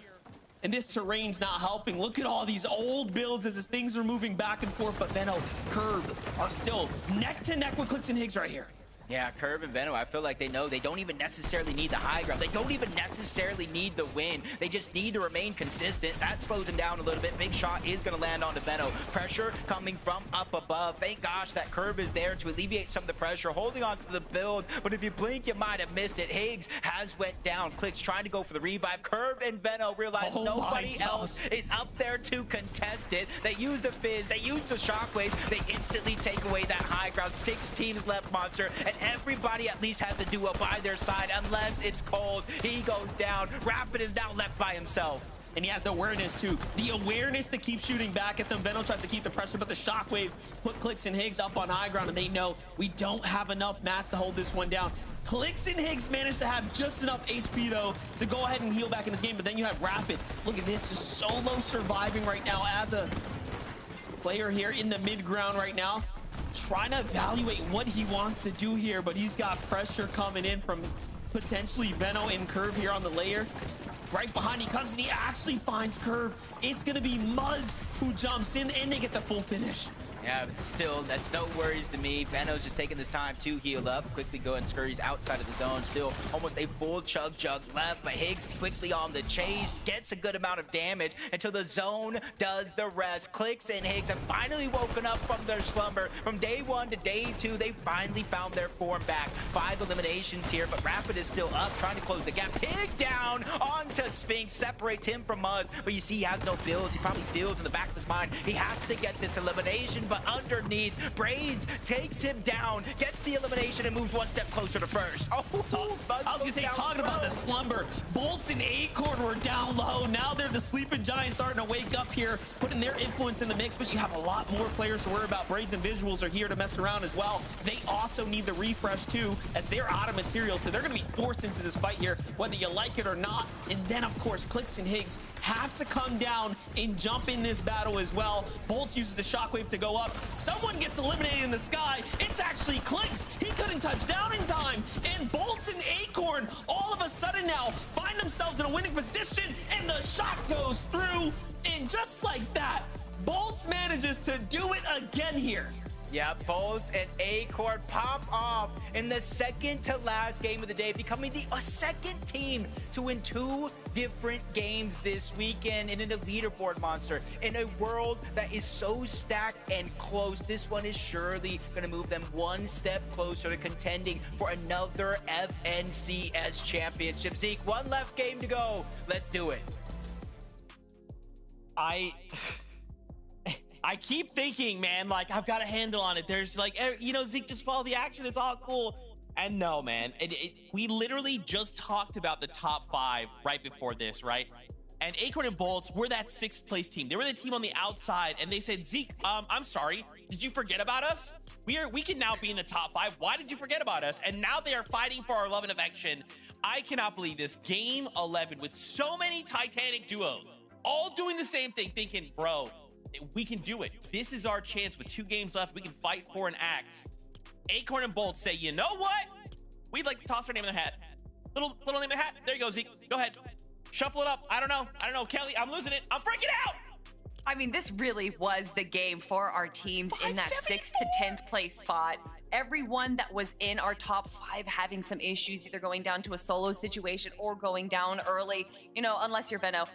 And this terrain's not helping. Look at all these old builds as things are moving back and forth, but Venno, Curve are still neck to neck with Clicks and Higgs right here. Yeah, Curve and Venno, I feel like they know they don't even necessarily need the high ground. They don't even necessarily need the win. They just need to remain consistent. That slows them down a little bit. Big shot is going to land onto Venno. Pressure coming from up above. Thank gosh that Curve is there to alleviate some of the pressure, holding on to the build. But if you blink, you might have missed it. Higgs has went down. Clicks trying to go for the revive. Curve and Venno realize nobody else is up there to contest it. They use the fizz. They use the shockwave. They instantly take away that high ground. 6 teams left, Monster. And everybody at least has the duo by their side, unless it's cold. He goes down. Rapid is now left by himself. And he has the awareness, too. The awareness to keep shooting back at them. Venno tries to keep the pressure, but the shockwaves put Clicks and Higgs up on high ground, and they know we don't have enough mats to hold this one down. Clicks and Higgs managed to have just enough HP, though, to go ahead and heal back in this game, but then you have Rapid. Look at this, just solo surviving right now as a player here in the mid-ground right now. Trying to evaluate what he wants to do here, but he's got pressure coming in from potentially Venno and Curve here on the layer. Right behind he comes, and he actually finds Curve. It's going to be Muzz who jumps in, and they get the full finish. Yeah, but still, that's no worries to me. Venno's just taking this time to heal up. Quickly go and scurries outside of the zone. Still almost a full chug jug left, but Higgs is quickly on the chase. Gets a good amount of damage until the zone does the rest. Clicks and Higgs have finally woken up from their slumber. From day 1 to day 2, they finally found their form back. 5 eliminations here, but Rapid is still up, trying to close the gap. Pig down onto Sphinx, separates him from Muzz, but you see he has no builds. He probably feels in the back of his mind he has to get this elimination, but underneath, Braids takes him down, gets the elimination, and moves 1 step closer to first. Oh, I was gonna say, talking about the slumber, Bolts and Acorn were down low. Now they're the sleeping giants starting to wake up here, putting their influence in the mix, but you have a lot more players to worry about. Braids and Visuals are here to mess around as well. They also need the refresh too, as they're out of material, so they're gonna be forced into this fight here, whether you like it or not. And then, of course, Clicks and Higgs have to come down and jump in this battle as well. Bolts uses the shockwave to go up. Someone gets eliminated in the sky. It's actually Clicks. He couldn't touch down in time. And Bolts and Acorn all of a sudden now find themselves in a winning position, and the shot goes through. And just like that, Bolts manages to do it again here. Yeah, Bolts and Acorn pop off in the second to last game of the day, becoming the second team to win 2 different games this weekend in a leaderboard, Monster. In a world that is so stacked and close, this one is surely going to move them 1 step closer to contending for another FNCS championship. Zeke, 1 left game to go. Let's do it. I keep thinking, man, like, I've got a handle on it. There's like, you know, Zeke, just follow the action. It's all cool. And no, man, we literally just talked about the top 5 right before this, right? And Acorn and Bolts were that 6th place team. They were the team on the outside, and they said, Zeke, I'm sorry. Did you forget about us? We can now be in the top 5. Why did you forget about us? And now they are fighting for our love and affection. I cannot believe this. Game 11 with so many Titanic duos, all doing the same thing, thinking, bro, we can do it. This is our chance with 2 games left. We can fight for an axe. Acorn and Bolt say, you know what? We'd like to toss our name in the hat. Little name in the hat. There you go, Zeke. Go ahead. Shuffle it up. I don't know. Kelly, I'm losing it. I'm freaking out. I mean, this really was the game for our teams in that 6th to 10th place spot. Everyone that was in our top 5 having some issues, either going down to a solo situation or going down early, you know, unless you're Venno.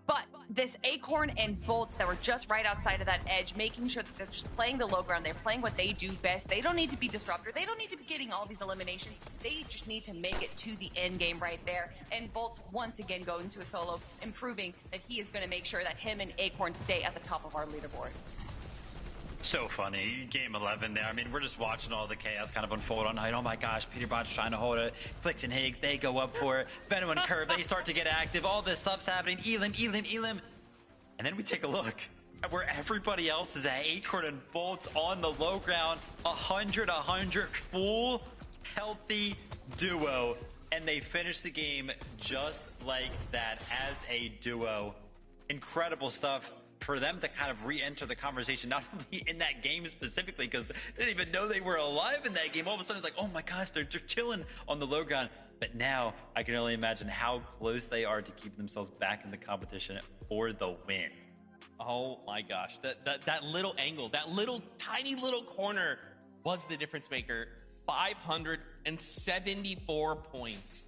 But this Acorn and Bolts that were just right outside of that edge, making sure that they're just playing the low ground. They're playing what they do best. They don't need to be disruptor. They don't need to be getting all these eliminations. They just need to make it to the end game right there. And Bolts once again going to a solo and proving that he is going to make sure that him and Acorn stay at the top of our leaderboard. So funny. Game 11 there. I mean, we're just watching all the chaos kind of unfold on night. Oh my gosh, Peter Bot's trying to hold it. Flix and Higgs, they go up for it. Benno and Curve, they start to get active. All this stuff's happening. Elim. And then we take a look at where everybody else is at. Acorn and Bolts on the low ground. 100, full, healthy duo. And they finish the game just like that as a duo. Incredible stuff for them to kind of re-enter the conversation, not only in that game specifically, because they didn't even know they were alive in that game. All of a sudden, it's like, oh my gosh, they're chilling on the low ground. But now I can only imagine how close they are to keep themselves back in the competition for the win. Oh my gosh, that little angle, that little tiny little corner was the difference maker. 574 points.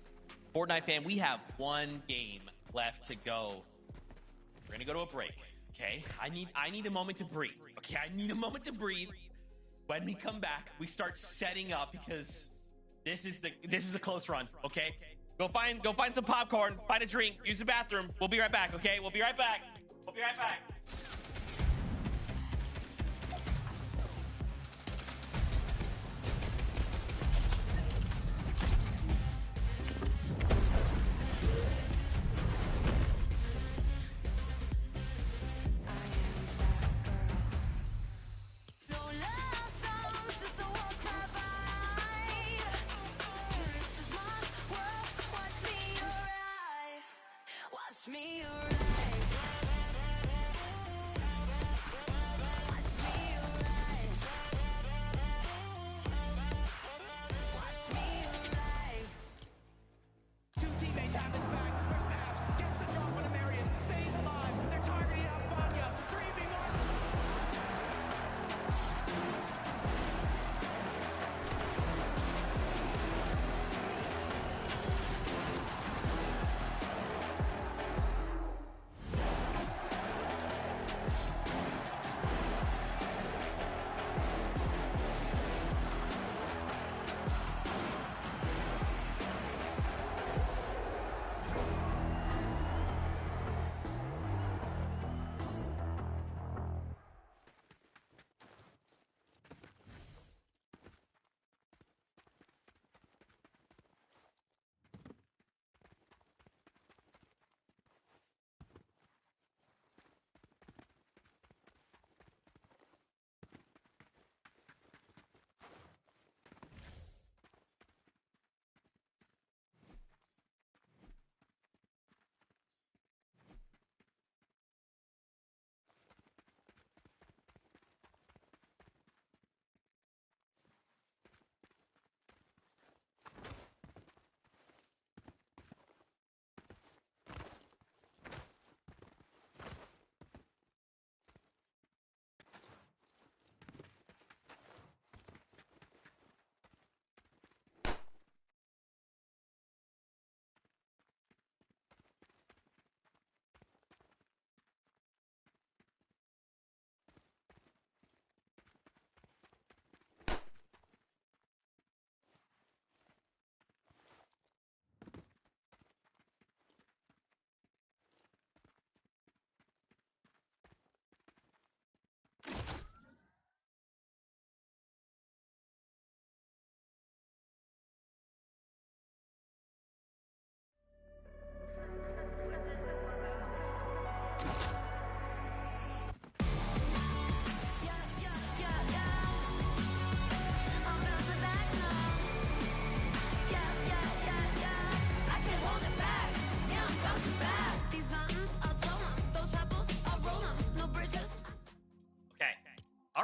Fortnite fan, we have 1 game left to go. We're gonna go to a break. Okay, I need a moment to breathe. Okay, I need a moment to breathe. When we come back, we start setting up because this is a close run. Okay, go find some popcorn, find a drink, use the bathroom. We'll be right back. Okay, we'll be right back. We'll be right back. Watch me arrive.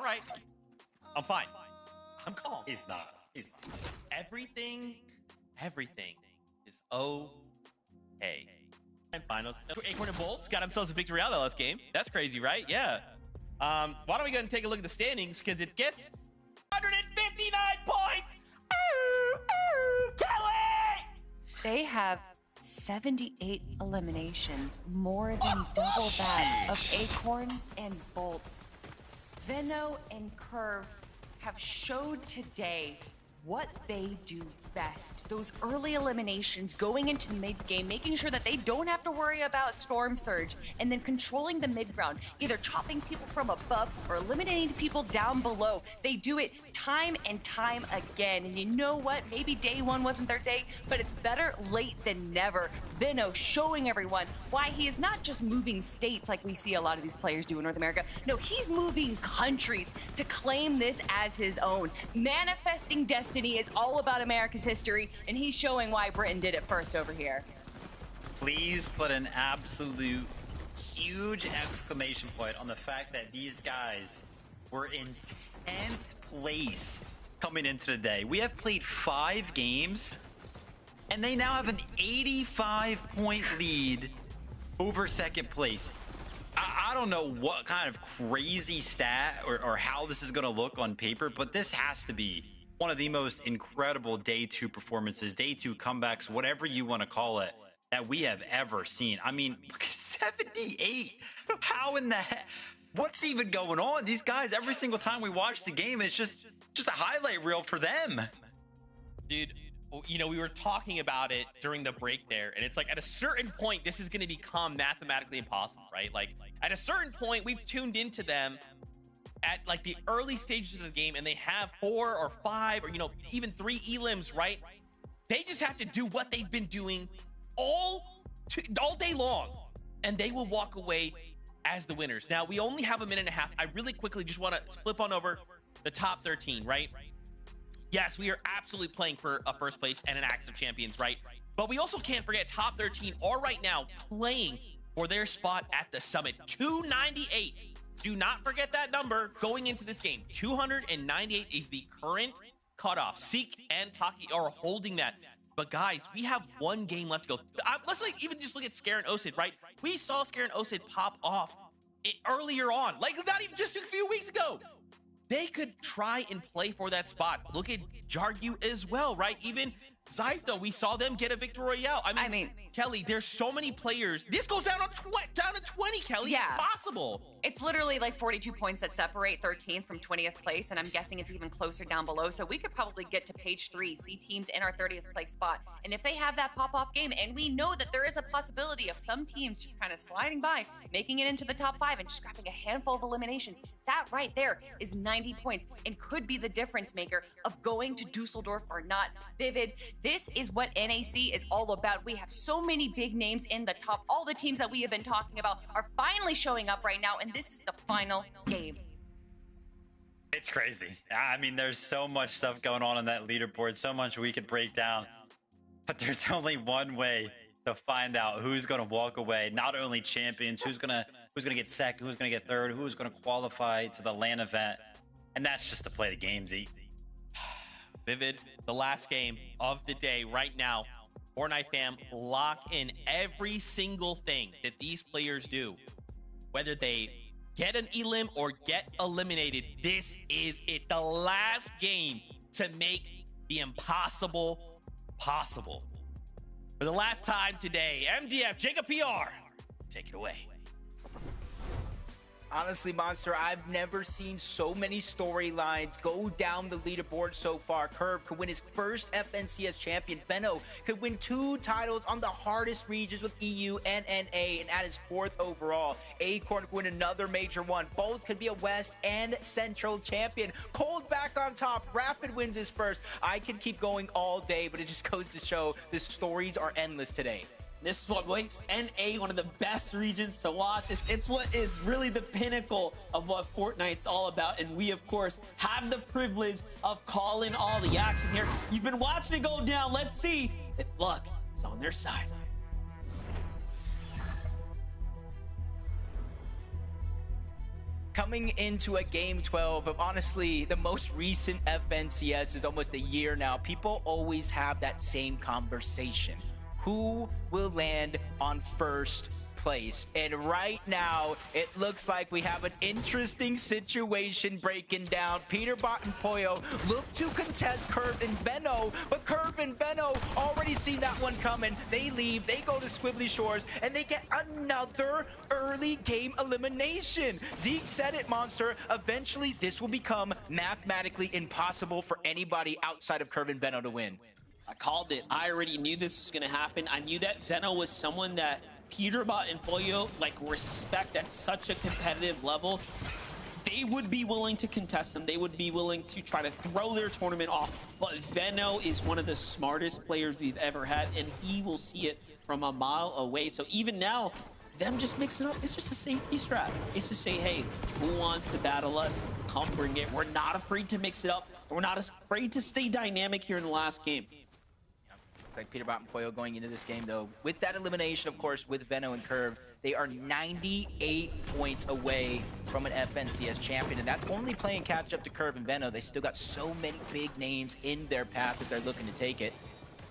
right. I'm fine. I'm calm. He's not. He's not. Everything is okay. And finals. Acorn and Bolts got themselves a victory out of that last game. That's crazy, right? Yeah. Why don't we go and take a look at the standings, because it gets 159 points. Kelly! They have 78 eliminations, more than double that of Acorn and Bolts. Venno and Curve have showed today what they do best. Those early eliminations, going into mid-game, making sure that they don't have to worry about Storm Surge, and then controlling the mid-ground, either chopping people from above or eliminating people down below. They do it time and time again. And you know what? Maybe day one wasn't their day, but it's better late than never. Venno showing everyone why he is not just moving states like we see a lot of these players do in North America. No, he's moving countries to claim this as his own. Manifesting destiny is all about America's history, and he's showing why Britain did it first over here. Please put an absolute huge exclamation point on the fact that these guys were in 10th place coming into the day. We have played 5 games, and they now have an 85-point lead over second place. I don't know what kind of crazy stat or how this is going to look on paper, but this has to be one of the most incredible day 2 performances, day 2 comebacks, whatever you want to call it, that we have ever seen. I mean, look at 78. How in the heck? What's even going on? These guys, every single time we watch the game, it's just a highlight reel for them. Dude, you know, we were talking about it during the break there, and it's like at a certain point, this is going to become mathematically impossible, right? Like at a certain point, we've tuned into them at like the early stages of the game, and they have 4 or 5 or, you know, even 3 elims, right? They just have to do what they've been doing all day long, and they will walk away as the winners. Now, we only have a minute and a half. I really quickly just want to flip on over the top 13, right? Yes, we are absolutely playing for a first place and an Axe of Champions, right? But we also can't forget top 13 are right now playing for their spot at the summit. 298. Do not forget that number going into this game. 298 is the current cutoff. Seek and Taki are holding that. But guys, we have 1 game left to go. Let's even just look at Scare and Osid, right? We saw Scare and Osid pop off earlier on, like not even just a few weeks ago. They could try and play for that spot. Look at Jargu as well, right? Even Zypho, we saw them get a victory royale. I mean, Kelly, there's so many players. This goes down to 20, Kelly. Yeah. It's possible. It's literally like 42 points that separate 13th from 20th place, and I'm guessing it's even closer down below. So we could probably get to page 3, see teams in our 30th place spot. And if they have that pop-off game, and we know that there is a possibility of some teams just kind of sliding by, making it into the top 5 and just grabbing a handful of eliminations, that right there is 90 points and could be the difference maker of going to Dusseldorf or not. Vivid, this is what NAC is all about. We have so many big names in the top. All the teams that we have been talking about are finally showing up right now, and this is the final game. It's crazy. I mean, there's so much stuff going on that leaderboard, so much we could break down. But there's only one way to find out who's going to walk away. Not only champions, who's going to get second, who's going to get third, who's going to qualify to the LAN event. And that's just to play the games, Vivid, the last game of the day right now. Fortnite fam, lock in every single thing that these players do. Whether they get an elim or get eliminated, this is it. The last game to make the impossible possible. For the last time today, MDF, Jacob PR, take it away. Honestly, Monster, I've never seen so many storylines go down the leaderboard so far. Curve could win his first FNCS champion. Venno could win 2 titles on the hardest regions with EU and NA and add his 4th overall. Acorn could win another major one. Bolt could be a West and Central champion. Cold back on top. Rapid wins his first. I could keep going all day, but it just goes to show the stories are endless today. This is what makes NA one of the best regions to watch. It's what is really the pinnacle of what Fortnite's all about. And we, of course, have the privilege of calling all the action here. You've been watching it go down. Let's see if luck is on their side. coming into a game 12 of honestly the most recent FNCS is almost a year now. People always have that same conversation. Who will land on first place? And right now, it looks like we have an interesting situation breaking down. Peterbot and Poyo look to contest Curve and Veno, but Curve and Veno already seen that one coming. They leave, they go to Squibbly Shores, and they get another early game elimination. Zeke said it, Monster. Eventually, this will become mathematically impossible for anybody outside of Curve and Veno to win. I called it. I already knew this was going to happen. I knew that Veno was someone that Peterbot and Poyo like respect at such a competitive level. They would be willing to contest them. They would be willing to try to throw their tournament off. But Veno is one of the smartest players we've ever had, and he will see it from a mile away. So even now, them just mixing up, it's just a safety strat. It's to say, hey, who wants to battle us? Come bring it. We're not afraid to mix it up. We're not afraid to stay dynamic here in the last game. Looks like Peterbot and Poyo going into this game, though, with that elimination, of course, with Veno and Curve, they are 98 points away from an FNCS champion, and that's only playing catch up to Curve and Veno. They still got so many big names in their path as they're looking to take it.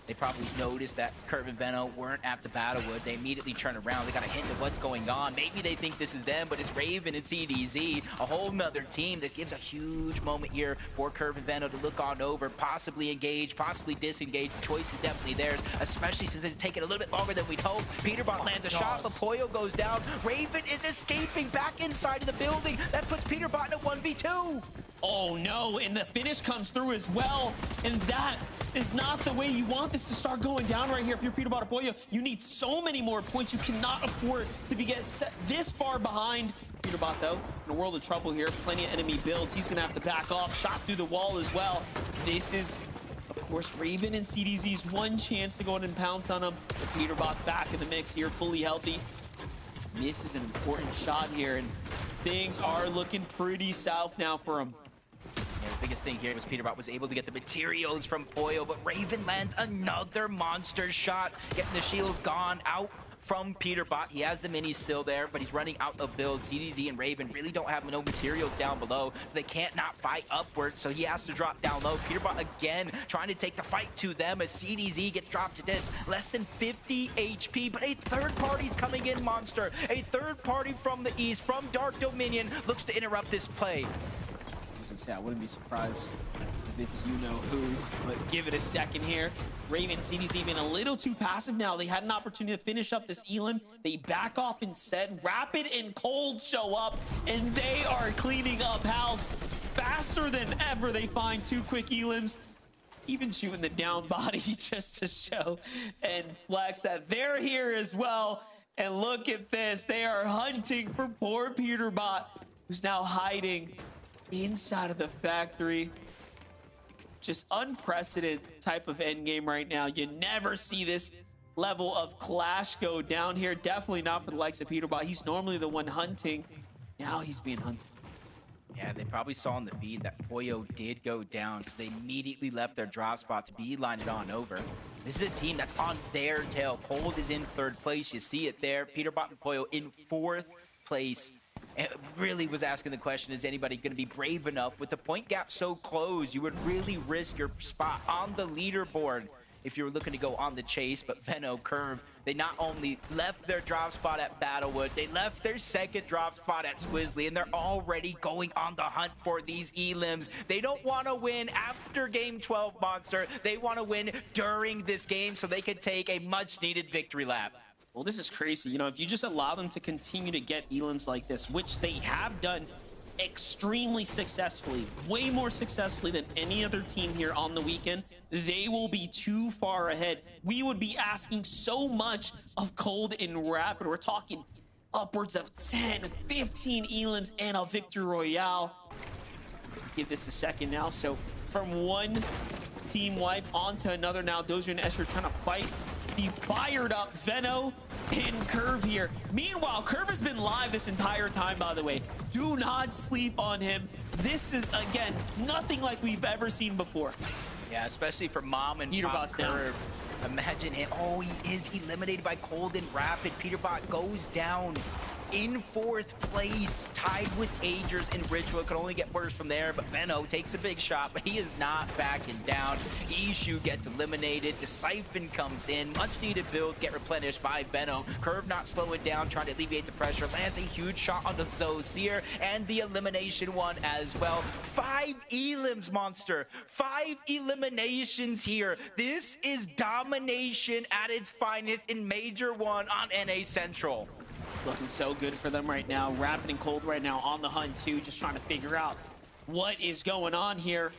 They probably noticed that Curve and Veno weren't at the Battlewood. They immediately turn around. They got a hint of what's going on. Maybe they think this is them, but it's Raven and CDZ, a whole nother team. This gives a huge moment here for Curve and Veno to look on over, possibly engage, possibly disengage. The choice is definitely theirs, especially since it's taken a little bit longer than we'd hoped. Peterbot lands a shot, but Poyo goes down. Raven is escaping back inside of the building. That puts Peterbot in a 1v2. Oh no, and the finish comes through as well. And that is not the way you want this to start going down right here. If you're Peterbot or Poyo, you need so many more points. You cannot afford to be get set this far behind. Peterbot, though, in a world of trouble here. Plenty of enemy builds. He's going to have to back off. Shot through the wall as well. This is, of course, Raven and CDZ's one chance to go in and pounce on him. But Peterbot's back in the mix here, fully healthy. Misses an important shot here, and things are looking pretty south now for him. Yeah, the biggest thing here was Peterbot was able to get the materials from Poyo, but Raven lands another monster shot, getting the shield gone out from Peterbot. He has the minis still there, but he's running out of build. CDZ and Raven really don't have no materials down below, so they can't not fight upwards, so he has to drop down low. Peterbot again trying to take the fight to them as CDZ gets dropped to this. Less than 50 HP, but a third party's coming in, Monster. A third party from the east, from Dark Dominion, looks to interrupt this play. I wouldn't be surprised if it's you-know-who, but give it a second here. Raven, CDZ being a little too passive now. They had an opportunity to finish up this Elim. They back off instead. Rapid and Cold show up, and they are cleaning up house faster than ever. They find two quick Elims, even shooting the down body just to show and flex that they're here as well. And look at this. They are hunting for poor Peterbot, who's now hiding inside of the factory. Just unprecedented type of end game right now. You never see this level of clash go down here. Definitely not for the likes of Peterbot. He's normally the one hunting. Now he's being hunted. Yeah, they probably saw in the feed that Poyo did go down, so they immediately left their drop spot to beeline it on over. This is a team that's on their tail. Cold is in third place. You see it there. Peterbot and Poyo in fourth place. It really was asking the question, is anybody going to be brave enough? With the point gap so close, you would really risk your spot on the leaderboard if you were looking to go on the chase. But Veno, Curve, they not only left their drop spot at Battlewood, they left their second drop spot at Squizzly, and they're already going on the hunt for these Elims. They don't want to win after Game 12, Monster. They want to win during this game so they can take a much-needed victory lap. Well, this is crazy. If you just allow them to continue to get Elims like this, which they have done extremely successfully, way more successfully than any other team here on the weekend, they will be too far ahead. We would be asking so much of Cold and Rapid. We're talking upwards of 10, 15 Elims and a Victory Royale. Give this a second now. So from one team wipe onto another now, Dozier and Escher trying to fight the fired up Veno and Curve here. Meanwhile, Curve has been live this entire time, by the way. Do not sleep on him. This is, again, nothing like we've ever seen before. Yeah, especially for Mom and Peterbot's Pop Curve. Imagine him. Oh, he is eliminated by Cold and Rapid. Peterbot goes down in 4th place, tied with Agers and Ritual. It could only get worse from there, but Benno takes a big shot, but he is not backing down. Ishu gets eliminated. The Siphon comes in. Much needed builds get replenished by Benno. Curve not slowing down, trying to alleviate the pressure. Lands a huge shot onto Zosir, and the elimination one as well. 5 elims, Monster. 5 eliminations here. This is domination at its finest in Major 1 on NA Central. Looking so good for them right now. Rapid and Cold right now on the hunt too, just trying to figure out what is going on here.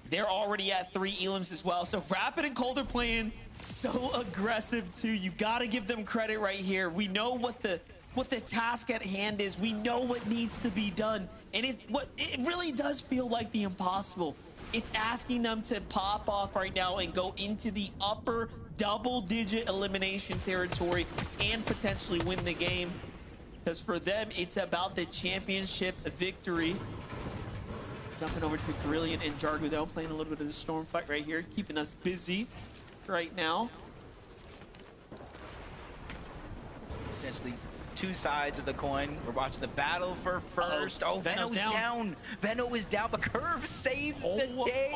They're already at 3 elims as well. So Rapid and Cold are playing so aggressive too. You got to give them credit right here. We know what the task at hand is. We know what needs to be done. And it really does feel like the impossible. It's asking them to pop off right now and go into the upper double-digit elimination territory and potentially win the game. Because for them, it's about the championship victory. Jumping over to Carillion and Jargo, though, playing a little bit of the storm fight right here, keeping us busy right now. Essentially, 2 sides of the coin. We're watching the battle for first. Oh, Venno's down. Venno is down, but Curve saves the day.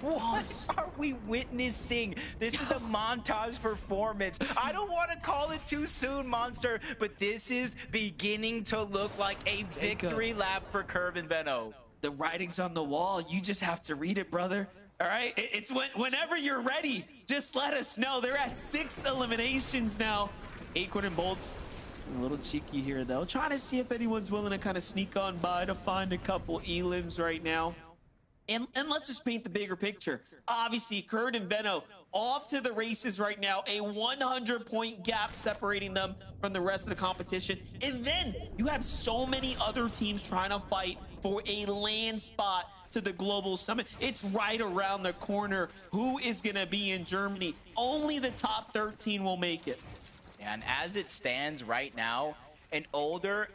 What are we witnessing? This is a montage performance. I don't want to call it too soon, Monster, but this is beginning to look like a victory lap for Curve and Venno. The writing's on the wall. You just have to read it, brother. All right? It's whenever you're ready, just let us know. They're at 6 eliminations now. Acorn and Bolts. A little cheeky here, though. Trying to see if anyone's willing to kind of sneak on by to find a couple elims right now. And let's just paint the bigger picture. Obviously, Kurt and Venno off to the races right now. A 100-point gap separating them from the rest of the competition. And then you have so many other teams trying to fight for a land spot to the Global Summit. It's right around the corner. Who is going to be in Germany? Only the top 13 will make it. And as it stands right now, in order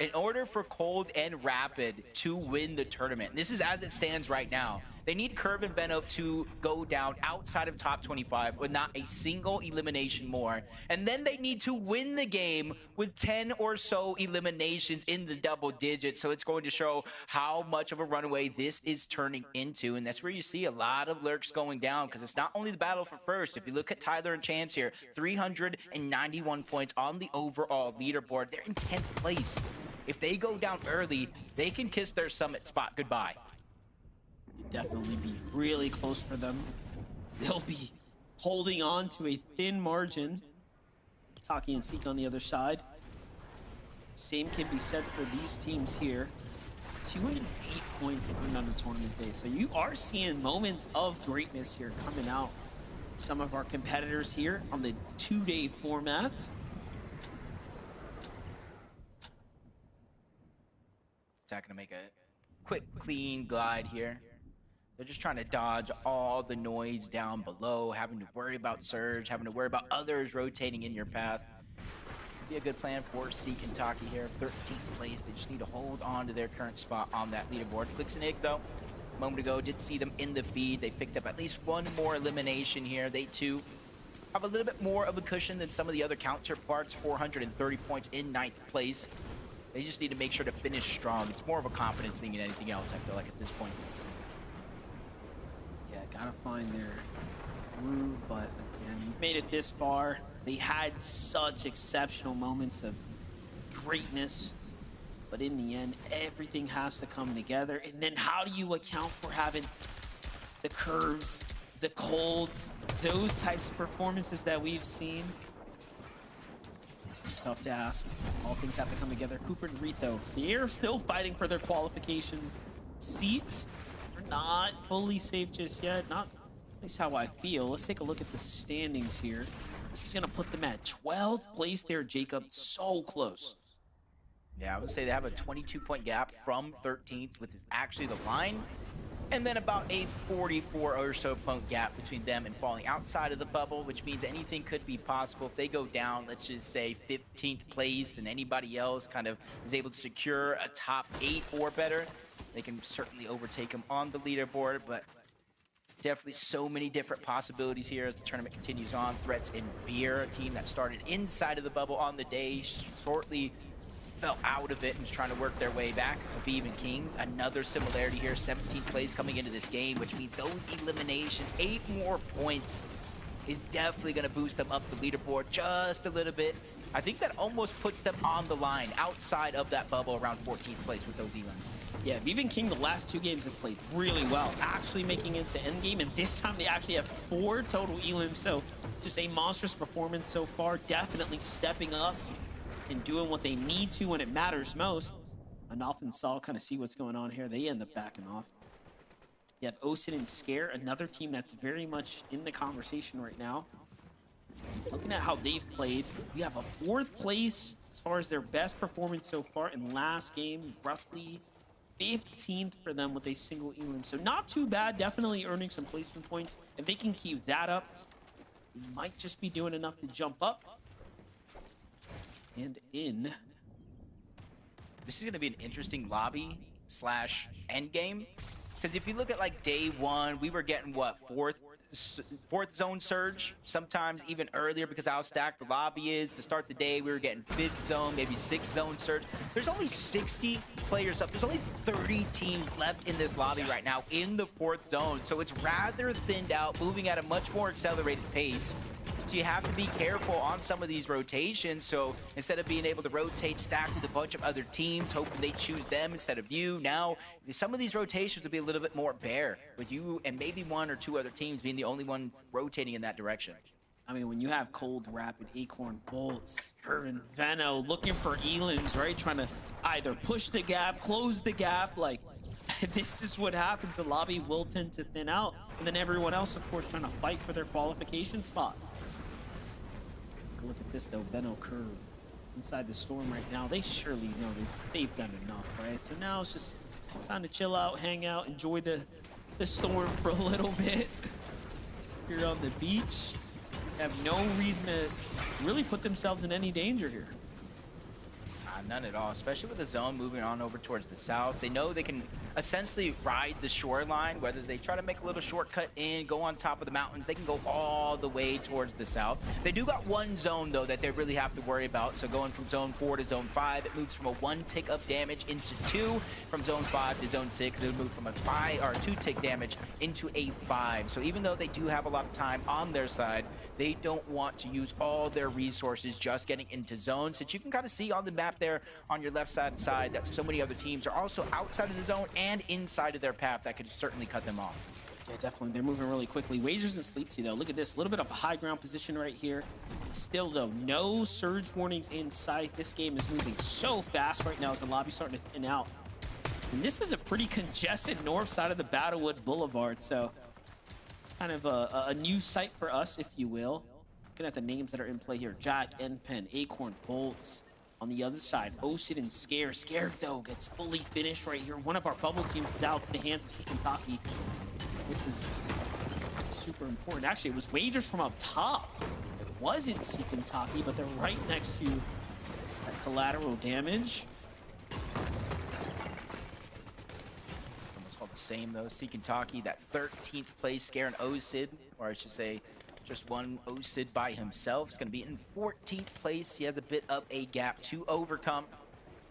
for Cold and Rapid to win the tournament, this is as it stands right now, they need Curve and Venno to go down outside of top 25 with not a single elimination more. And then they need to win the game with 10 or so eliminations in the double digits. So it's going to show how much of a runaway this is turning into. And that's where you see a lot of lurks going down, because it's not only the battle for first. If you look at Tyler and Chance here, 391 points on the overall leaderboard. They're in 10th place. If they go down early, they can kiss their summit spot goodbye. Definitely be really close for them. They'll be holding on to a thin margin. Taki and Seek on the other side. Same can be said for these teams here. 208 points earned on the tournament day. So you are seeing moments of greatness here coming out. Some of our competitors here on the 2-day format. Attack gonna make a quick, clean glide here. They're just trying to dodge all the noise down below, having to worry about Surge, having to worry about others rotating in your path. Be a good plan for Seek and Taki here. 13th place. They just need to hold on to their current spot on that leaderboard. Clicks and Eggs, though, a moment ago, did see them in the feed. They picked up at least one more elimination here. They, too, have a little bit more of a cushion than some of the other counterparts. 430 points in 9th place. They just need to make sure to finish strong. It's more of a confidence thing than anything else, I feel like, at this point. Gotta find their groove, but again, you've made it this far. They had such exceptional moments of greatness, but in the end, everything has to come together. And then how do you account for having the curves, the colds, those types of performances that we've seen? Tough to ask. All things have to come together. Cooper and Rito, they're still fighting for their qualification seat. Not fully safe just yet. Not at least how I feel. Let's take a look at the standings here. This is going to put them at 12th place there, Jacob. So close. Yeah, I would say they have a 22-point gap from 13th, which is actually the line. And then about a 44 or so point gap between them and falling outside of the bubble, which means anything could be possible. If they go down, let's just say 15th place, and anybody else kind of is able to secure a top 8 or better, they can certainly overtake them on the leaderboard. But definitely so many different possibilities here as the tournament continues on. Threats in Beer, a team that started inside of the bubble on the day, shortly fell out of it and is trying to work their way back. Aviv and King, another similarity here, 17th place coming into this game, which means those eliminations, 8 more points is definitely going to boost them up the leaderboard just a little bit. I think that almost puts them on the line outside of that bubble around 14th place with those elims. Yeah, Aviv and King, the last 2 games have played really well, actually making it to endgame, and this time they actually have 4 total elims, so just a monstrous performance so far, definitely stepping up and doing what they need to when it matters most. And often Saul kind of see what's going on here. They end up backing off. You have Osid and Scare, another team that's very much in the conversation right now. Looking at how they've played, we have a 4th place as far as their best performance so far in last game, roughly 15th for them with a single elim. So not too bad, definitely earning some placement points. If they can keep that up, they might just be doing enough to jump up and in. This is going to be an interesting lobby slash end game. Because if you look at like day 1, we were getting what, fourth zone surge, sometimes even earlier because how stacked the lobby is. To start the day, we were getting 5th zone, maybe 6th zone surge. There's only 60 players up. There's only 30 teams left in this lobby right now in the 4th zone. So it's rather thinned out, moving at a much more accelerated pace. So you have to be careful on some of these rotations. So instead of being able to rotate, stack with a bunch of other teams, hoping they choose them instead of you, now some of these rotations will be a little bit more bare with you and maybe 1 or 2 other teams being the only one rotating in that direction. I mean, when you have Cold, Rapid, Acorn, Bolts, Curvin, Veno looking for elims, right? Trying to either push the gap, close the gap, like this is what happens. The lobby will tend to thin out. And then everyone else, of course, trying to fight for their qualification spot. Look at this though, Veno Curve inside the storm right now. They surely know they've done enough, right? So now it's just time to chill out, hang out, enjoy the storm for a little bit. Here on the beach, have no reason to really put themselves in any danger here. None at all, especially with the zone moving on over towards the south. They know they can essentially ride the shoreline, whether they try to make a little shortcut in, go on top of the mountains, they can go all the way towards the south. They do got 1 zone, though, that they really have to worry about. So going from zone 4 to zone 5, it moves from a 1 tick of damage into 2. From zone 5 to zone 6, it would move from a 2 tick damage into a 5. So even though they do have a lot of time on their side, they don't want to use all their resources just getting into zones. Since you can kind of see on the map there on your left side that so many other teams are also outside of the zone and inside of their path that could certainly cut them off. Yeah, definitely. They're moving really quickly. Wagers and Sleepsy, though. Look at this. A little bit of a high ground position right here. Still, though, no surge warnings in sight. This game is moving so fast right now as the lobby's starting to thin out. And this is a pretty congested north side of the Battlewood Boulevard, so kind of a new site for us, if you will. Looking at the names that are in play here. Jack, N-Pen, Acorn, Bolts. On the other side, Osid and Scare. Scare, though, gets fully finished right here. One of our bubble teams is out to the hands of Sikentaki. This is super important. Actually, it was Wagers from up top. It wasn't Sikentaki, but they're right next to that collateral damage. Almost all the same, though. Sikentaki, that 13th place, Scare and Osid, or I should say, just one Osid by himself. He's going to be in 14th place. He has a bit of a gap to overcome.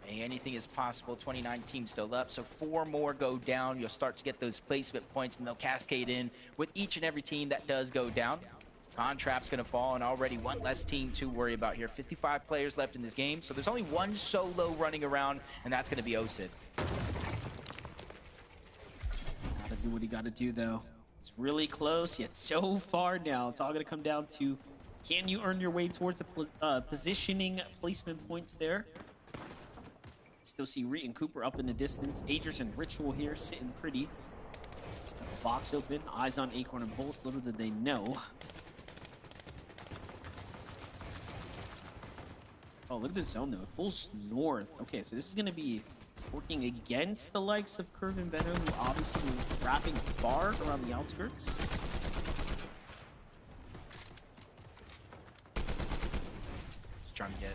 Anything is possible. 29 teams still up, so 4 more go down. You'll start to get those placement points, and they'll cascade in with each and every team that does go down. Contrapt's going to fall, and already 1 less team to worry about here. 55 players left in this game, so there's only 1 solo running around, and that's going to be Osid. Gotta do what he gotta do, though. It's really close, yet so far now. It's all going to come down to, can you earn your way towards the positioning placement points there? Still see Reet and Cooper up in the distance. Agers and Ritual here sitting pretty. Got the box open, eyes on Acorn and Bolts. Little did they know. Oh, look at this zone, though. It pulls north. Okay, so this is going to be working against the likes of Curve and Veno, who obviously were wrapping far around the outskirts. Just trying to get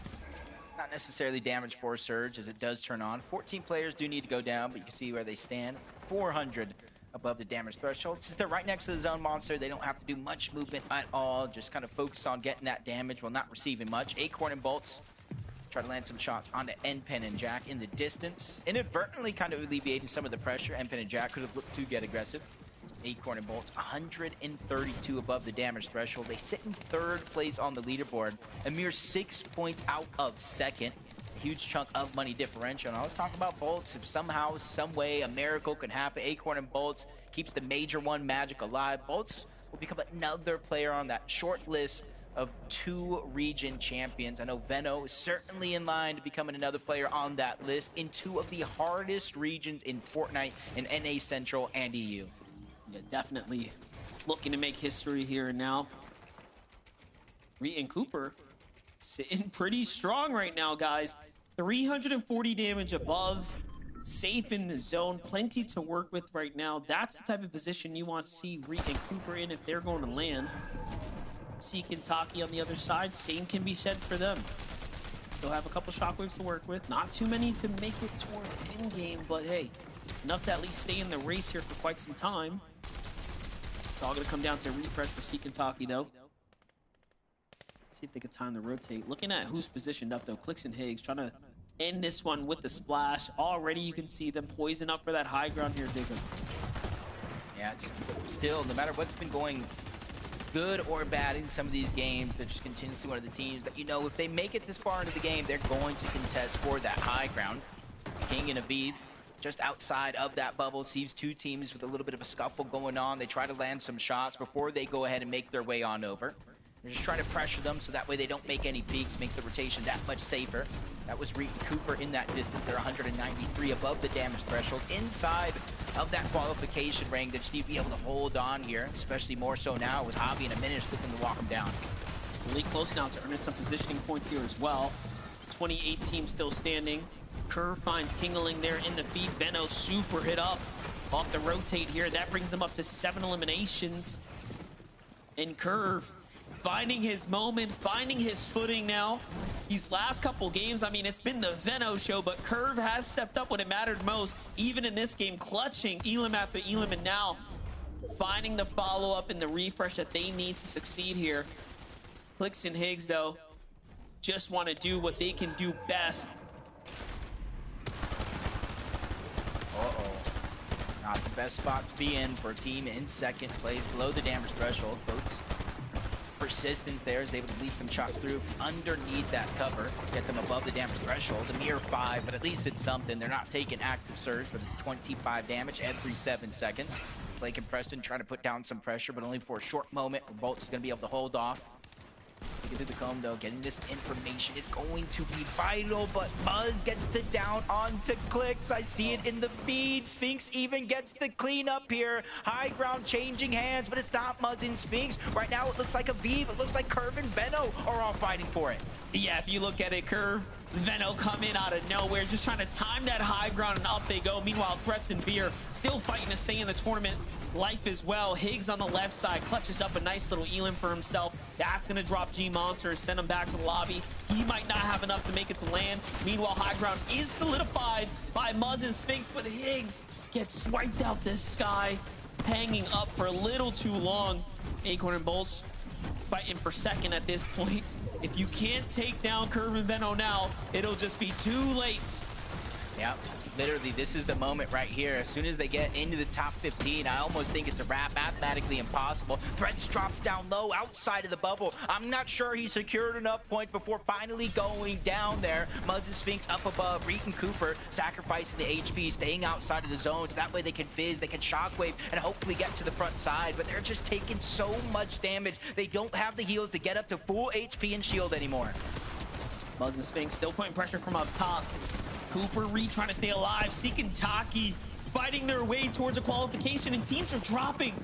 not necessarily damage for Surge as it does turn on. 14 players do need to go down, but you can see where they stand. 400 above the damage threshold. Since they're right next to the zone monster, they don't have to do much movement at all. Just kind of focus on getting that damage while not receiving much. Acorn and Bolts Try to land some shots onto Npen and Jack in the distance. Inadvertently kind of alleviating some of the pressure. Npen and Jack could have looked to get aggressive. Acorn and Bolts 132 above the damage threshold. They sit in 3rd place on the leaderboard, a mere 6 points out of 2nd. A huge chunk of money differential. And I was talking about Bolts. If somehow, some way, a miracle could happen, Acorn and Bolts keeps the Major 1 magic alive. Bolts will become another player on that short list of 2 region champions. I know Veno is certainly in line to becoming another player on that list in 2 of the hardest regions in Fortnite, in NA Central and EU. Yeah, definitely looking to make history here and now. Reed and Cooper sitting pretty strong right now, guys. 340 damage above, safe in the zone, plenty to work with right now. That's the type of position you want to see Reed and Cooper in if they're going to land. Seek and Taki on the other side, same can be said for them. Still have a couple shockwaves to work with. Not too many to make it towards endgame, but hey, enough to at least stay in the race here for quite some time. It's all gonna come down to a refresh for Seek and Taki though. See if they can time the rotate. Looking at who's positioned up though, Clicks and Higgs trying to end this one with the splash. Already you can see them poison up for that high ground here, Jacob. Yeah, just still, no matter what's been going good or bad in some of these games, they're just continuously one of the teams that, you know, if they make it this far into the game, they're going to contest for that high ground. King and Aviv just outside of that bubble sees 2 teams with a little bit of a scuffle going on. They try to land some shots before they go ahead and make their way on over. They're just trying to pressure them so that way they don't make any peaks, makes the rotation that much safer. That was Reed and Cooper in that distance. They're 193 above the damage threshold, inside of that qualification ring. They just need to be able to hold on here, especially more so now with Javi and Aminish looking to walk them down. Really close now to earning some positioning points here as well. 28 teams still standing. Curve finds Kingling there in the feed. Veno super hit up off the rotate here. That brings them up to 7 eliminations. And Curve finding his moment, finding his footing now. These last couple games, I mean, it's been the Veno show, but Curve has stepped up when it mattered most, even in this game, clutching Elim after Elim, and now finding the follow-up and the refresh that they need to succeed here. Clicks and Higgs, though, just want to do what they can do best. Uh-oh. Not the best spot to be in for a team in 2nd place, below the damage threshold. Boats persistence there is able to leak some shots through underneath that cover, get them above the damage threshold. A mere 5, but at least it's something. They're not taking active surge, but 25 damage every 7 seconds. Blake and Preston trying to put down some pressure, but only for a short moment. Bolts is going to be able to hold off. Get through the cone though, getting this information is going to be vital, but Muzz gets the down onto Clicks. I see it in the feed. Sphinx even gets the cleanup here. High ground changing hands, but it's not Muzz and Sphinx. Right now it looks like Aviv, it looks like Curve and Veno are all fighting for it. Yeah, if you look at it, Curve, Veno come in out of nowhere, just trying to time that high ground, and up they go. Meanwhile, Threats and Beer still fighting to stay in the tournament life as well. Higgs on the left side clutches up a nice little Elim for himself. That's going to drop G-Monster and send him back to the lobby. He might not have enough to make it to land. Meanwhile, high ground is solidified by Muzz and Sphinx, but Higgs gets swiped out this sky, hanging up for a little too long. Acorn and Bolts fighting for 2nd at this point. If you can't take down Curve and Veno now, it'll just be too late. Yep, literally, this is the moment right here. As soon as they get into the top 15, I almost think it's a wrap, mathematically impossible. Threats drops down low outside of the bubble. I'm not sure he secured enough points before finally going down there. Muzz and Sphinx up above. Reed and Cooper sacrificing the HP, staying outside of the zones. That way they can fizz, they can shockwave, and hopefully get to the front side. But they're just taking so much damage. They don't have the heals to get up to full HP and shield anymore. Muzz and Sphinx still putting pressure from up top. Cooper, Reed trying to stay alive. Seek and Taki fighting their way towards a qualification, and teams are dropping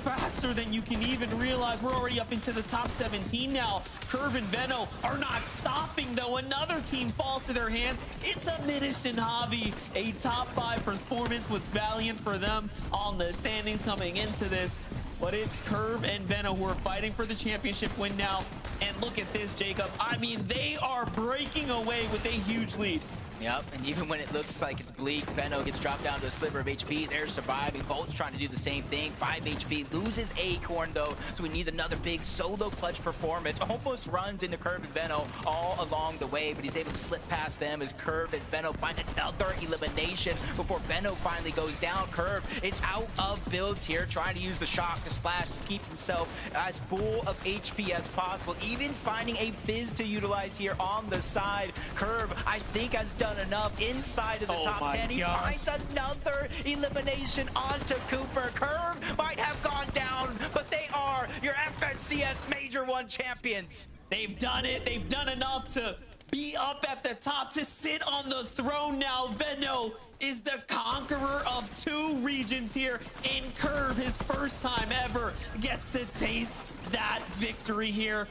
faster than you can even realize. We're already up into the top 17 now. Curve and Veno are not stopping, though. Another team falls to their hands. It's Aminish and Javi. A top 5 performance was valiant for them on the standings coming into this. But it's Curve and Veno who are fighting for the championship win now. And look at this, Jacob. I mean, they are breaking away with a huge lead. Yep, and even when it looks like it's bleak, Benno gets dropped down to a sliver of HP. They're surviving. Bolt's trying to do the same thing. 5 HP, loses Acorn though, so we need another big solo clutch performance. Almost runs into Curve and Benno all along the way, but he's able to slip past them as Curve and Benno find another elimination before Benno finally goes down. Curve is out of builds here, trying to use the shock to splash to keep himself as full of HP as possible. Even finding a Fizz to utilize here on the side. Curve, I think, has done enough inside of the top 10. He finds another elimination onto Cooper. Curve might have gone down, but they are your FNCS Major 1 champions. They've done it. They've done enough to be up at the top, to sit on the throne now. Venno is the conqueror of 2 regions here in Curve. His first time ever gets to taste that victory here.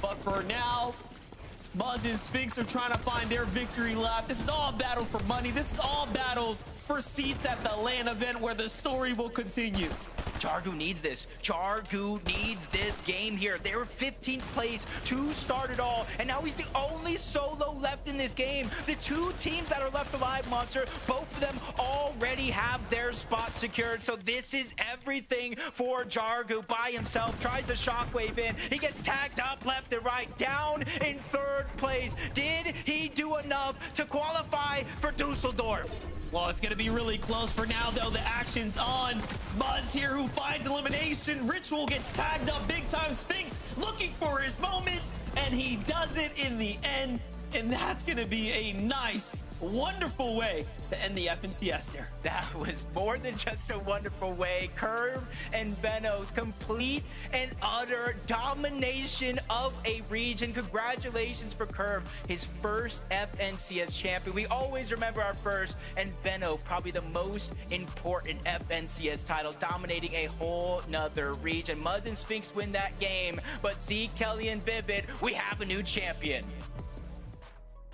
But for now, Muzz and Sphinx are trying to find their victory lap. This is all a battle for money. This is all battles for seats at the LAN event where the story will continue. Jargu needs this. Jargu needs this game here. They were 15th place to start it all, and now he's the only solo left in this game. The 2 teams that are left alive, Monster, both of them already have their spot secured, so this is everything for Jargu by himself. Tries the shockwave in. He gets tagged up left and right, down in 3rd place. Did he do enough to qualify for Dusseldorf? Well, it's going to be really close for now, though. The action's on. Muzz here, who finds elimination. Ritual gets tagged up big time. Sphinx looking for his moment, and he does it in the end. And that's going to be a nice, wonderful way to end the FNCS there. That was more than just a wonderful way. Curve and Benno's complete and utter domination of a region. Congratulations for Curve, his first FNCS champion. We always remember our first, and Benno, probably the most important FNCS title, dominating a whole nother region. Muzz and Sphinx win that game, but Zeke, Kelly, and Vivid, we have a new champion.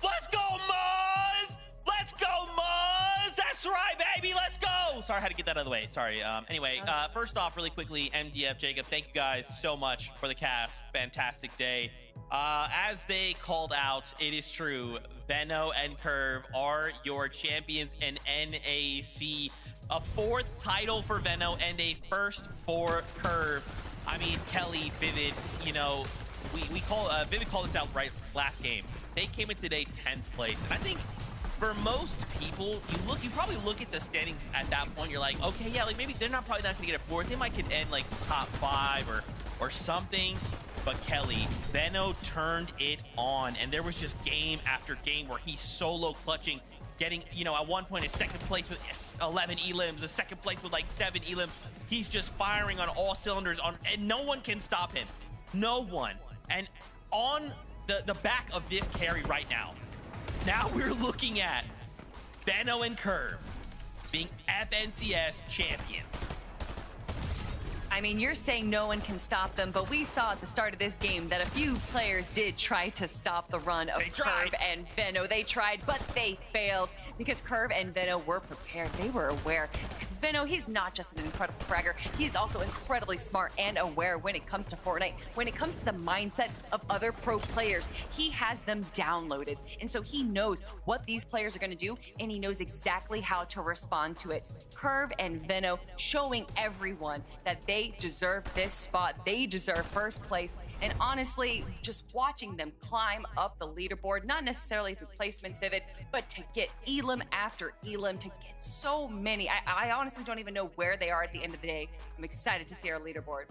Let's go, Muzz! Let's go, Muzz! That's right, baby! Let's go! Sorry, I had to get that out of the way. Sorry. Anyway, first off, really quickly, MDF, Jacob, thank you guys so much for the cast. Fantastic day. As they called out, it is true. Venno and Curve are your champions in NAC. A 4th title for Venno and a 1st for Curve. I mean, Kelly, Vivid, you know, we call Vivid called this out right last game. They came in today 10th place, and I think for most people, you probably look at the standings at that point, you're like, okay, yeah, like maybe they're probably not gonna get a 4th. They might could end like top 5 or something. But Kelly, Venno turned it on, and there was just game after game where he's solo clutching, getting, you know, at one point a 2nd place with 11 elims, a 2nd place with like 7 elims. He's just firing on all cylinders, and no one can stop him. No one. And on the back of this carry right now we're looking at Venno and Curve being FNCS champions. I mean, you're saying no one can stop them, but we saw at the start of this game that a few players did try to stop the run of Curve and Venno. They tried, but they failed because Curve and Venno were prepared. They were aware. Because Venno, he's not just an incredible fragger. He's also incredibly smart and aware when it comes to Fortnite. When it comes to the mindset of other pro players, he has them downloaded. And so he knows what these players are going to do, and he knows exactly how to respond to it. Curve and Venno showing everyone that they deserve this spot. They deserve 1st place. And honestly, just watching them climb up the leaderboard, not necessarily through placements, Vivid, but to get elim after elim, to get so many. I honestly don't even know where they are at the end of the day. I'm excited to see our leaderboard.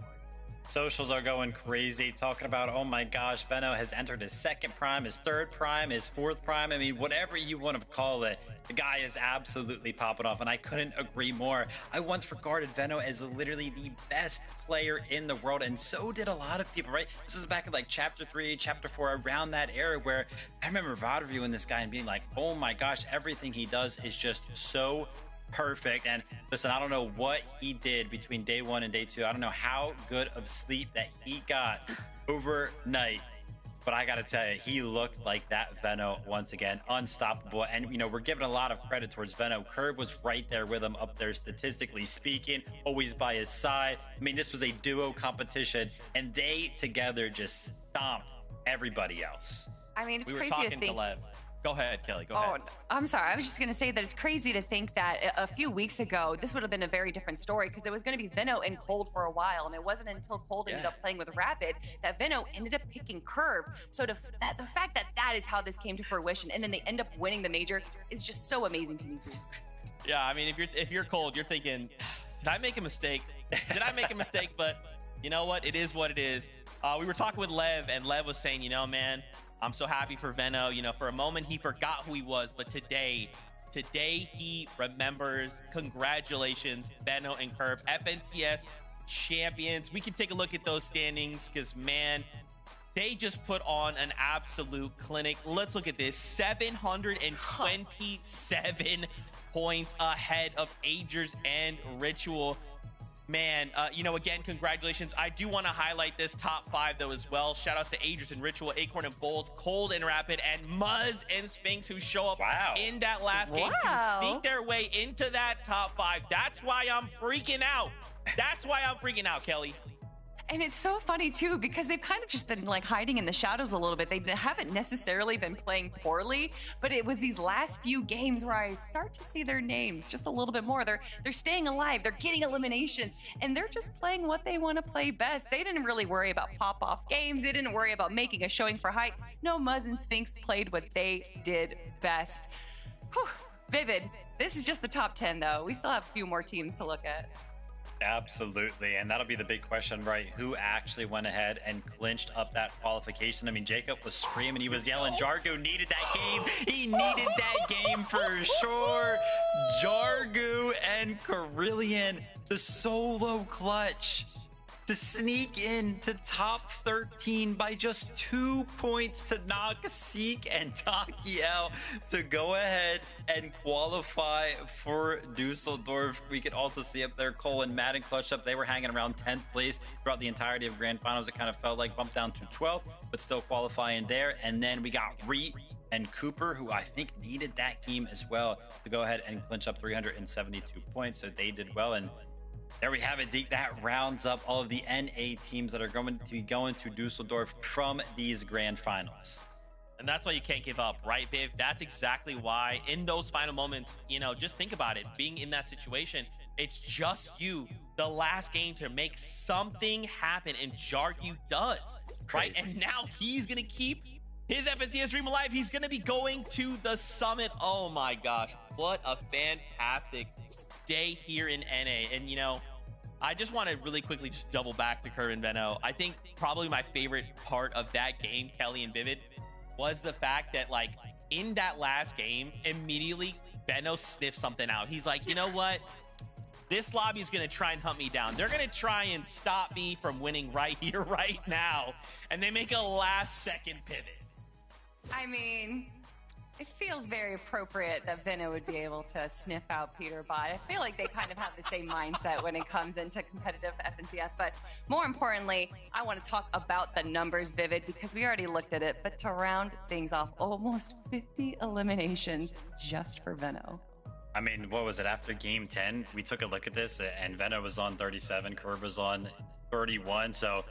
Socials are going crazy, talking about, oh my gosh, Venno has entered his 2nd prime, his 3rd prime, his 4th prime. I mean, whatever you want to call it, the guy is absolutely popping off, and I couldn't agree more. I once regarded Venno as literally the best player in the world, and so did a lot of people, right? This was back in like chapter 3, chapter 4, around that era, where I remember VOD reviewing this guy and being like, oh my gosh, everything he does is just so perfect. And listen, I don't know what he did between day 1 and day 2. I don't know how good of sleep that he got overnight, but I gotta tell you, he looked like that Venno once again, unstoppable. And you know, we're giving a lot of credit towards Venno. Curve was right there with him, up there statistically speaking, always by his side. I mean, this was a duo competition, and they together just stomped everybody else. I mean, it's we were crazy to talking think. to Lev. Go ahead, Kelly. Go Oh, ahead. I'm sorry. I was just going to say that it's crazy to think that a few weeks ago, this would have been a very different story because it was going to be Veno and Cold for a while. And it wasn't until Cold ended up playing with Rapid that Veno ended up picking Curve. So the fact that that is how this came to fruition and then they end up winning the major is just so amazing to me. Yeah, I mean, if you're Cold, you're thinking, did I make a mistake? Did I make a mistake? But you know what? It is what it is. We were talking with Lev, and Lev was saying, you know, man, I'm so happy for Veno. You know, for a moment, he forgot who he was, but today he remembers. Congratulations, Veno and Curve, FNCS champions. We can take a look at those standings because, man, they just put on an absolute clinic. Let's look at this. 727 points ahead of Agers and Ritual. Man, you know, again, congratulations. I do want to highlight this top 5, though, as well. Shout outs to Agers and Ritual, Acorn and Bolts, Cold and Rapid, and Muzz and Sphinx, who show up in that last game to sneak their way into that top 5. That's why I'm freaking out. That's why I'm freaking out, Kelly. And it's so funny, too, because they've kind of just been like hiding in the shadows a little bit. They haven't necessarily been playing poorly, but it was these last few games where I start to see their names just a little bit more. They're staying alive. They're getting eliminations, and they're just playing what they want to play best. They didn't really worry about pop-off games. They didn't worry about making a showing for hype. No, Muzz and Sphinx played what they did best. Whew. Vivid. This is just the top 10, though. We still have a few more teams to look at. Absolutely, and that'll be the big question, right? Who actually went ahead and clinched up that qualification? I mean, Jacob was screaming, he was yelling, Jargo needed that game. He needed that game for sure. Jargo and Carillion, the solo clutch to sneak in to top 13 by just 2 points to knock Seek and Takiel to go ahead and qualify for Dusseldorf. We could also see up there Cole and Madden clutched up. They were hanging around 10th place throughout the entirety of Grand Finals. It kind of felt like bumped down to 12th, but still qualifying there. And then we got Reet and Cooper, who I think needed that game as well to go ahead and clinch up 372 points. So they did well. And there we have it, Zeke. That rounds up all of the NA teams that are going to be going to Dusseldorf from these grand finals. And that's why you can't give up, right, Viv? That's exactly why in those final moments, you know, just think about it. Being in that situation, it's just you, the last game to make something happen, and Jargu does, right? And now he's going to keep his FNCS dream alive. He's going to be going to the summit. Oh my gosh, what a fantastic day here in NA. And you know, I just want to really quickly just double back to Curve and Veno. I think probably my favorite part of that game, Kelly and Vivid, was the fact that, like, in that last game, immediately Veno sniffed something out. He's like, you know what? This lobby is going to try and hunt me down. They're going to try and stop me from winning right here, right now. And they make a last-second pivot. I mean, it feels very appropriate that Veno would be able to sniff out Peter Bot. I feel like they kind of have the same mindset when it comes into competitive FNCS. But more importantly, I want to talk about the numbers, Vivid, because we already looked at it. But to round things off, almost 50 eliminations just for Veno. I mean, what was it? After game 10, we took a look at this, and Veno was on 37, Curve was on 31. So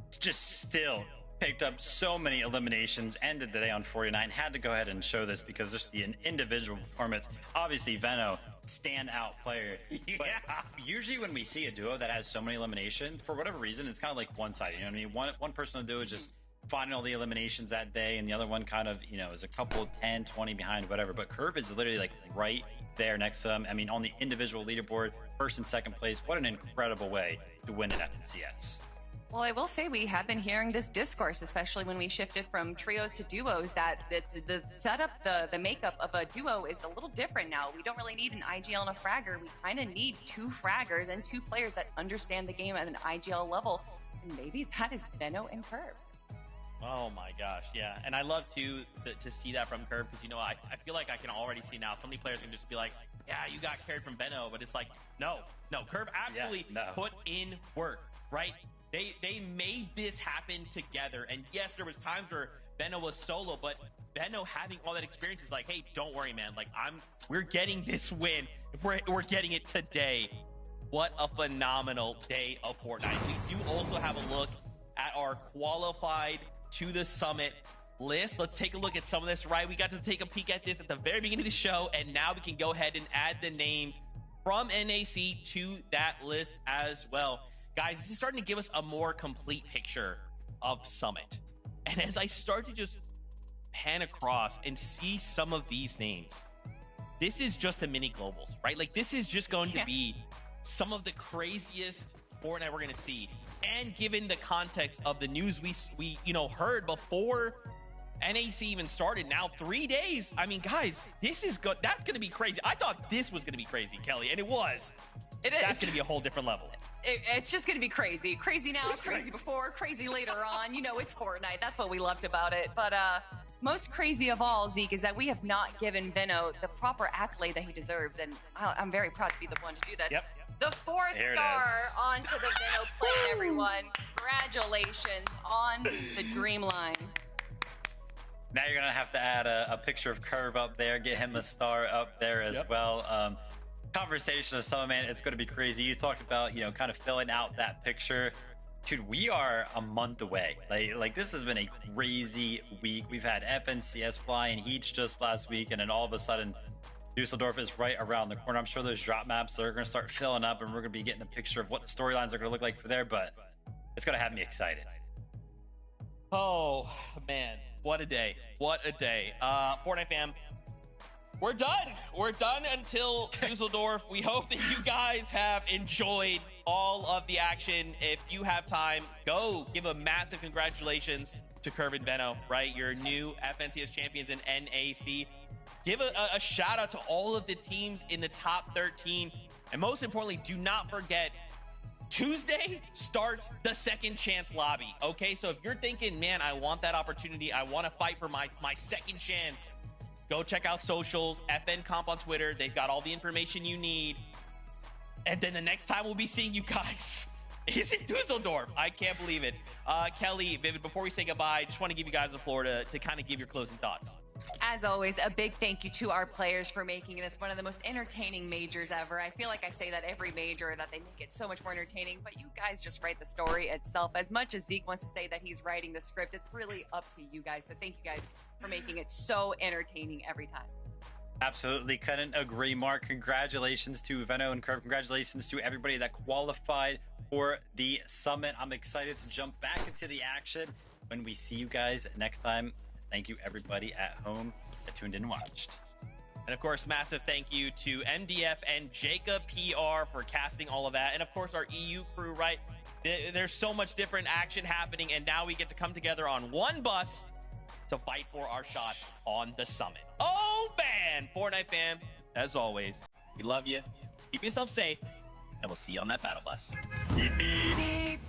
it's just still picked up so many eliminations, ended the day on 49. Had to go ahead and show this because just the individual performance. Obviously, Veno, standout player. But usually when we see a duo that has so many eliminations, for whatever reason, it's kind of like one-sided. You know what I mean? One person will do is just finding all the eliminations that day, and the other one kind of, you know, is a couple 10, 20 behind, whatever. But Curve is literally like right there next to him. I mean, on the individual leaderboard, first and second place. What an incredible way to win an FNCS. Well, I will say we have been hearing this discourse, especially when we shifted from trios to duos, that the setup, the makeup of a duo is a little different now. We don't really need an IGL and a fragger. We kind of need 2 fraggers and 2 players that understand the game at an IGL level. And maybe that is Veno and Curve. Oh my gosh, yeah. And I love to see that from Curve, because, you know, I feel like I can already see now so many players can just be like, yeah, you got carried from Veno, but it's like, no, Curve actually put in work, right? They made this happen together. And yes, there was times where Veno was solo, but Veno having all that experience is like, hey, don't worry, man. Like, we're getting this win. We're getting it today. What a phenomenal day of Fortnite. We do also have a look at our qualified to the summit list. Let's take a look at some of this, right? We got to take a peek at this at the very beginning of the show, and now we can go ahead and add the names from NAC to that list as well. Guys, this is starting to give us a more complete picture of Summit. And as I start to just pan across and see some of these names, this is just a mini globals, right? Like, this is just going to be some of the craziest Fortnite we're going to see. And given the context of the news we heard before NAC even started, now 3 days. I mean, guys, this is good. That's going to be crazy. I thought this was going to be crazy, Kelly, and it was. It is. That's going to be a whole different level. It's just going to be crazy. Crazy now, crazy before, crazy later on. You know, it's Fortnite. That's what we loved about it. But most crazy of all, Zeke, is that we have not given Veno the proper accolade that he deserves. And I'm very proud to be the one to do this. Yep. The 4th star onto the Veno plane, everyone. Congratulations on the dream line. Now you're going to have to add a picture of Curve up there, get him the star up there as well. Conversation of Summer, man, it's going to be crazy. You talked about, kind of filling out that picture. Dude, we are a month away. Like this has been a crazy week. We've had FNCS flying Heats just last week, and then all of a sudden, Dusseldorf is right around the corner. I'm sure those drop maps are going to start filling up, and we're going to be getting a picture of what the storylines are going to look like for there, but it's going to have me excited. Oh, man. What a day. What a day. Fortnite fam, we're done. We're done until Dusseldorf. We hope that you guys have enjoyed all of the action. If you have time, go give a massive congratulations to Curve and Veno, right? Your new FNCS champions in NAC. Give a shout out to all of the teams in the top 13. And most importantly, do not forget, Tuesday starts the second chance lobby. Okay, so if you're thinking, man, I want that opportunity, I want to fight for my second chance, go check out socials, FN Comp on Twitter. They've got all the information you need. And then the next time we'll be seeing you guys is in Dusseldorf. I can't believe it. Kelly, Vivid, before we say goodbye, I just want to give you guys the floor to kind of give your closing thoughts. As always, a big thank you to our players for making this one of the most entertaining majors ever. I feel like I say that every major, that they make it so much more entertaining, but you guys just write the story itself. As much as Zeke wants to say that he's writing the script, it's really up to you guys. So thank you guys for making it so entertaining every time. Absolutely, couldn't agree, Mark. Congratulations to Veno and Curve. Congratulations to everybody that qualified for the summit. I'm excited to jump back into the action when we see you guys next time. Thank you, everybody at home that tuned in and watched. And of course, massive thank you to MDF and Jacob PR for casting all of that. And of course, our EU crew, right? There's so much different action happening, and now we get to come together on one bus to fight for our shot on the summit. Oh, man! Fortnite fam, as always, we love you. Keep yourself safe, and we'll see you on that battle bus. Beep, beep.